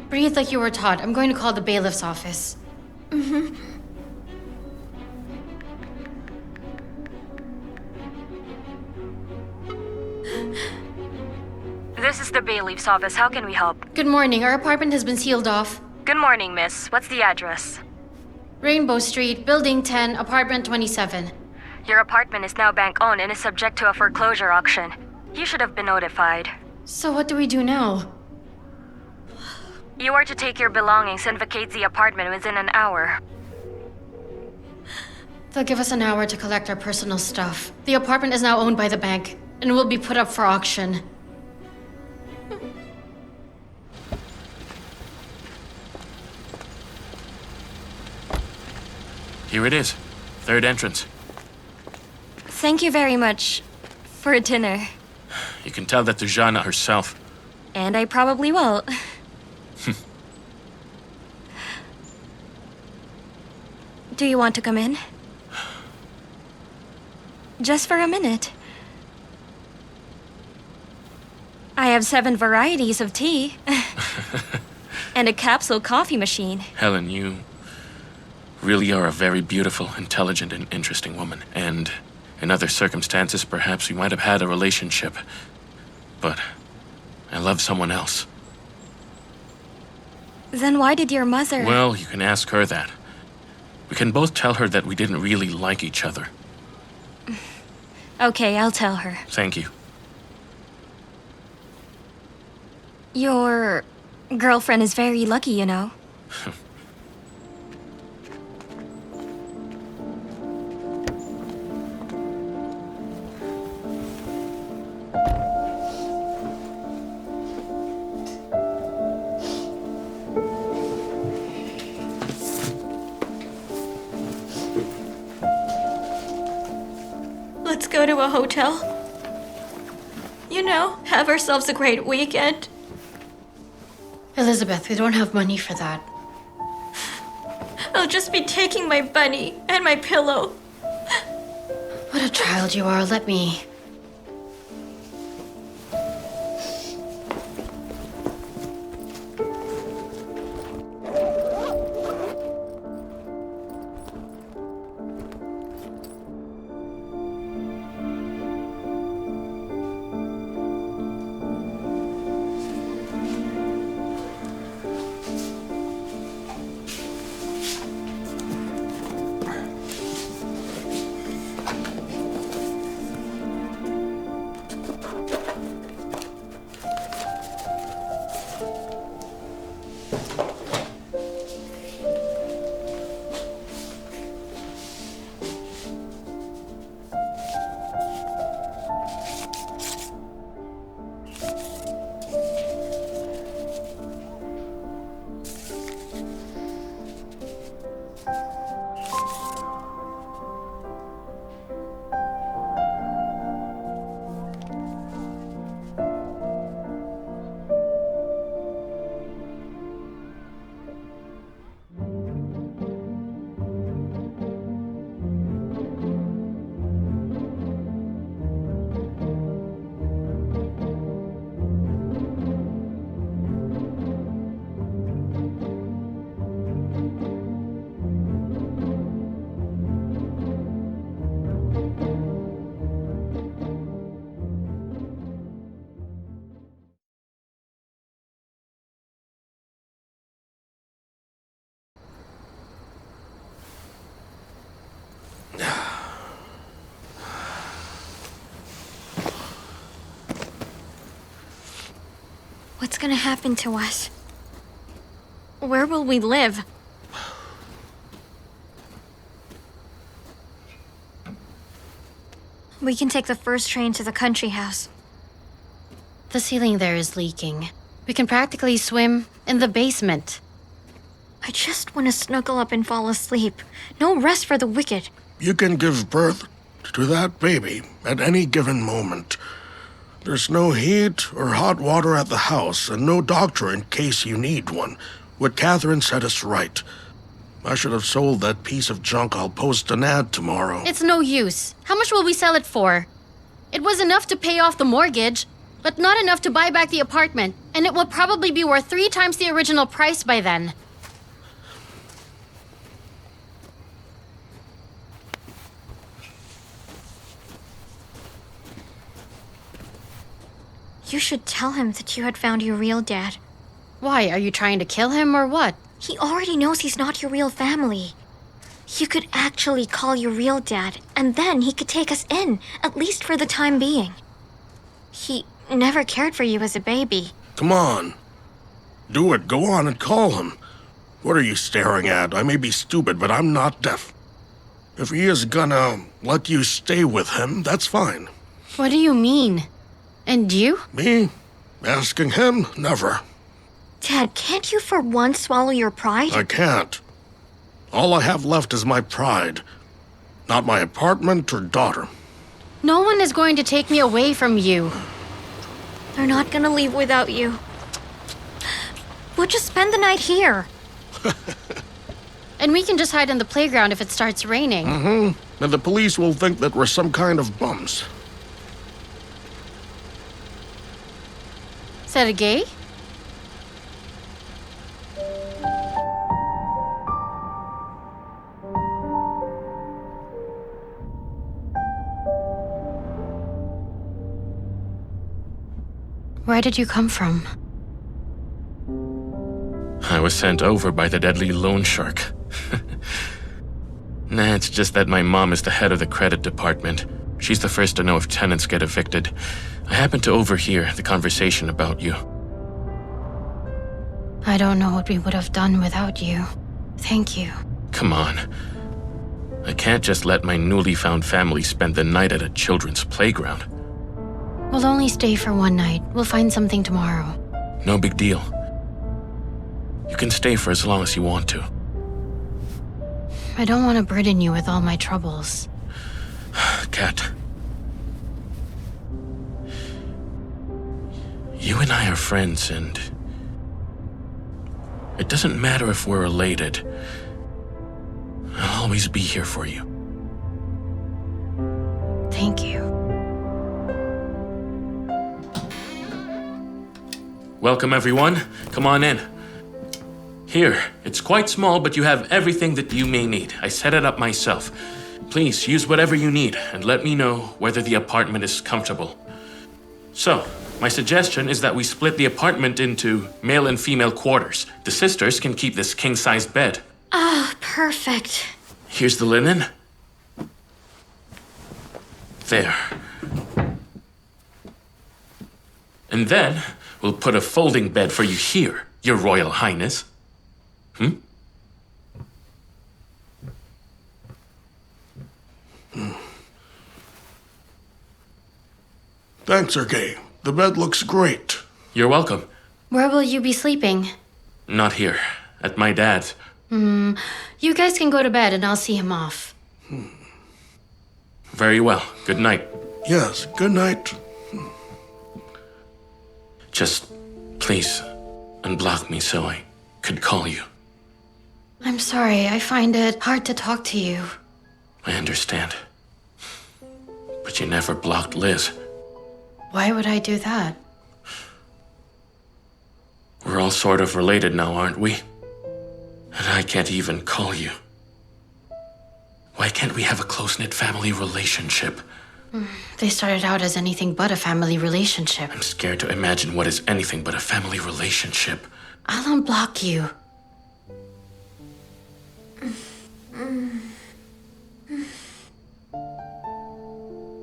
Breathe like you were taught. I'm going to call the bailiff's office. This is the bailiff's office. How can we help? Good morning. Our apartment has been sealed off. Good morning, miss. What's the address? Rainbow Street, Building 10, Apartment 27. Your apartment is now bank-owned and is subject to a foreclosure auction. You should have been notified. So what do we do now? You are to take your belongings and vacate the apartment within an hour. They'll give us an hour to collect our personal stuff. The apartment is now owned by the bank and will be put up for auction. Here it is. Third entrance. Thank you very much for dinner. You can tell that Dejana herself. And I probably will. Do you want to come in? Just for a minute. I have 7 varieties of tea. And a capsule coffee machine. Helen, you really are a very beautiful, intelligent, and interesting woman. And in other circumstances, perhaps we might have had a relationship. But I love someone else. Then why did your mother... Well, you can ask her that. We can both tell her that we didn't really like each other. Okay, I'll tell her. Thank you. Your girlfriend is very lucky, you know. Let's go to a hotel. You know, have ourselves a great weekend. Elizabeth, we don't have money for that. I'll just be taking my bunny and my pillow. What a child you are. Let me. gonna happen to us? Where will we live? We can take the first train to the country house. The ceiling there is leaking. We can practically swim in the basement. I just want to snuggle up and fall asleep. No rest for the wicked. You can give birth to that baby at any given moment. There's no heat or hot water at the house, and no doctor in case you need one. What Catherine said is right. I should have sold that piece of junk. I'll post an ad tomorrow. It's no use. How much will we sell it for? It was enough to pay off the mortgage, but not enough to buy back the apartment, and it will probably be worth 3 times the original price by then. You should tell him that you had found your real dad. Why, are you trying to kill him or what? He already knows he's not your real family. You could actually call your real dad, and then he could take us in, at least for the time being. He never cared for you as a baby. Come on. Do it. Go on and call him. What are you staring at? I may be stupid, but I'm not deaf. If he is gonna let you stay with him, that's fine. What do you mean? And you? Me? Asking him? Never. Dad, can't you for once swallow your pride? I can't. All I have left is my pride. Not my apartment or daughter. No one is going to take me away from you. They're not gonna leave without you. We'll just spend the night here. And we can just hide in the playground if it starts raining. And the police will think that we're some kind of bums. Sergei? Where did you come from? I was sent over by the deadly loan shark. Nah, it's just that my mom is the head of the credit department. She's the first to know if tenants get evicted. I happened to overhear the conversation about you. I don't know what we would have done without you. Thank you. Come on. I can't just let my newly found family spend the night at a children's playground. We'll only stay for one night. We'll find something tomorrow. No big deal. You can stay for as long as you want to. I don't want to burden you with all my troubles. Kat. You and I are friends, and it doesn't matter if we're related. I'll always be here for you. Thank you. Welcome, everyone. Come on in. Here, it's quite small, but you have everything that you may need. I set it up myself. Please use whatever you need and let me know whether the apartment is comfortable. So, my suggestion is that we split the apartment into male and female quarters. The sisters can keep this king-sized bed. Ah, perfect. Here's the linen. There. And then, we'll put a folding bed for you here, Your Royal Highness. Thanks, Sergei. The bed looks great. You're welcome. Where will you be sleeping? Not here. At my dad's. You guys can go to bed and I'll see him off. Very well. Good night. Yes, good night. Just, please, unblock me so I could call you. I'm sorry, I find it hard to talk to you. I understand. But you never blocked Liz. Why would I do that? We're all sort of related now, aren't we? And I can't even call you. Why can't we have a close-knit family relationship? They started out as anything but a family relationship. I'm scared to imagine what is anything but a family relationship. I'll unblock you.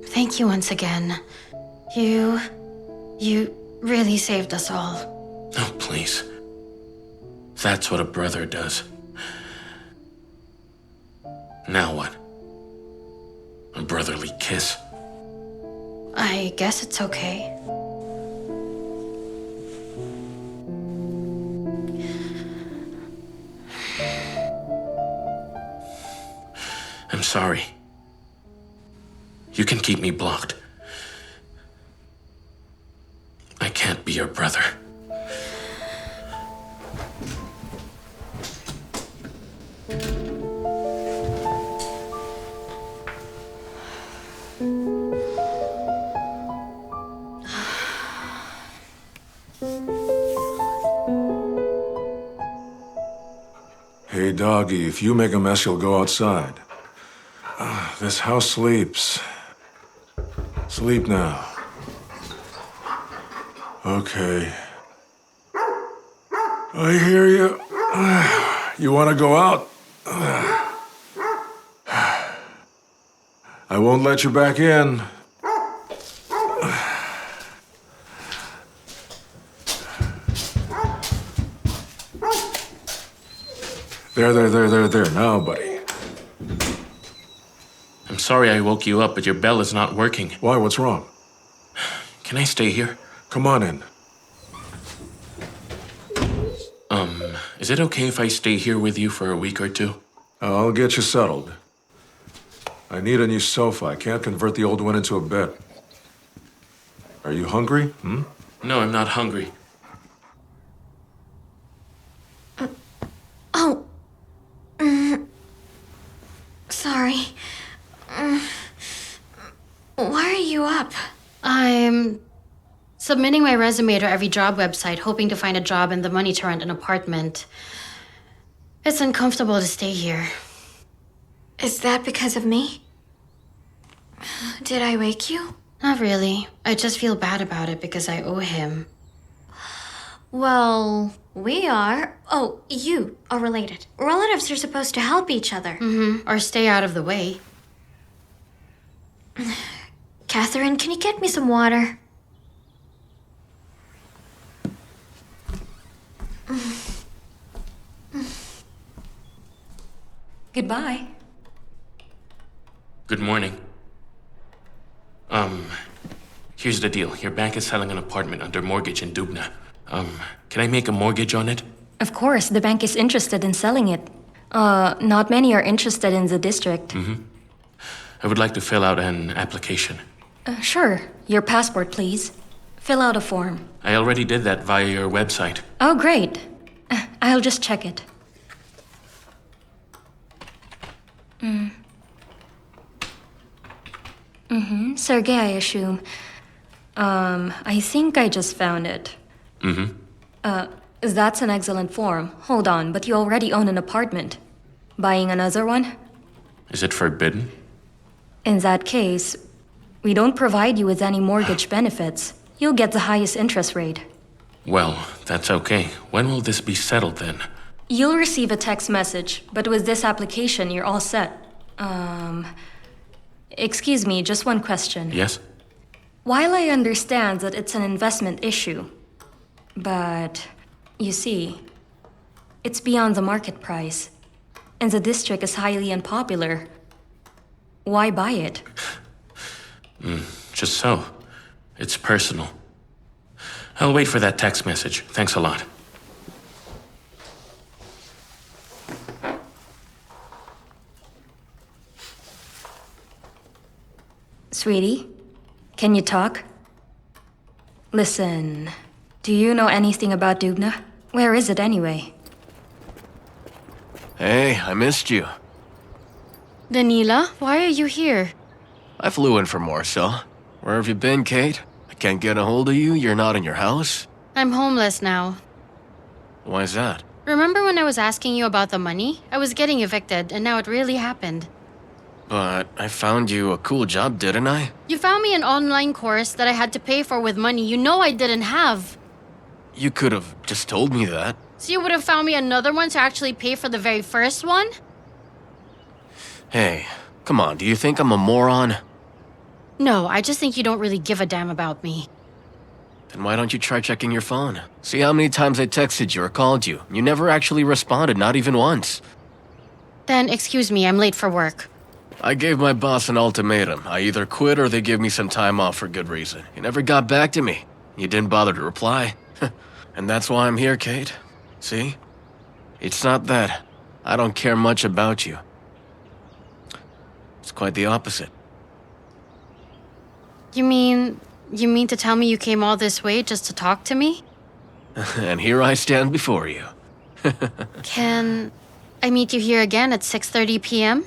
Thank you once again. You really saved us all. please. That's what a brother does. Now what? A brotherly kiss? I guess it's okay. I'm sorry. You can keep me blocked. I can't be your brother. Hey, doggy, if you make a mess, you'll go outside. This house sleeps. Sleep now. Okay. I hear you. You want to go out? I won't let you back in. There. Now, buddy. I'm sorry I woke you up, but your bell is not working. Why? What's wrong? Can I stay here? Come on in. Is it okay if I stay here with you for a week or two? I'll get you settled. I need a new sofa. I can't convert the old one into a bed. Are you hungry? No, I'm not hungry. Oh. Sorry. Why are you up? I'm submitting my resume to every job website, hoping to find a job and the money to rent an apartment. It's uncomfortable to stay here. Is that because of me? Did I wake you? Not really. I just feel bad about it because I owe him. Well, we are. Oh, you are related. Relatives are supposed to help each other. Or stay out of the way. Catherine, can you get me some water? Goodbye. Good morning. Here's the deal. Your bank is selling an apartment under mortgage in Dubna. Can I make a mortgage on it? Of course, the bank is interested in selling it. Not many are interested in the district. I would like to fill out an application. Sure. Your passport, please. Fill out a form. I already did that via your website. Oh, great. I'll just check it. Sergey, I assume. I think I just found it. That's an excellent form. Hold on, but you already own an apartment. Buying another one? Is it forbidden? In that case, we don't provide you with any mortgage benefits. You'll get the highest interest rate. Well, that's okay. When will this be settled then? You'll receive a text message, but with this application, you're all set. Excuse me, just one question. Yes? While I understand that it's an investment issue, but you see, it's beyond the market price, and the district is highly unpopular. Why buy it? Just so. It's personal. I'll wait for that text message. Thanks a lot. Sweetie, can you talk? Listen, do you know anything about Dubna? Where is it anyway? Hey, I missed you. Danila, why are you here? I flew in from Warsaw. Where have you been, Kate? I can't get a hold of you. You're not in your house? I'm homeless now. Why is that? Remember when I was asking you about the money? I was getting evicted, and now it really happened. But I found you a cool job, didn't I? You found me an online course that I had to pay for with money you know I didn't have. You could have just told me that. So you would have found me another one to actually pay for the very first one? Hey, come on, do you think I'm a moron? No, I just think you don't really give a damn about me. Then why don't you try checking your phone? See how many times I texted you or called you. You never actually responded, not even once. Then excuse me, I'm late for work. I gave my boss an ultimatum. I either quit or they give me some time off for good reason. You never got back to me. You didn't bother to reply. And that's why I'm here, Kate. See? It's not that I don't care much about you. It's quite the opposite. You mean to tell me you came all this way just to talk to me? And here I stand before you. Can I meet you here again at 6:30 p.m.?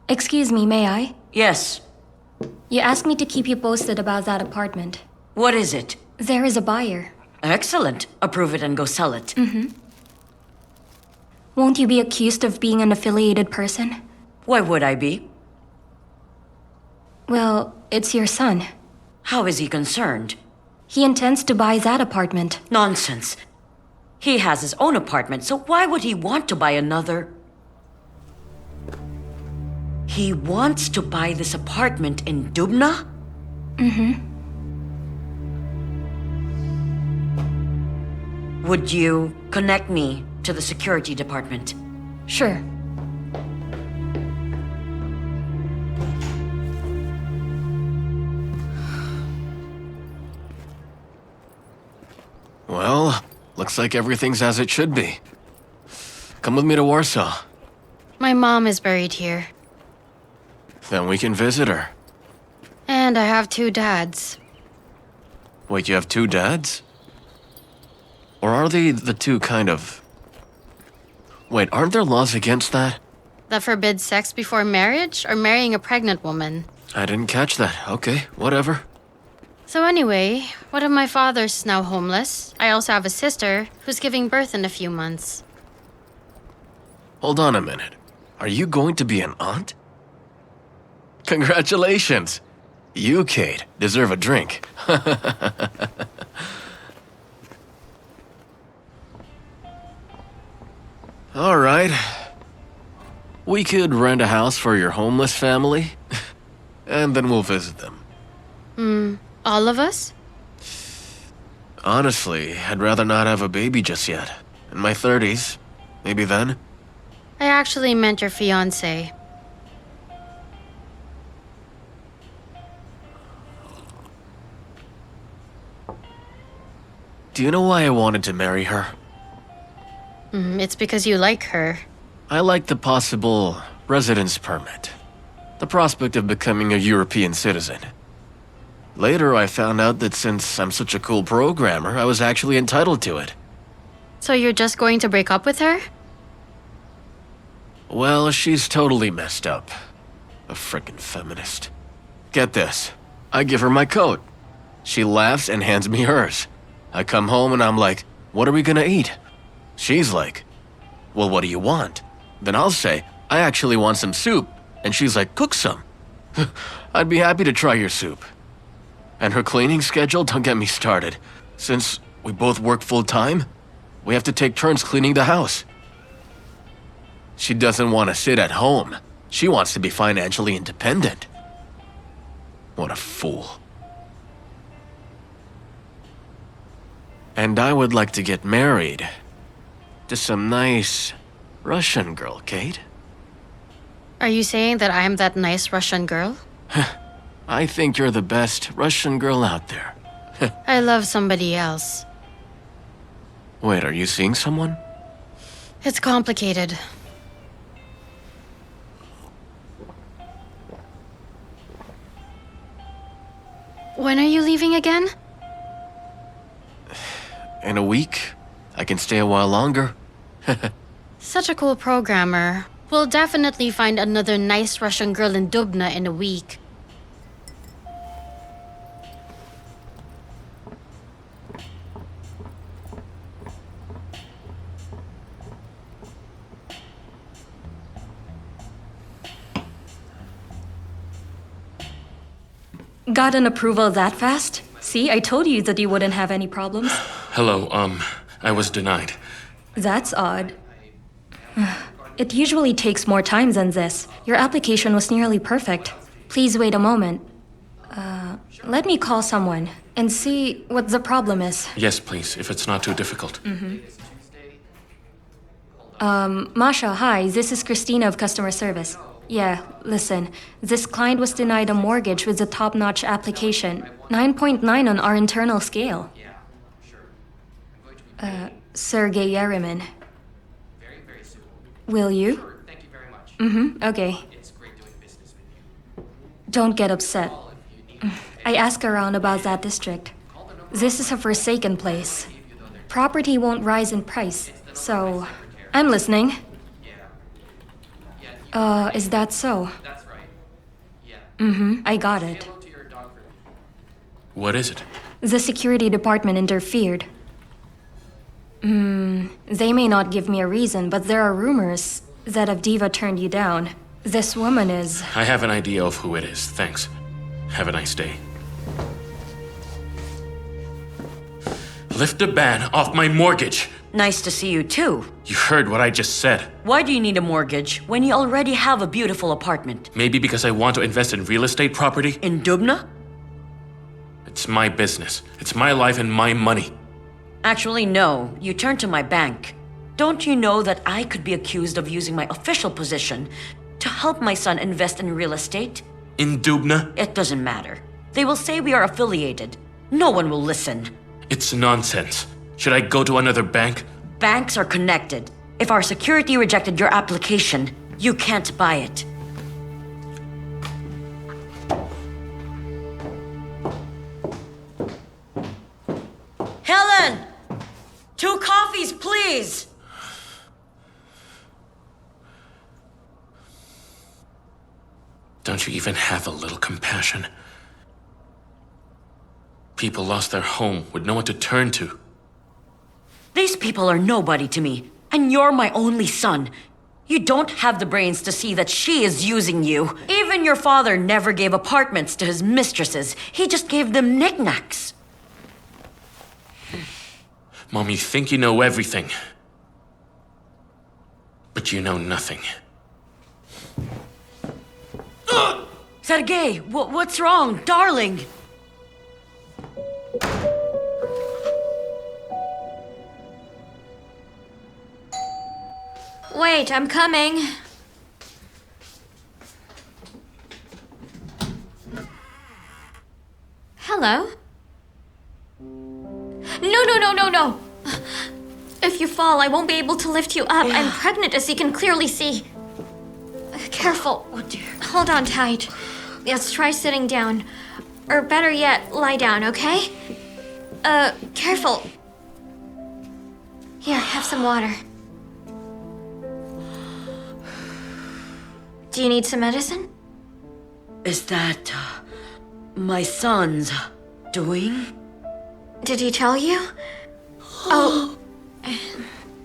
Excuse me, may I? Yes. You asked me to keep you posted about that apartment. What is it? There is a buyer. Excellent. Approve it and go sell it. Won't you be accused of being an affiliated person? Why would I be? Well, it's your son. How is he concerned? He intends to buy that apartment. Nonsense. He has his own apartment, so why would he want to buy another? He wants to buy this apartment in Dubna? Would you connect me to the security department? Sure. Well, looks like everything's as it should be. Come with me to Warsaw. My mom is buried here. Then we can visit her. And I have 2 dads. Wait, you have 2 dads? Or are they the two kind of... Wait, aren't there laws against that? That forbids sex before marriage or marrying a pregnant woman. I didn't catch that. Okay, whatever. So anyway, one of my fathers is now homeless. I also have a sister who's giving birth in a few months. Hold on a minute. Are you going to be an aunt? Congratulations! You, Kate, deserve a drink. All right. We could rent a house for your homeless family, and then we'll visit them. All of us? Honestly, I'd rather not have a baby just yet. In my 30s, maybe then. I actually meant your fiancé. Do you know why I wanted to marry her? It's because you like her. I like the possible residence permit. The prospect of becoming a European citizen. Later, I found out that since I'm such a cool programmer, I was actually entitled to it. So you're just going to break up with her? Well, she's totally messed up. A frickin' feminist. Get this. I give her my coat. She laughs and hands me hers. I come home and I'm like, what are we gonna eat? She's like, well, what do you want? Then I'll say, I actually want some soup. And she's like, cook some. I'd be happy to try your soup. And her cleaning schedule, don't get me started. Since we both work full time, we have to take turns cleaning the house. She doesn't want to sit at home. She wants to be financially independent. What a fool. And I would like to get married to some nice Russian girl, Kate. Are you saying that I am that nice Russian girl? I think you're the best Russian girl out there. I love somebody else. Wait, are you seeing someone? It's complicated. When are you leaving again? In a week? I can stay a while longer. Such a cool programmer. We'll definitely find another nice Russian girl in Dubna in a week. Got an approval that fast? See, I told you that you wouldn't have any problems. Hello, I was denied. That's odd. It usually takes more time than this. Your application was nearly perfect. Please wait a moment. Let me call someone and see what the problem is. Yes, please, if it's not too difficult. Masha, hi, this is Christina of customer service. Yeah, listen, this client was denied a mortgage with a top-notch application. 9.9 on our internal scale. Sergey Yeremin. Will you? Okay. Don't get upset. I asked around about that district. This is a forsaken place. Property won't rise in price, so I'm listening. Is that so? I got it. What is it? The security department interfered. They may not give me a reason, but there are rumors that Avdiva turned you down. This woman is... I have an idea of who it is, thanks. Have a nice day. Lift the ban off my mortgage! Nice to see you too. You heard what I just said. Why do you need a mortgage when you already have a beautiful apartment? Maybe because I want to invest in real estate property? In Dubna? It's my business. It's my life and my money. Actually, no. You turn to my bank. Don't you know that I could be accused of using my official position to help my son invest in real estate? In Dubna? It doesn't matter. They will say we are affiliated. No one will listen. It's nonsense. Should I go to another bank? Banks are connected. If our security rejected your application, you can't buy it. Helen! 2 coffees, please! Don't you even have a little compassion? People lost their home with no one to turn to. These people are nobody to me, and you're my only son. You don't have the brains to see that she is using you. Even your father never gave apartments to his mistresses. He just gave them knickknacks. Mom, you think you know everything. But you know nothing. Sergei, what's wrong, darling? Wait, I'm coming. Hello? No. If you fall, I won't be able to lift you up. I'm pregnant, as you can clearly see. Careful. Oh dear. Hold on tight. Let's try sitting down. Or better yet, lie down, okay? Careful. Here, have some water. Do you need some medicine? Is that my son's doing? Did he tell you? Oh,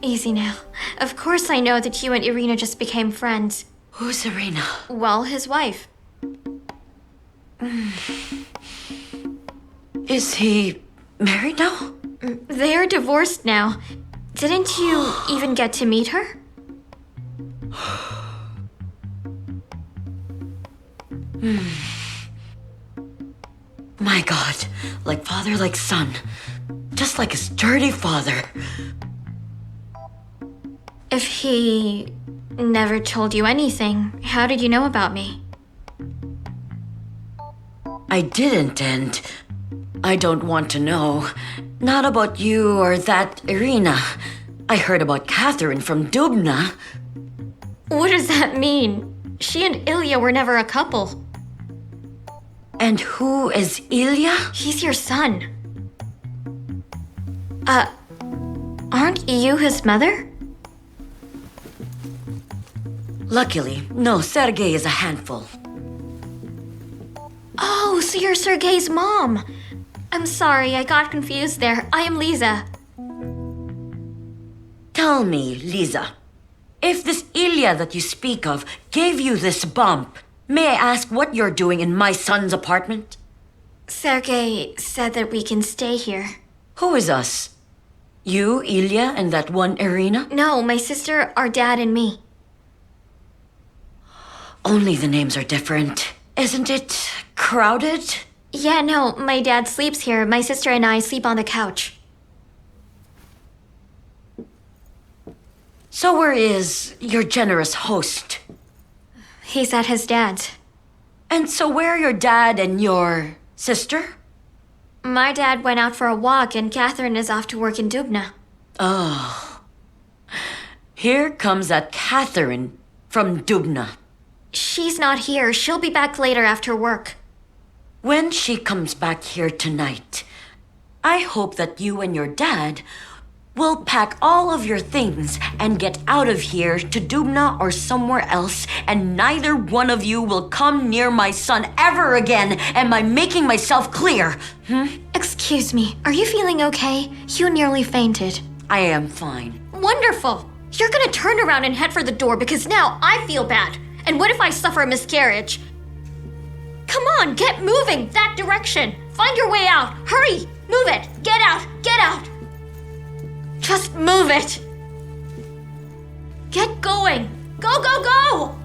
easy now. Of course I know that you and Irina just became friends. Who's Irina? Well, his wife. Is he married now? They're divorced now. Didn't you even get to meet her? My God, like father, like son. Just like a sturdy father. If he never told you anything, how did you know about me? I didn't, and I don't want to know. Not about you or that Irina. I heard about Catherine from Dubna. What does that mean? She and Ilya were never a couple. And who is Ilya? He's your son. Aren't you his mother? Luckily, no, Sergei is a handful. Oh, so you're Sergei's mom. I'm sorry, I got confused there. I am Lisa. Tell me, Lisa, if this Ilya that you speak of gave you this bump, may I ask what you're doing in my son's apartment? Sergei said that we can stay here. Who is us? You, Ilya, and that one Irina? No, my sister, our dad, and me. Only the names are different. Isn't it crowded? Yeah, no, my dad sleeps here. My sister and I sleep on the couch. So where is your generous host? He's at his dad's. And so where are your dad and your sister? My dad went out for a walk and Catherine is off to work in Dubna. Oh. Here comes that Catherine from Dubna. She's not here. She'll be back later after work. When she comes back here tonight, I hope that you and your dad will pack all of your things and get out of here to Dubna or somewhere else, and neither one of you will come near my son ever again. Am I making myself clear? Excuse me, are you feeling okay? You nearly fainted. I am fine. Wonderful! You're gonna turn around and head for the door because now I feel bad. And what if I suffer a miscarriage? Come on, get moving that direction. Find your way out. Hurry, move it. Get out, get out. Just move it. Get going. Go, go, go!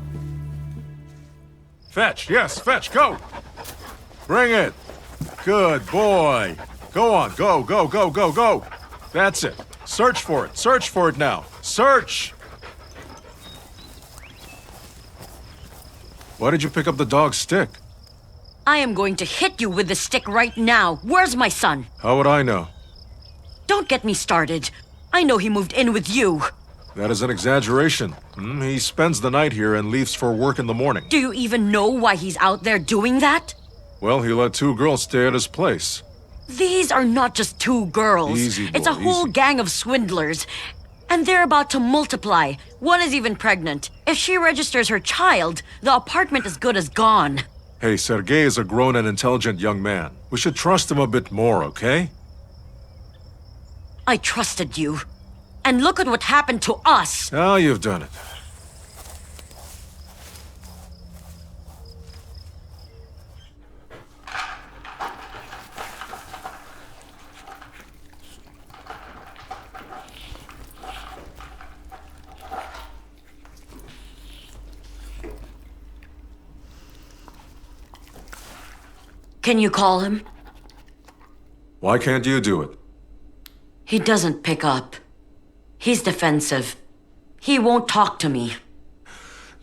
Fetch, yes, fetch, go! Bring it! Good boy! Go on, go, go, go, go, go! That's it. Search for it now. Search! Why did you pick up the dog's stick? I am going to hit you with the stick right now. Where's my son? How would I know? Don't get me started. I know he moved in with you. That is an exaggeration. He spends the night here and leaves for work in the morning. Do you even know why he's out there doing that? Well, he let 2 girls stay at his place. These are not just 2 girls. Easy, boy, it's a whole easy. gang of swindlers. And they're about to multiply. One is even pregnant. If she registers her child, the apartment is good as gone. Hey, Sergei is a grown and intelligent young man. We should trust him a bit more, okay? I trusted you. And look at what happened to us. Now you've done it. Can you call him? Why can't you do it? He doesn't pick up. He's defensive. He won't talk to me.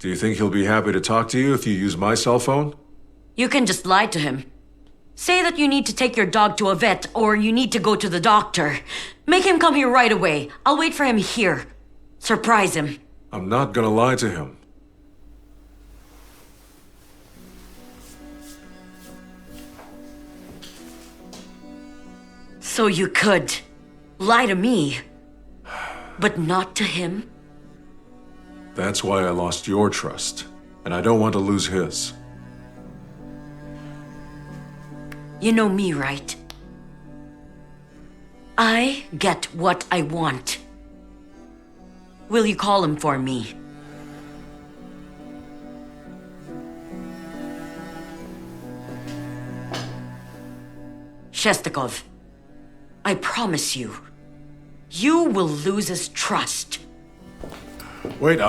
Do you think he'll be happy to talk to you if you use my cell phone? You can just lie to him. Say that you need to take your dog to a vet or you need to go to the doctor. Make him come here right away. I'll wait for him here. Surprise him. I'm not gonna lie to him. So you could lie to me, but not to him? That's why I lost your trust, and I don't want to lose his. You know me, right? I get what I want. Will you call him for me? Shestakov, I promise you, you will lose his trust. Wait,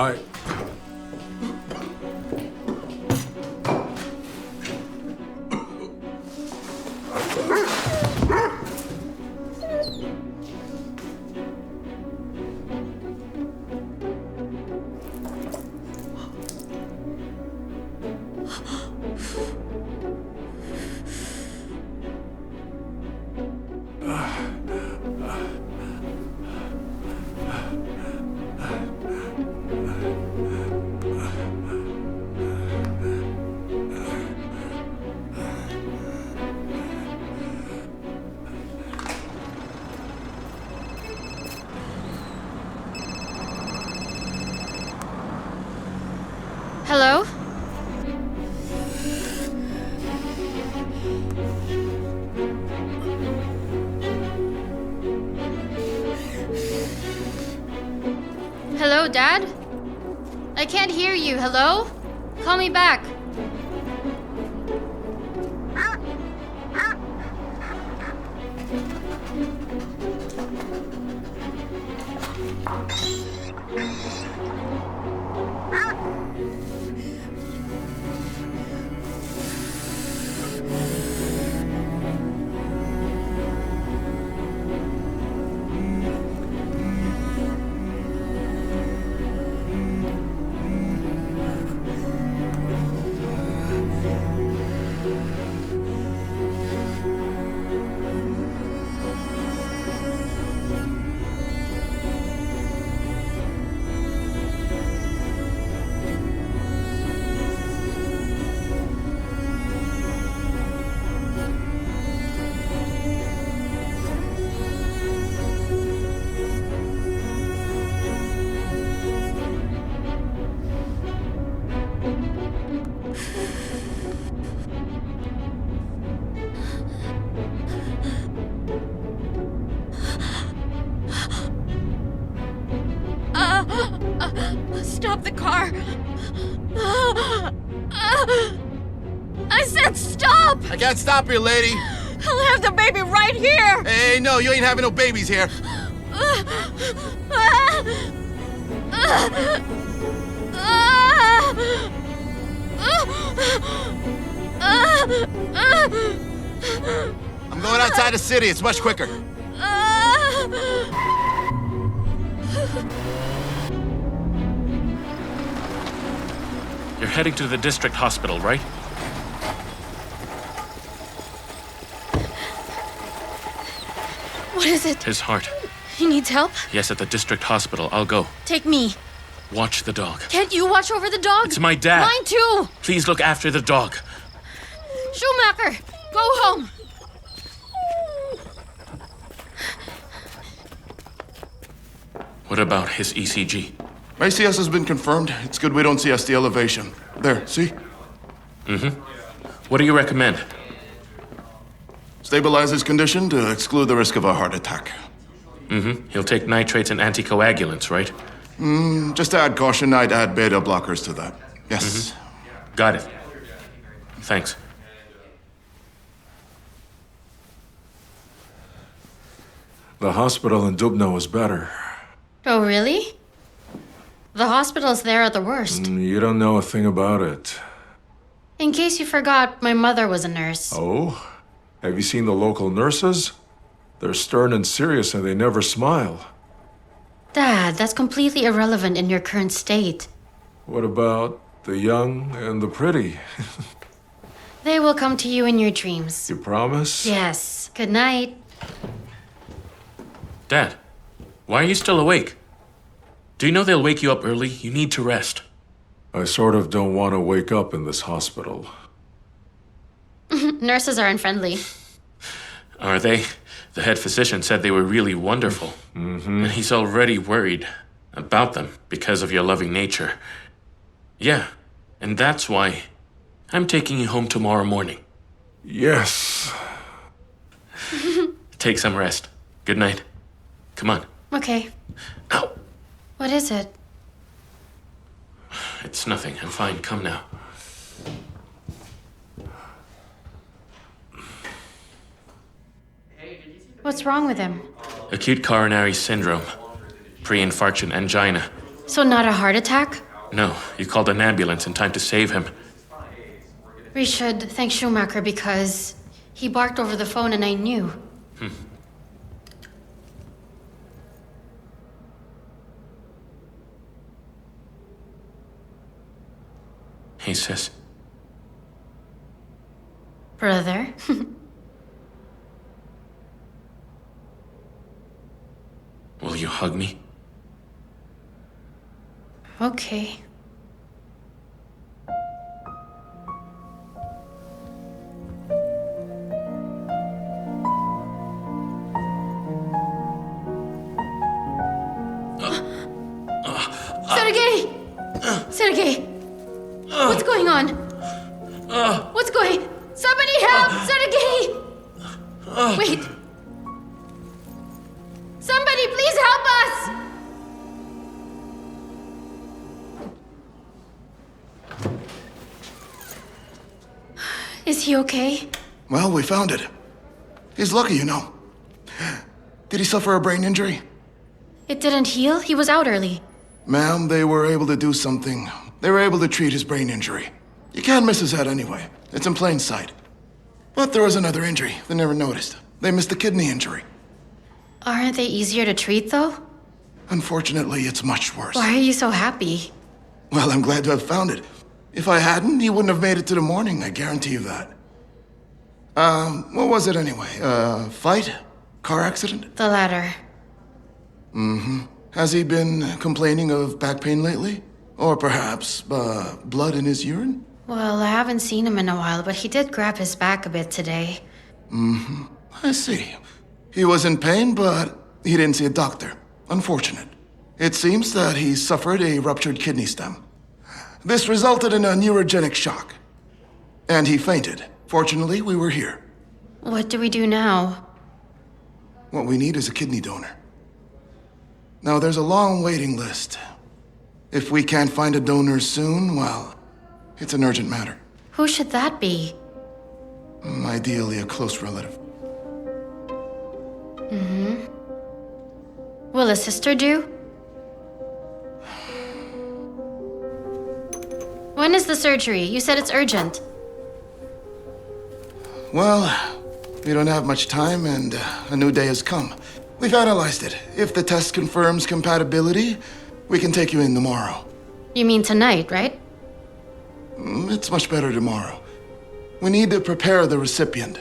Hello? Hello, Dad? I can't hear you. Hello? Call me back. Stop the car! I said stop! I can't stop you, lady. I'll have the baby right here! Hey, no, you ain't having no babies here. I'm going outside the city. It's much quicker. You're heading to the district hospital, right? What is it? His heart. He needs help? Yes, at the district hospital. I'll go. Take me. Watch the dog. Can't you watch over the dog? It's my dad. Mine too! Please look after the dog. Schumacher, go home! What about his ECG? ACS has been confirmed. It's good we don't see ST elevation. There, see? What do you recommend? Stabilize his condition to exclude the risk of a heart attack. He'll take nitrates and anticoagulants, right? Just to add caution, I'd add beta blockers to that. Yes. Got it. Thanks. The hospital in Dubno is better. Oh, really? The hospitals there are the worst. You don't know a thing about it. In case you forgot, my mother was a nurse. Oh? Have you seen the local nurses? They're stern and serious and they never smile. Dad, that's completely irrelevant in your current state. What about the young and the pretty? They will come to you in your dreams. You promise? Yes. Good night. Dad, why are you still awake? Do you know they'll wake you up early? You need to rest. I sort of don't want to wake up in this hospital. Nurses are unfriendly. Are they? The head physician said they were really wonderful. And he's already worried about them because of your loving nature. Yeah, and that's why I'm taking you home tomorrow morning. Yes. Take some rest. Good night. Come on. Okay. Ow. What is it? It's nothing. I'm fine. Come now. What's wrong with him? Acute coronary syndrome. Pre-infarction angina. So not a heart attack? No, you called an ambulance in time to save him. We should thank Schumacher because he barked over the phone and I knew. He says, Brother? will you hug me? Okay. Sergei! Sergei! What's going on? What's going... Somebody help! Sergei! Wait. Somebody please help us! Is he okay? Well, we found it. He's lucky, you know. Did he suffer a brain injury? It didn't heal? He was out early. Ma'am, they were able to do something. They were able to treat his brain injury. You can't miss his head anyway. It's in plain sight. But there was another injury they never noticed. They missed the kidney injury. Aren't they easier to treat, though? Unfortunately, it's much worse. Why are you so happy? Well, I'm glad to have found it. If I hadn't, he wouldn't have made it to the morning, I guarantee you that. What was it anyway? Fight? Car accident? The latter. Has he been complaining of back pain lately? Or perhaps, blood in his urine? Well, I haven't seen him in a while, but he did grab his back a bit today. I see. He was in pain, but he didn't see a doctor. Unfortunate. It seems that he suffered a ruptured kidney stem. This resulted in a neurogenic shock. And he fainted. Fortunately, we were here. What do we do now? What we need is a kidney donor. Now, there's a long waiting list. If we can't find a donor soon, well, it's an urgent matter. Who should that be? Ideally, a close relative. Will a sister do? When is the surgery? You said it's urgent. Well, we don't have much time, and a new day has come. We've analyzed it. If the test confirms compatibility, we can take you in tomorrow. You mean tonight, right? It's much better tomorrow. We need to prepare the recipient.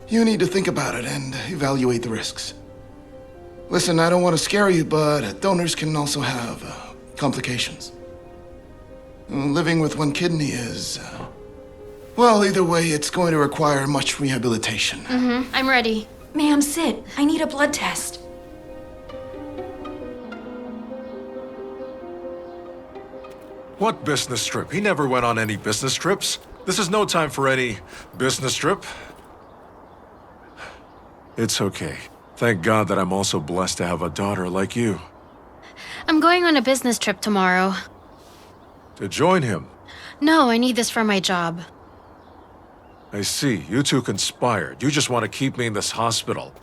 You need to think about it and evaluate the risks. Listen, I don't want to scare you, but donors can also have complications. Living with one kidney is... well, either way, it's going to require much rehabilitation. I'm ready. Ma'am, sit. I need a blood test. What business trip? He never went on any business trips. This is no time for any business trip. It's okay. Thank God that I'm also blessed to have a daughter like you. I'm going on a business trip tomorrow. To join him. No, I need this for my job. I see. You two conspired. You just want to keep me in this hospital.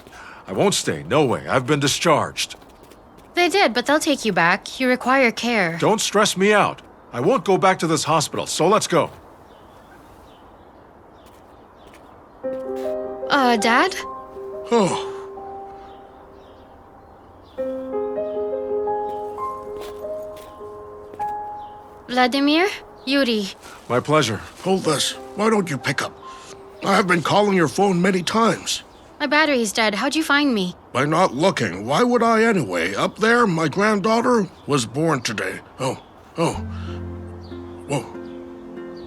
I won't stay. No way. I've been discharged. They did, but they'll take you back. You require care. Don't stress me out. I won't go back to this hospital, so let's go. Dad? Oh, Vladimir? Yuri. My pleasure. hold this. Why don't you pick up? I have been calling your phone many times. My battery's dead. How'd you find me? By not looking. Why would I anyway? Up there, my granddaughter was born today. Oh. Whoa.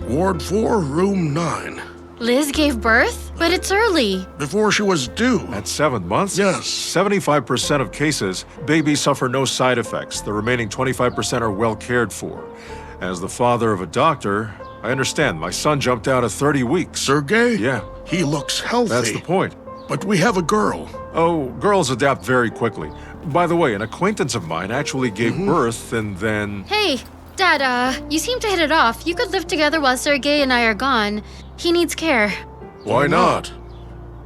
Ward 4, room 9. Liz gave birth? But it's early. Before she was due. At 7 months? Yes. 75% of cases, babies suffer no side effects. The remaining 25% are well cared for. As the father of a doctor, I understand. My son jumped out at 30 weeks. Sergey? Yeah. He looks healthy. That's the point. But we have a girl. Oh, girls adapt very quickly. By the way, an acquaintance of mine actually gave birth and then... Hey, Dad, you seem to hit it off. You could live together while Sergey and I are gone. He needs care. Why not?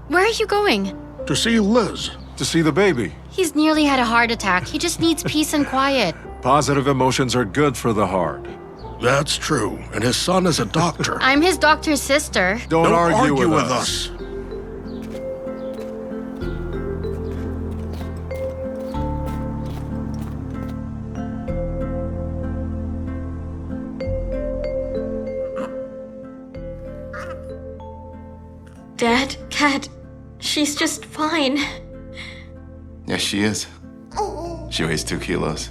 Where are you going? To see Liz. To see the baby. He's nearly had a heart attack. He just needs peace and quiet. Positive emotions are good for the heart. That's true. And his son is a doctor. I'm his doctor's sister. Don't argue with us. Dad, Kat, she's just fine. Yes, she is. She weighs 2 kilos.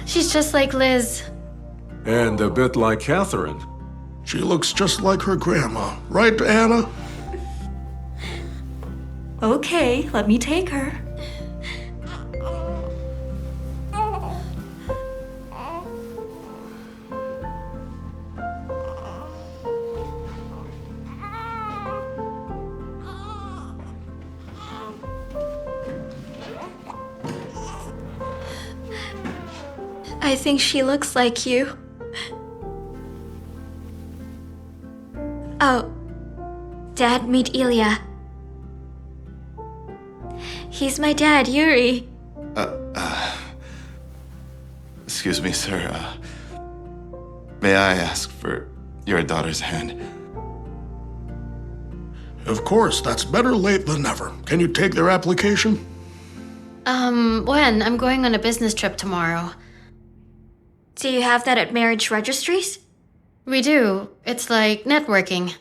She's just like Liz. And a bit like Catherine. She looks just like her grandma. Right, Anna? Okay, let me take her. I think she looks like you. Oh, Dad, meet Ilya. He's my dad, Yuri. Excuse me, sir. May I ask for your daughter's hand? Of course, that's better late than never. Can you take their application? When? I'm going on a business trip tomorrow. Do you have that at marriage registries? We do. It's like networking.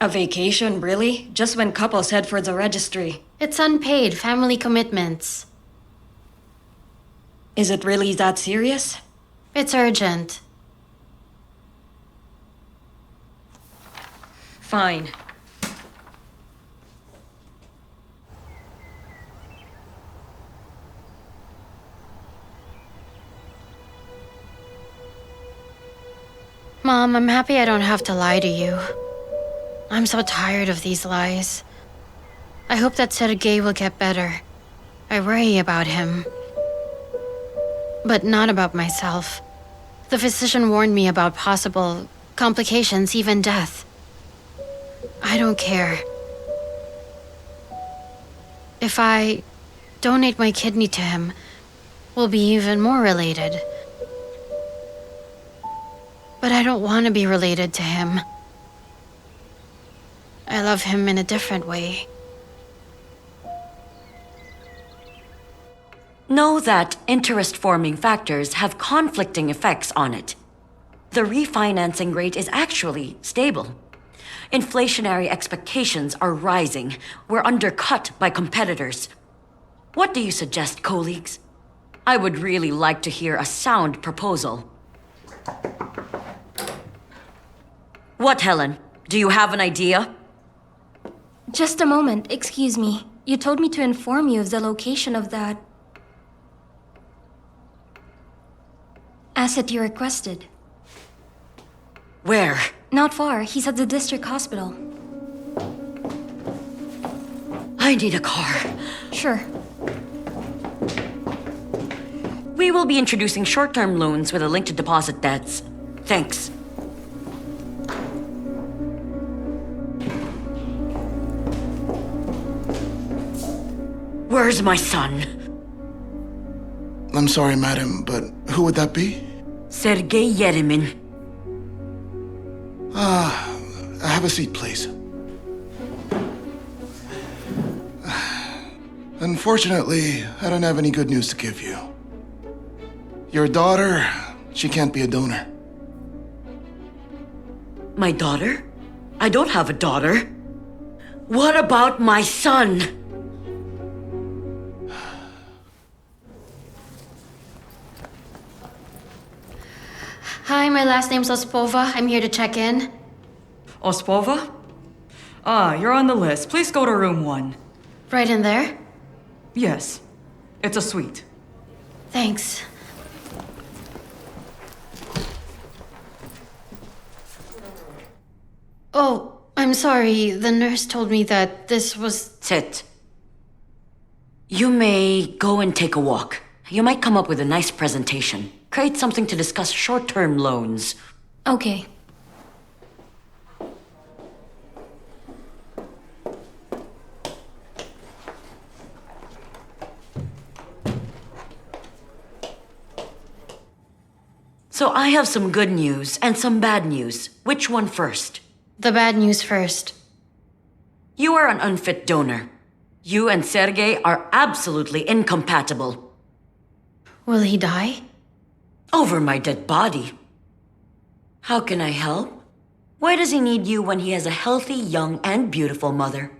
A vacation, really? Just when couples head for the registry. It's unpaid family commitments. Is it really that serious? It's urgent. Fine. Mom, I'm happy I don't have to lie to you. I'm so tired of these lies. I hope that Sergey will get better. I worry about him. But not about myself. The physician warned me about possible complications, even death. I don't care. If I donate my kidney to him, we'll be even more related. But I don't want to be related to him. I love him in a different way. Know that interest-forming factors have conflicting effects on it. The refinancing rate is actually stable. Inflationary expectations are rising. We're undercut by competitors. What do you suggest, colleagues? I would really like to hear a sound proposal. What, Helen? Do you have an idea? Just a moment, excuse me. You told me to inform you of the location of that asset you requested. Where? Not far. He's at the district hospital. I need a car. Sure. We will be introducing short-term loans with a link to deposit debts. Thanks. Where's my son? I'm sorry, madam, but who would that be? Sergei Yeremin. Have a seat, please. Unfortunately, I don't have any good news to give you. Your daughter, she can't be a donor. My daughter? I don't have a daughter. What about my son? Hi, my last name's Ospova. I'm here to check in. Ospova? Ah, you're on the list. Please go to room 1. Right in there? Yes. It's a suite. Thanks. Oh, I'm sorry. The nurse told me that this was... Sit. You may go and take a walk. You might come up with a nice presentation. Create something to discuss short-term loans. Okay. So I have some good news and some bad news. Which one first? The bad news first. You are an unfit donor. You and Sergei are absolutely incompatible. Will he die? Over my dead body. How can I help? Why does he need you when he has a healthy, young, and beautiful mother?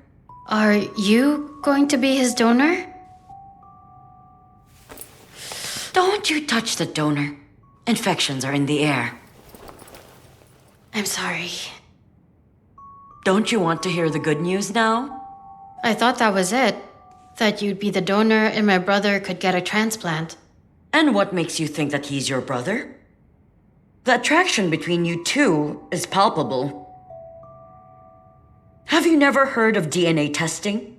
Are you going to be his donor? Don't you touch the donor. Infections are in the air. I'm sorry. Don't you want to hear the good news now? I thought that was it. That you'd be the donor and my brother could get a transplant. And what makes you think that he's your brother? The attraction between you two is palpable. Have you never heard of DNA testing?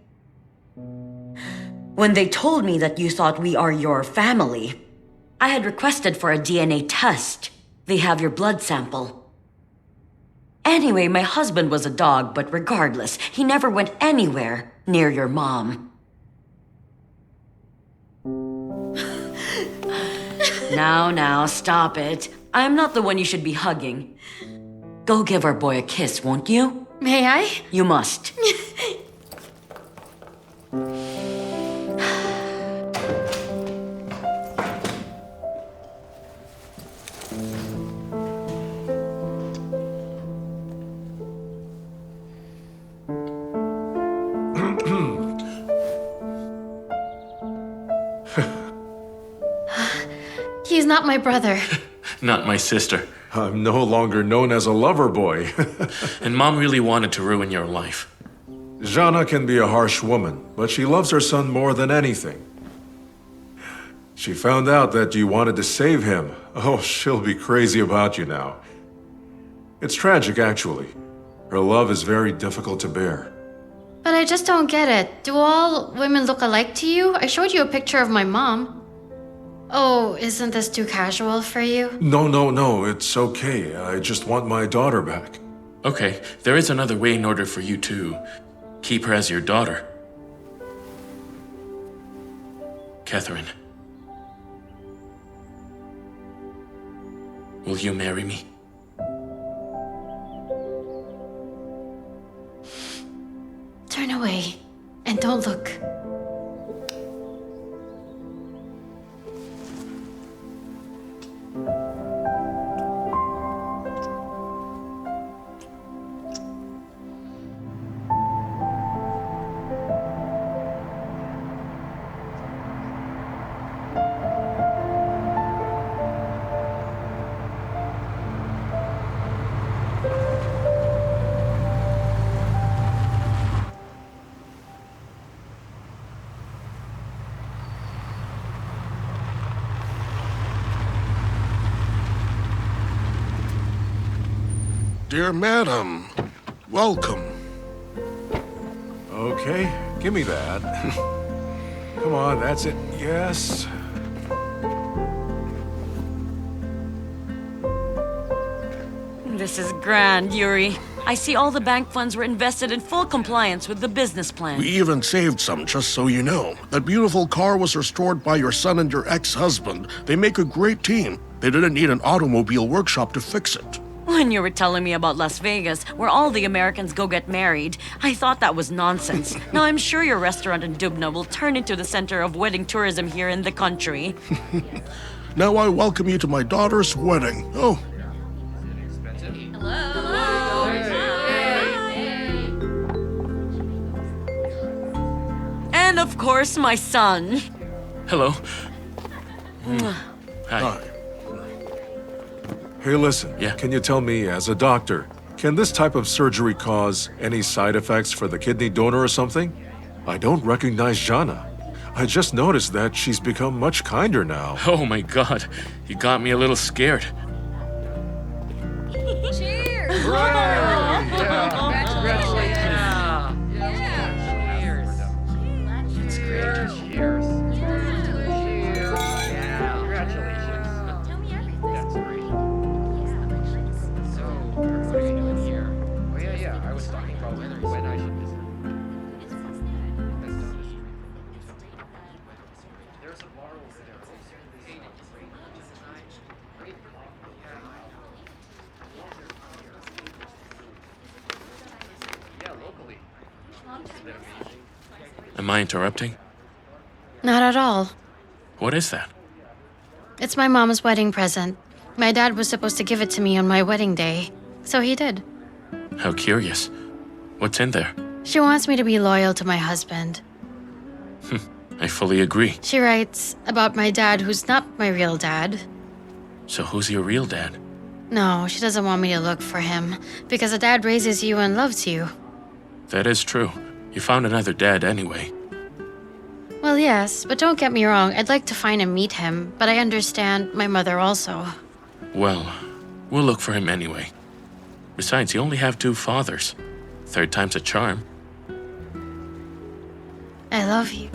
When they told me that you thought we are your family, I had requested for a DNA test. They have your blood sample. Anyway, my husband was a dog, but regardless, he never went anywhere near your mom. Now, stop it. I'm not the one you should be hugging. Go give our boy a kiss, won't you? May I? You must. He's not my brother. Not my sister. I'm no longer known as a lover boy. And Mom really wanted to ruin your life. Jana can be a harsh woman, but she loves her son more than anything. She found out that you wanted to save him. Oh, she'll be crazy about you now. It's tragic, actually. Her love is very difficult to bear. But I just don't get it. Do all women look alike to you? I showed you a picture of my mom. Oh, isn't this too casual for you? No, it's okay. I just want my daughter back. Okay, there is another way in order for you to keep her as your daughter. Catherine. Will you marry me? Turn away and don't look. Dear madam, welcome. Okay, give me that. Come on, that's it. Yes. This is grand, Yuri. I see all the bank funds were invested in full compliance with the business plan. We even saved some, just so you know. That beautiful car was restored by your son and your ex-husband. They make a great team. They didn't need an automobile workshop to fix it. When you were telling me about Las Vegas, where all the Americans go get married, I thought that was nonsense. Now I'm sure your restaurant in Dubna will turn into the center of wedding tourism here in the country. Now I welcome you to my daughter's wedding. Oh, And of course, my son. Hello. Hi. Hi. Hey, listen. Yeah? Can you tell me, as a doctor, can this type of surgery cause any side effects for the kidney donor or something? I don't recognize Jana. I just noticed that she's become much kinder now. Oh my god, you got me a little scared. Am I interrupting? Not at all. What is that? It's my mom's wedding present. My dad was supposed to give it to me on my wedding day, so he did. How curious. What's in there? She wants me to be loyal to my husband. I fully agree. She writes about my dad who's not my real dad. So who's your real dad? No, she doesn't want me to look for him, because a dad raises you and loves you. That is true. You found another dad anyway. Well, yes, but don't get me wrong, I'd like to find and meet him, but I understand my mother also. Well, we'll look for him anyway. Besides, you only have 2 fathers. 3rd time's a charm. I love you.